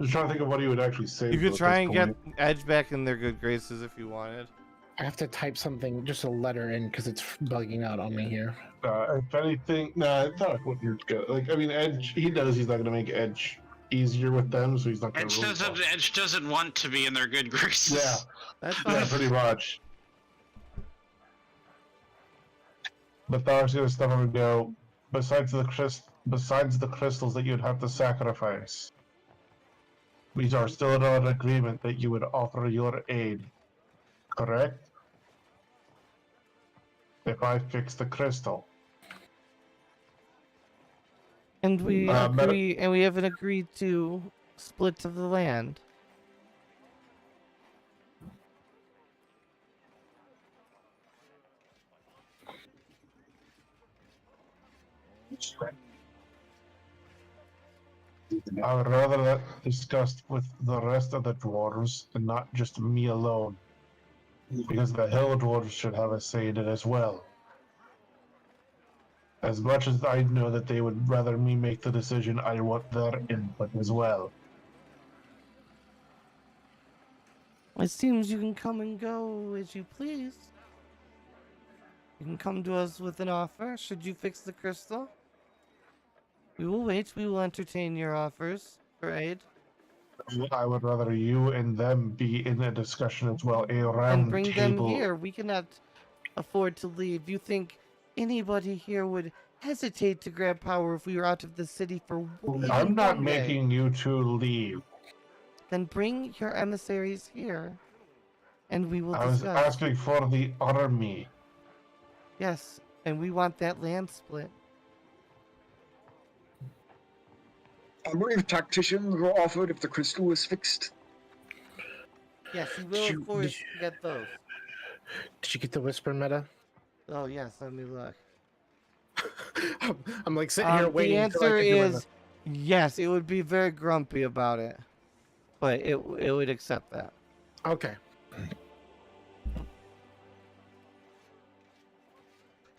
Just trying to think of what he would actually say. You to could at try this and get point. Edge back in their good graces if you wanted. I have to type something, just a letter in, because it's bugging out on me here. If anything, nah, I thought what you're good. Like, I mean, Edge, he knows he's not going to make Edge easier with them, so he's not going to. Edge doesn't want to be in their good graces. Yeah, That's fine. yeah, pretty much. But Thalrak's gonna step up and go. Besides the crystals that you'd have to sacrifice, we are still in an agreement that you would offer your aid. Correct? If I fix the crystal. And we Meta- agree, and we haven't agreed to split of the land. I would rather that discussed with the rest of the dwarves and not just me alone. Because the hill dwarves should have a say in it as well. As much as I know that they would rather me make the decision, I want their input as well. It seems you can come and go as you please. You can come to us with an offer should you fix the crystal. We will wait. We will entertain your offers for aid. I would rather you and them be in a discussion as well, a And round bring table. them here. We cannot afford to leave. You think anybody here would hesitate to grab power if we were out of the city for even I'm not one day? making you two leave. Then bring your emissaries here, and we will I was discuss. asking for the army. Yes, and we want that land split. I believe tacticians were offered if the crystal was fixed. Yes, you will, Did of you- course, did you- get those. Did you get the whisper meta? Oh, yes, let me look. I'm like sitting here waiting. The until I answer can do is yes, it would be very grumpy about it, but it would accept that. okay.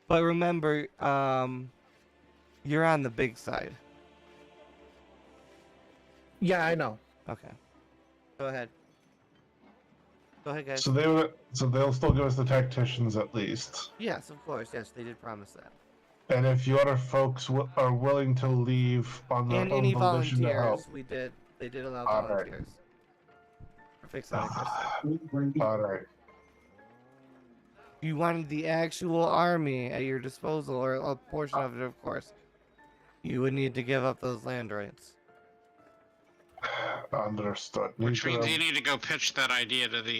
But remember, you're on the big side. Yeah, I know. Okay. Go ahead. Go ahead, guys. So they'll still give us the tacticians at least. Yes, of course. Yes, they did promise that. And if your other folks are willing to leave on their And own any volition to help. volunteers, they did allow All right. volunteers. For fixing the crystal. All right. You wanted the actual army at your disposal, or a portion of it, of course. You would need to give up those land rights. Understood. Which Need to- means you need to go pitch that idea to the.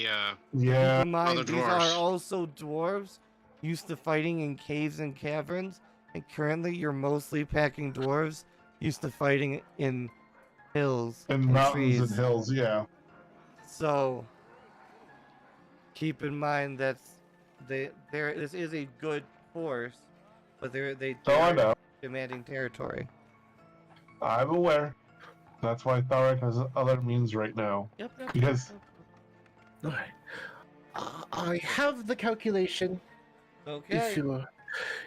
Yeah. Keep in mind, Other these dwarves. are also dwarves used to fighting in caves and caverns, and currently you're mostly packing dwarves used to fighting in hills In and mountains trees. and hills, yeah. So keep in mind that this is a good force, but they So I are know. demanding territory. I'm aware. That's why Thalrak has other means right now. Yep. Because Alright. I have the calculation. Okay.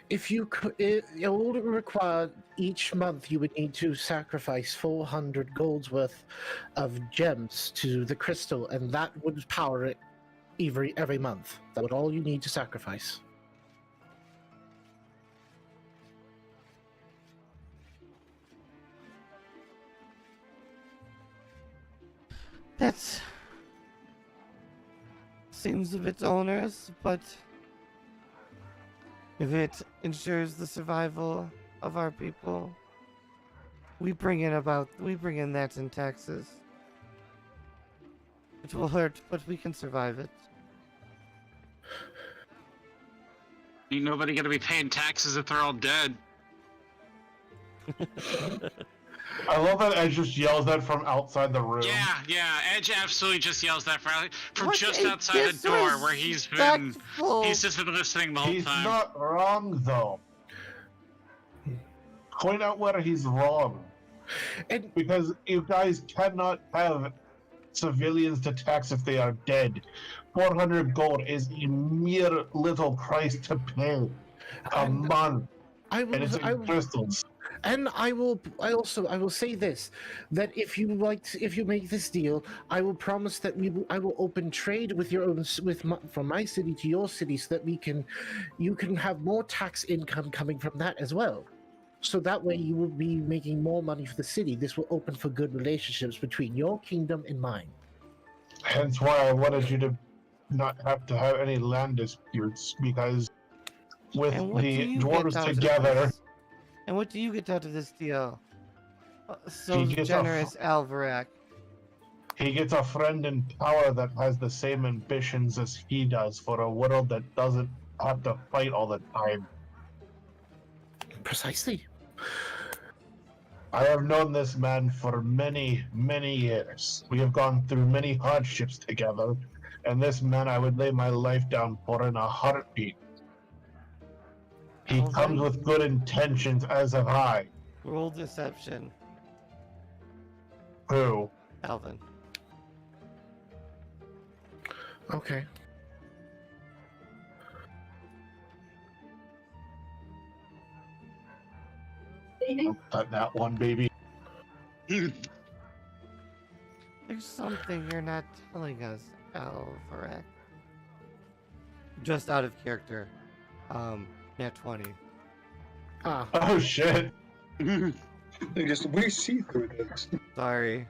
If you could, it would require each month you would need to sacrifice 400 golds worth of gems to the crystal, and that would power it every month. That would all you need to sacrifice. That seems a bit onerous, but if it ensures the survival of our people, we bring in that in taxes. It will hurt, but we can survive it. Ain't nobody gonna be paying taxes if they're all dead. I love that Edge just yells that from outside the room. Yeah. Edge absolutely just yells that from What just a outside the door where he's disrespectful- just been listening the whole He's time. not wrong though. Point out where he's wrong. And Because you guys cannot have civilians to tax if they are dead. 400 gold is a mere little price to pay a And month, I and it's will, in crystals. and I will say this, that if you make this deal, I will promise that I will open trade with from my city to your city, so that you can have more tax income coming from that as well. So that way you will be making more money for the city. This will open for good relationships between your kingdom and mine. Hence why I wanted you to not have to have any land disputes, because with And what do the you dwarves get out of together, this? And what do you get out of this deal? So He gets a generous, Alvarac. he gets a friend in power that has the same ambitions as he does for a world that doesn't have to fight all the time. Precisely. I have known this man for many, many years. We have gone through many hardships together, and this man I would lay my life down for in a heartbeat. He Alvin? comes with good intentions, as have I. Roll deception, Who? Alvin. Okay. That one, baby. There's something you're not telling us, Alvarac. Just out of character. Nat 20. Ah, Oh shit. We see through this. Sorry.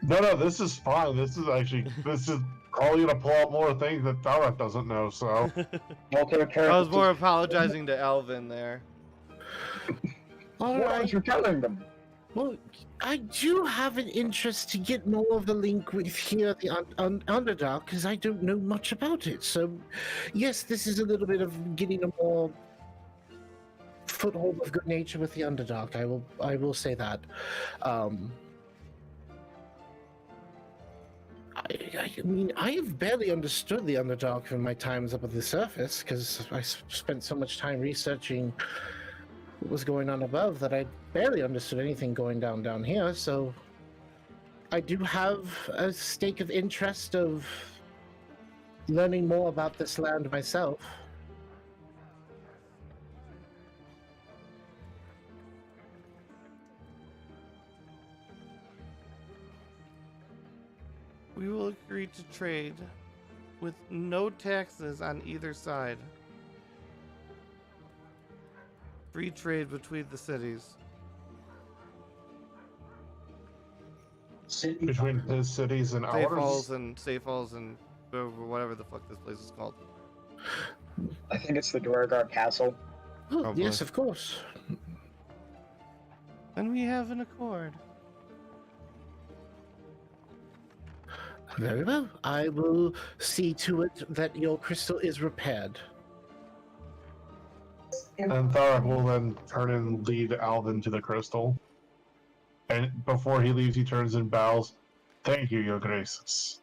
No, this is fine. This is probably gonna pull out more things that Thalrak doesn't know. So I was more apologizing to Alvin there. All What right. aren't you telling them? Well, I do have an interest to get more of the link with here at the Underdark because I don't know much about it. So, yes, this is a little bit of getting a more foothold of good nature with the Underdark. I will say that. I mean, I have barely understood the Underdark in my times up at the surface because I spent so much time researching what was going on above that I barely understood anything going down here. So I do have a stake of interest of learning more about this land myself. We will agree to trade with no taxes on either side. Free trade between the cities. between his cities and Safe ours. Falls and whatever the fuck this place is called. I think it's the Dwargar Castle. Oh, Probably. yes, of course. And we have an accord. Very well. I will see to it that your crystal is repaired. And Thalrak will then turn and lead Alvin to the crystal. And before he leaves, he turns and bows. Thank you, Your Graces.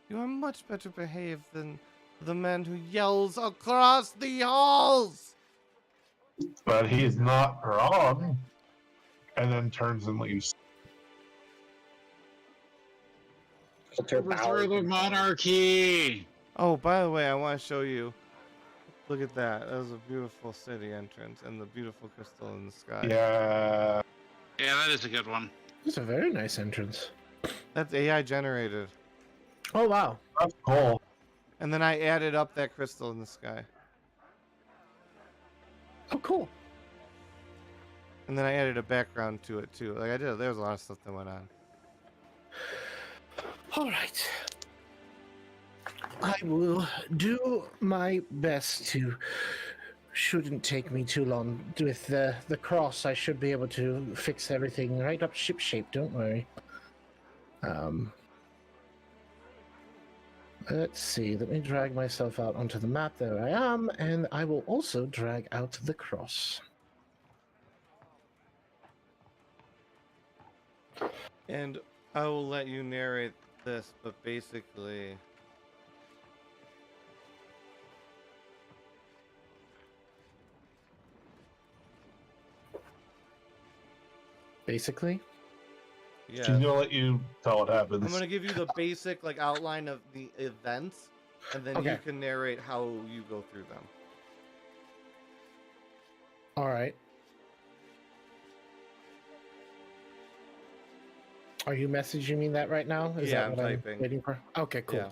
You are much better behaved than the man who yells across the halls. But he is not wrong. And then turns and leaves. Overthrow the monarchy! Oh, by the way, I want to show you. Look at that. That was a beautiful city entrance and the beautiful crystal in the sky. Yeah. Yeah, that is a good one. It's a very nice entrance. That's AI generated. Oh, wow. That's cool. And then I added up that crystal in the sky. Oh, cool. And then I added a background to it too. Like I did, there was a lot of stuff that went on. All right. I will do my best to. Shouldn't take me too long. With the cross, I should be able to fix everything right up ship shape. Don't worry. Let's see. Let me drag myself out onto the map. There I am, and I will also drag out the cross. And I will let you narrate this, but basically Basically. She's yeah. gonna let you tell what happens. I'm gonna give you the basic like outline of the events, and then you Okay. can narrate how you go through them. All right. Are you messaging me that right now? Is Yeah, that I'm what typing. waiting for? Okay, cool. Yeah.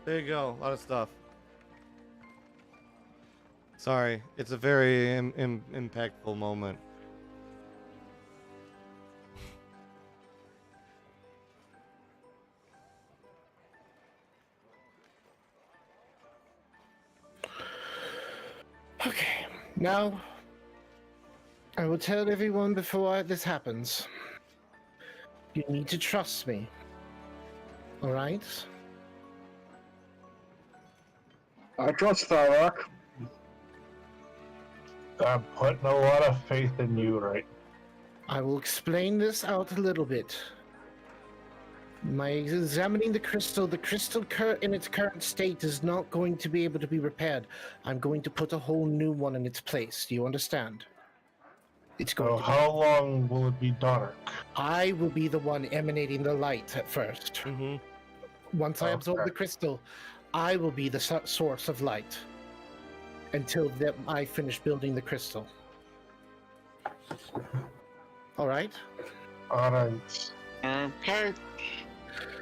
There you go. A lot of stuff. Sorry, it's a very impactful moment. Okay, now I will tell everyone before this happens. You need to trust me. All right. I trust Thalrak. I'm putting a lot of faith in you, right? I will explain this out a little bit. My examining the crystal in its current state is not going to be able to be repaired. I'm going to put a whole new one in its place. Do you understand? It's going So to how long will it be dark? I will be the one emanating the light at first. Mm-hmm. Once I absorb Okay. the crystal, I will be the source of light until I finish building the crystal. All right? Alright. Okay.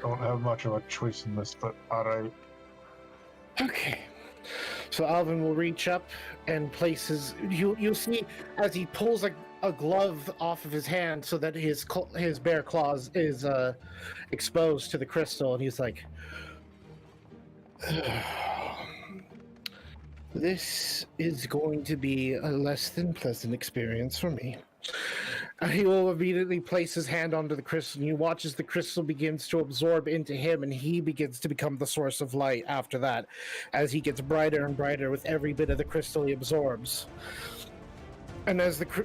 Don't have much of a choice in this, but alright. Okay. So Alvin will reach up and place you'll see as he pulls a glove off of his hand so that his bare claws is exposed to the crystal, and he's like, this is going to be a less than pleasant experience for me. He will immediately place his hand onto the crystal, and you watch as the crystal begins to absorb into him, and he begins to become the source of light after that, as he gets brighter and brighter with every bit of the crystal he absorbs. And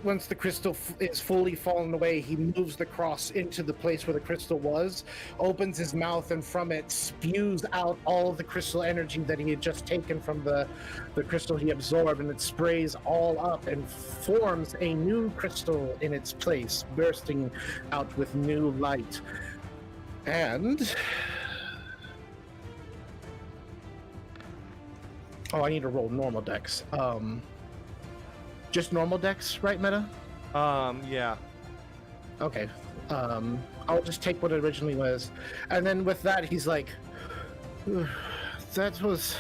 once the crystal is fully fallen away, he moves the cross into the place where the crystal was, opens his mouth, and from it spews out all of the crystal energy that he had just taken from the crystal he absorbed, and it sprays all up and forms a new crystal in its place, bursting out with new light. And... oh, I need to roll normal dex. Just normal dex, right, Meta? Yeah. Okay. I'll just take what it originally was. And then with that, he's like, that was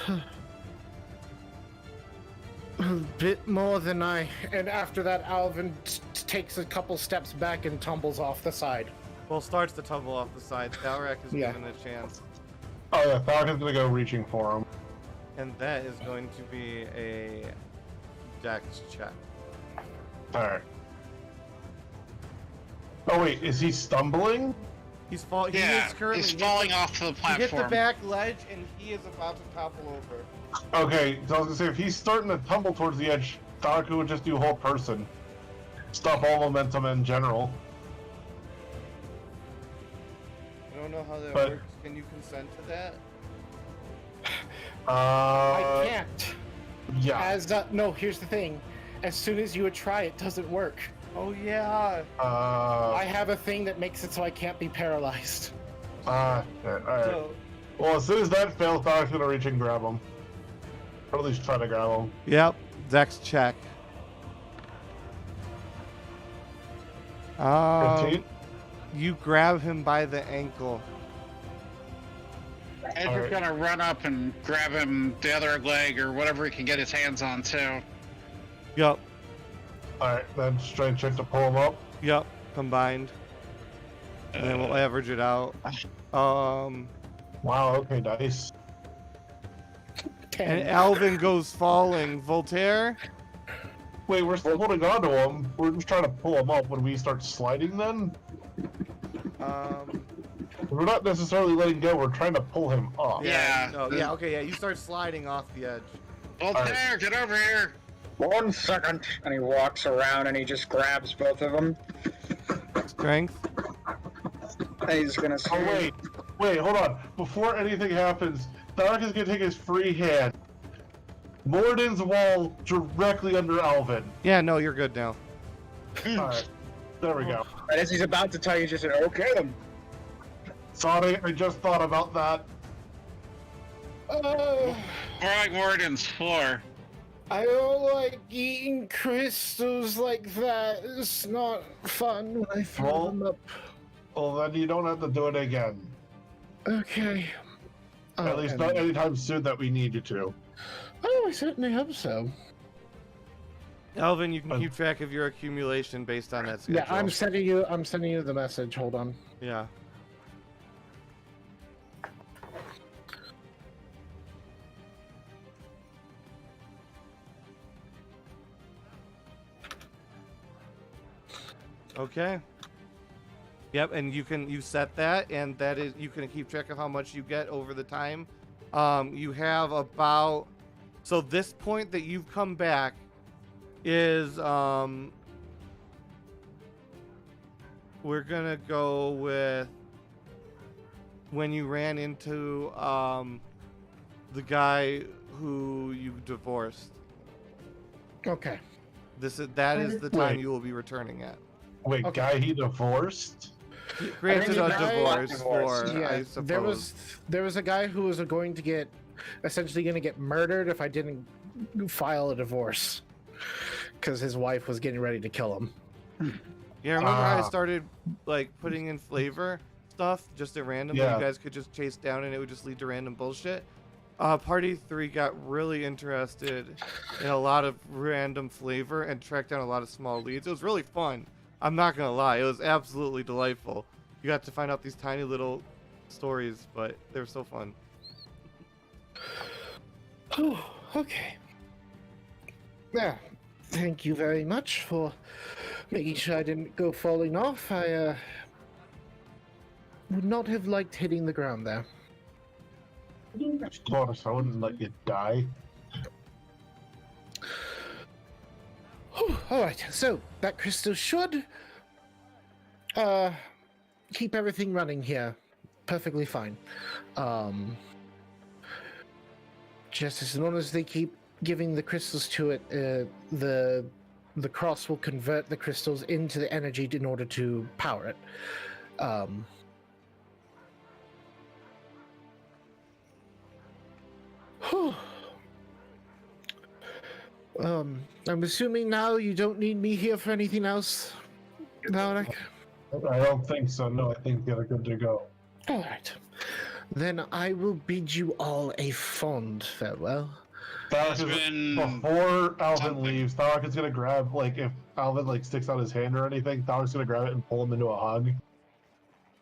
a bit more than I... And after that, Alvin takes a couple steps back and tumbles off the side. Well, starts to tumble off the side. Thalrak is Yeah. given a chance. Oh yeah, Falcon's gonna go reaching for him. And that is going to be a dex check. Alright. Oh wait, is he stumbling? He Yeah, is currently he's falling off the He hit platform. the back ledge, and he is about to topple over. Okay, so I was gonna say, if he's starting to tumble towards the edge, Daku would just do whole person. Stop all momentum in general. I don't know how that But- works. Can you consent to that? I can't. Yeah. No, here's the thing. As soon as you would try, it doesn't work. Oh yeah. I have a thing that makes it so I can't be paralyzed. Alright. So, Well, as soon as that fails, Daku's gonna reach and grab him. Or at least try to grab him. yep. Dex check. 15? You grab him by the ankle. Edgar's gonna run up and grab him the other leg or whatever he can get his hands on too. Yep. Alright, then strength check to pull him up. Yep. Combined. And then we'll average it out. Wow, okay, nice. 10. And Alvin goes falling. Voltaire? Wait, we're still holding on to him. We're just trying to pull him up. When we start sliding then? We're not necessarily letting go, we're trying to pull him up. Yeah. No, yeah, okay, yeah. You start sliding off the edge. Voltaire, get over here! 1 second. And he walks around and he just grabs both of them. Strength. And he's gonna Oh, wait, hold on. Before anything happens, Thalrak is gonna take his free hand. Morden's wall directly under Alvin. Yeah, no, you're good now. Alright, there we go. And as he's about to tell you, just said, okay then. Sorry, I just thought about that. Greg Warden's floor. I don't like eating crystals like that. It's not fun when I throw Well- them up. Well, then you don't have to do it again. Okay. At least not anytime soon that we need you to. Oh, I certainly hope so. Alvin, you can keep track of your accumulation based on that schedule. Yeah, I'm sending you the message. Hold on. Yeah. Okay. Yep, and you set that, and that is you can keep track of how much you get over the time. You have about so this point that you've come back is we're gonna go with when you ran into the guy who you divorced. Okay. That is the time Wait. you will be returning at. Wait, Okay. guy he divorced? Granted I a mean, divorce for Yeah, I suppose. there was a guy who was going to get essentially going to get murdered if I didn't file a divorce because his wife was getting ready to kill him. Yeah, remember how I Ah. started like putting in flavor stuff just at random that Yeah. you guys could just chase down and it would just lead to random bullshit? Party 3 got really interested in a lot of random flavor and tracked down a lot of small leads. It was really fun. I'm not gonna lie, it was absolutely delightful. You got to find out these tiny little stories, but they were so fun. Oh, okay. Yeah, thank you very much for making sure I didn't go falling off. I would not have liked hitting the ground there. Of course, I wouldn't let you die. All right, so that crystal should keep everything running here perfectly fine. Just as long as they keep giving the crystals to it, the cross will convert the crystals into the energy in order to power it. Whew. I'm assuming now you don't need me here for anything else, Thalrak? I don't think so. No, I think they're good to go. All right. Then I will bid you all a fond farewell. Thalrak It's is, been before Alvin something. leaves, Thalrak is gonna grab, like, if Alvin like sticks out his hand or anything, Thalrak's gonna grab it and pull him into a hug,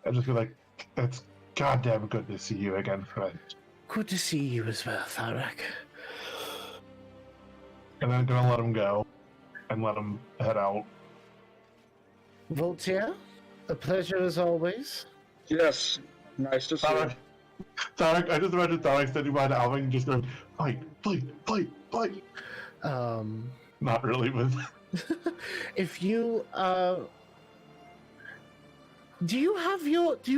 and just be like, "It's goddamn good to see you again, friend." Good to see you as well, Thalrak. And then gonna let him go, and let him head out. Voltaire, a pleasure as always. Yes, nice to see you. Thalrak, I just imagine Thalrak standing behind Alvin and just going, "Fight, fight, fight, fight." Not really, but If you do you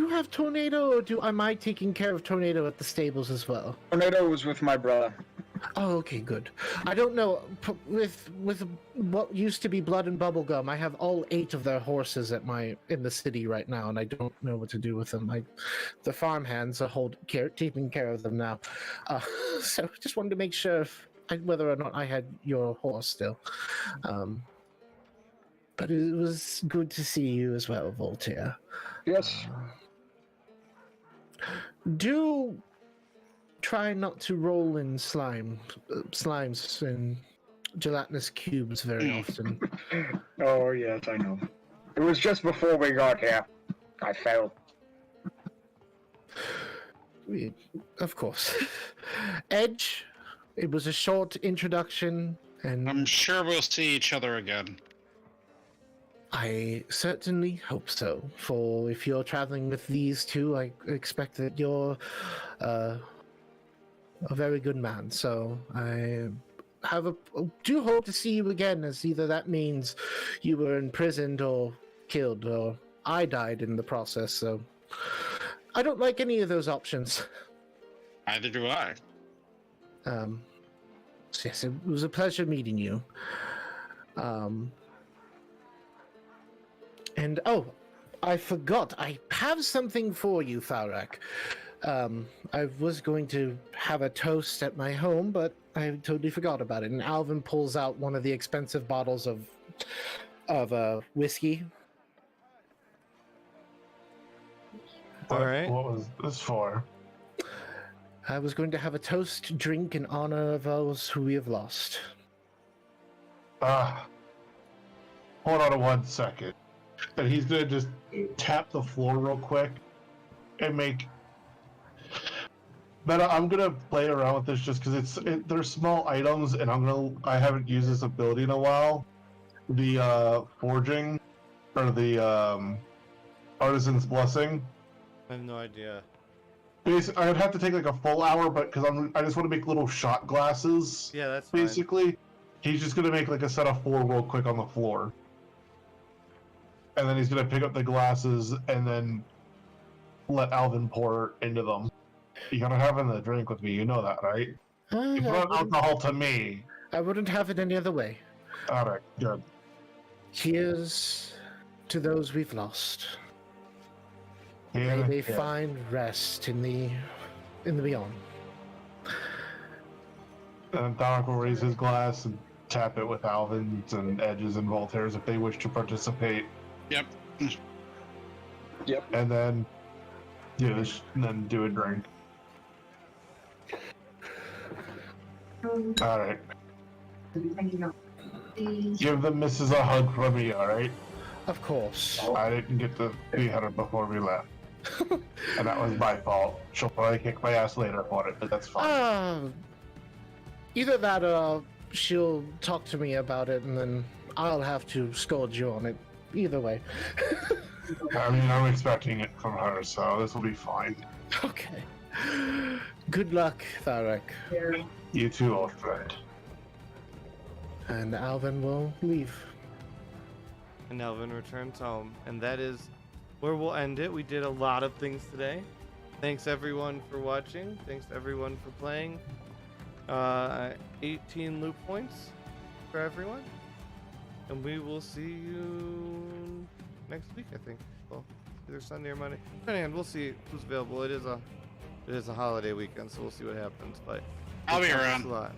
have Tornado, or am I taking care of Tornado at the stables as well? Tornado was with my brother. Oh, okay, good. I don't know. With what used to be Blood and Bubblegum, I have all 8 of their horses in the city right now, and I don't know what to do with them. The farmhands are taking care of them now. So just wanted to make sure whether or not I had your horse still. But it was good to see you as well, Voltaire. Yes. Do try not to roll in slimes and gelatinous cubes very often. Oh, yes, I know. It was just before we got here. I fell. Of course. Edge, it was a short introduction, and I'm sure we'll see each other again. I certainly hope so. For if you're traveling with these two, I expect that you're a very good man. So I do hope to see you again, as either that means you were imprisoned or killed, or I died in the process. So I don't like any of those options. Neither do I. So yes, it was a pleasure meeting you. And oh, I forgot. I have something for you, Thalrak. I was going to have a toast at my home, but I totally forgot about it. And Alvin pulls out one of the expensive bottles of whiskey. All right. What was this for? I was going to have a toast drink in honor of those who we have lost. Hold on 1 second. And he's gonna just tap the floor real quick and make. But I'm gonna play around with this just because they're small items, and I haven't used this ability in a while. The forging, or the Artisan's Blessing. I have no idea. Basically, I'd have to take like a full hour, but because I just want to make little shot glasses. Yeah, that's fine. Basically, he's just gonna make like a set of 4 real quick on the floor, and then he's gonna pick up the glasses and then let Alvin pour into them. You're gonna have the drink with me, you know that, right? You brought alcohol to me. I wouldn't have it any other way. All right, good. Cheers to those we've lost. May Yeah, they yeah. find rest in the beyond. And Thalrak will raise his glass and tap it with Alvin's and Edge's and Voltaire's if they wish to participate. Yep. And then do a drink. All right. Give the missus a hug from me, all right? Of course. I didn't get to be her before we left, and that was my fault. She'll probably kick my ass later for it, but that's fine. Either that or she'll talk to me about it and then I'll have to scold you on it. Either way. I mean, I'm expecting it from her, so this will be fine. Okay. Good luck, Thalrak. You too, old friend. And Alvin will leave. And Alvin returns home. And that is where we'll end it. We did a lot of things today. Thanks everyone for watching. Thanks everyone for playing. 18 loot points for everyone. And we will see you next week, I think. Well, either Sunday or Monday. And we'll see who's available. It is a holiday weekend, so we'll see what happens. But I'll be thanks around. a lot.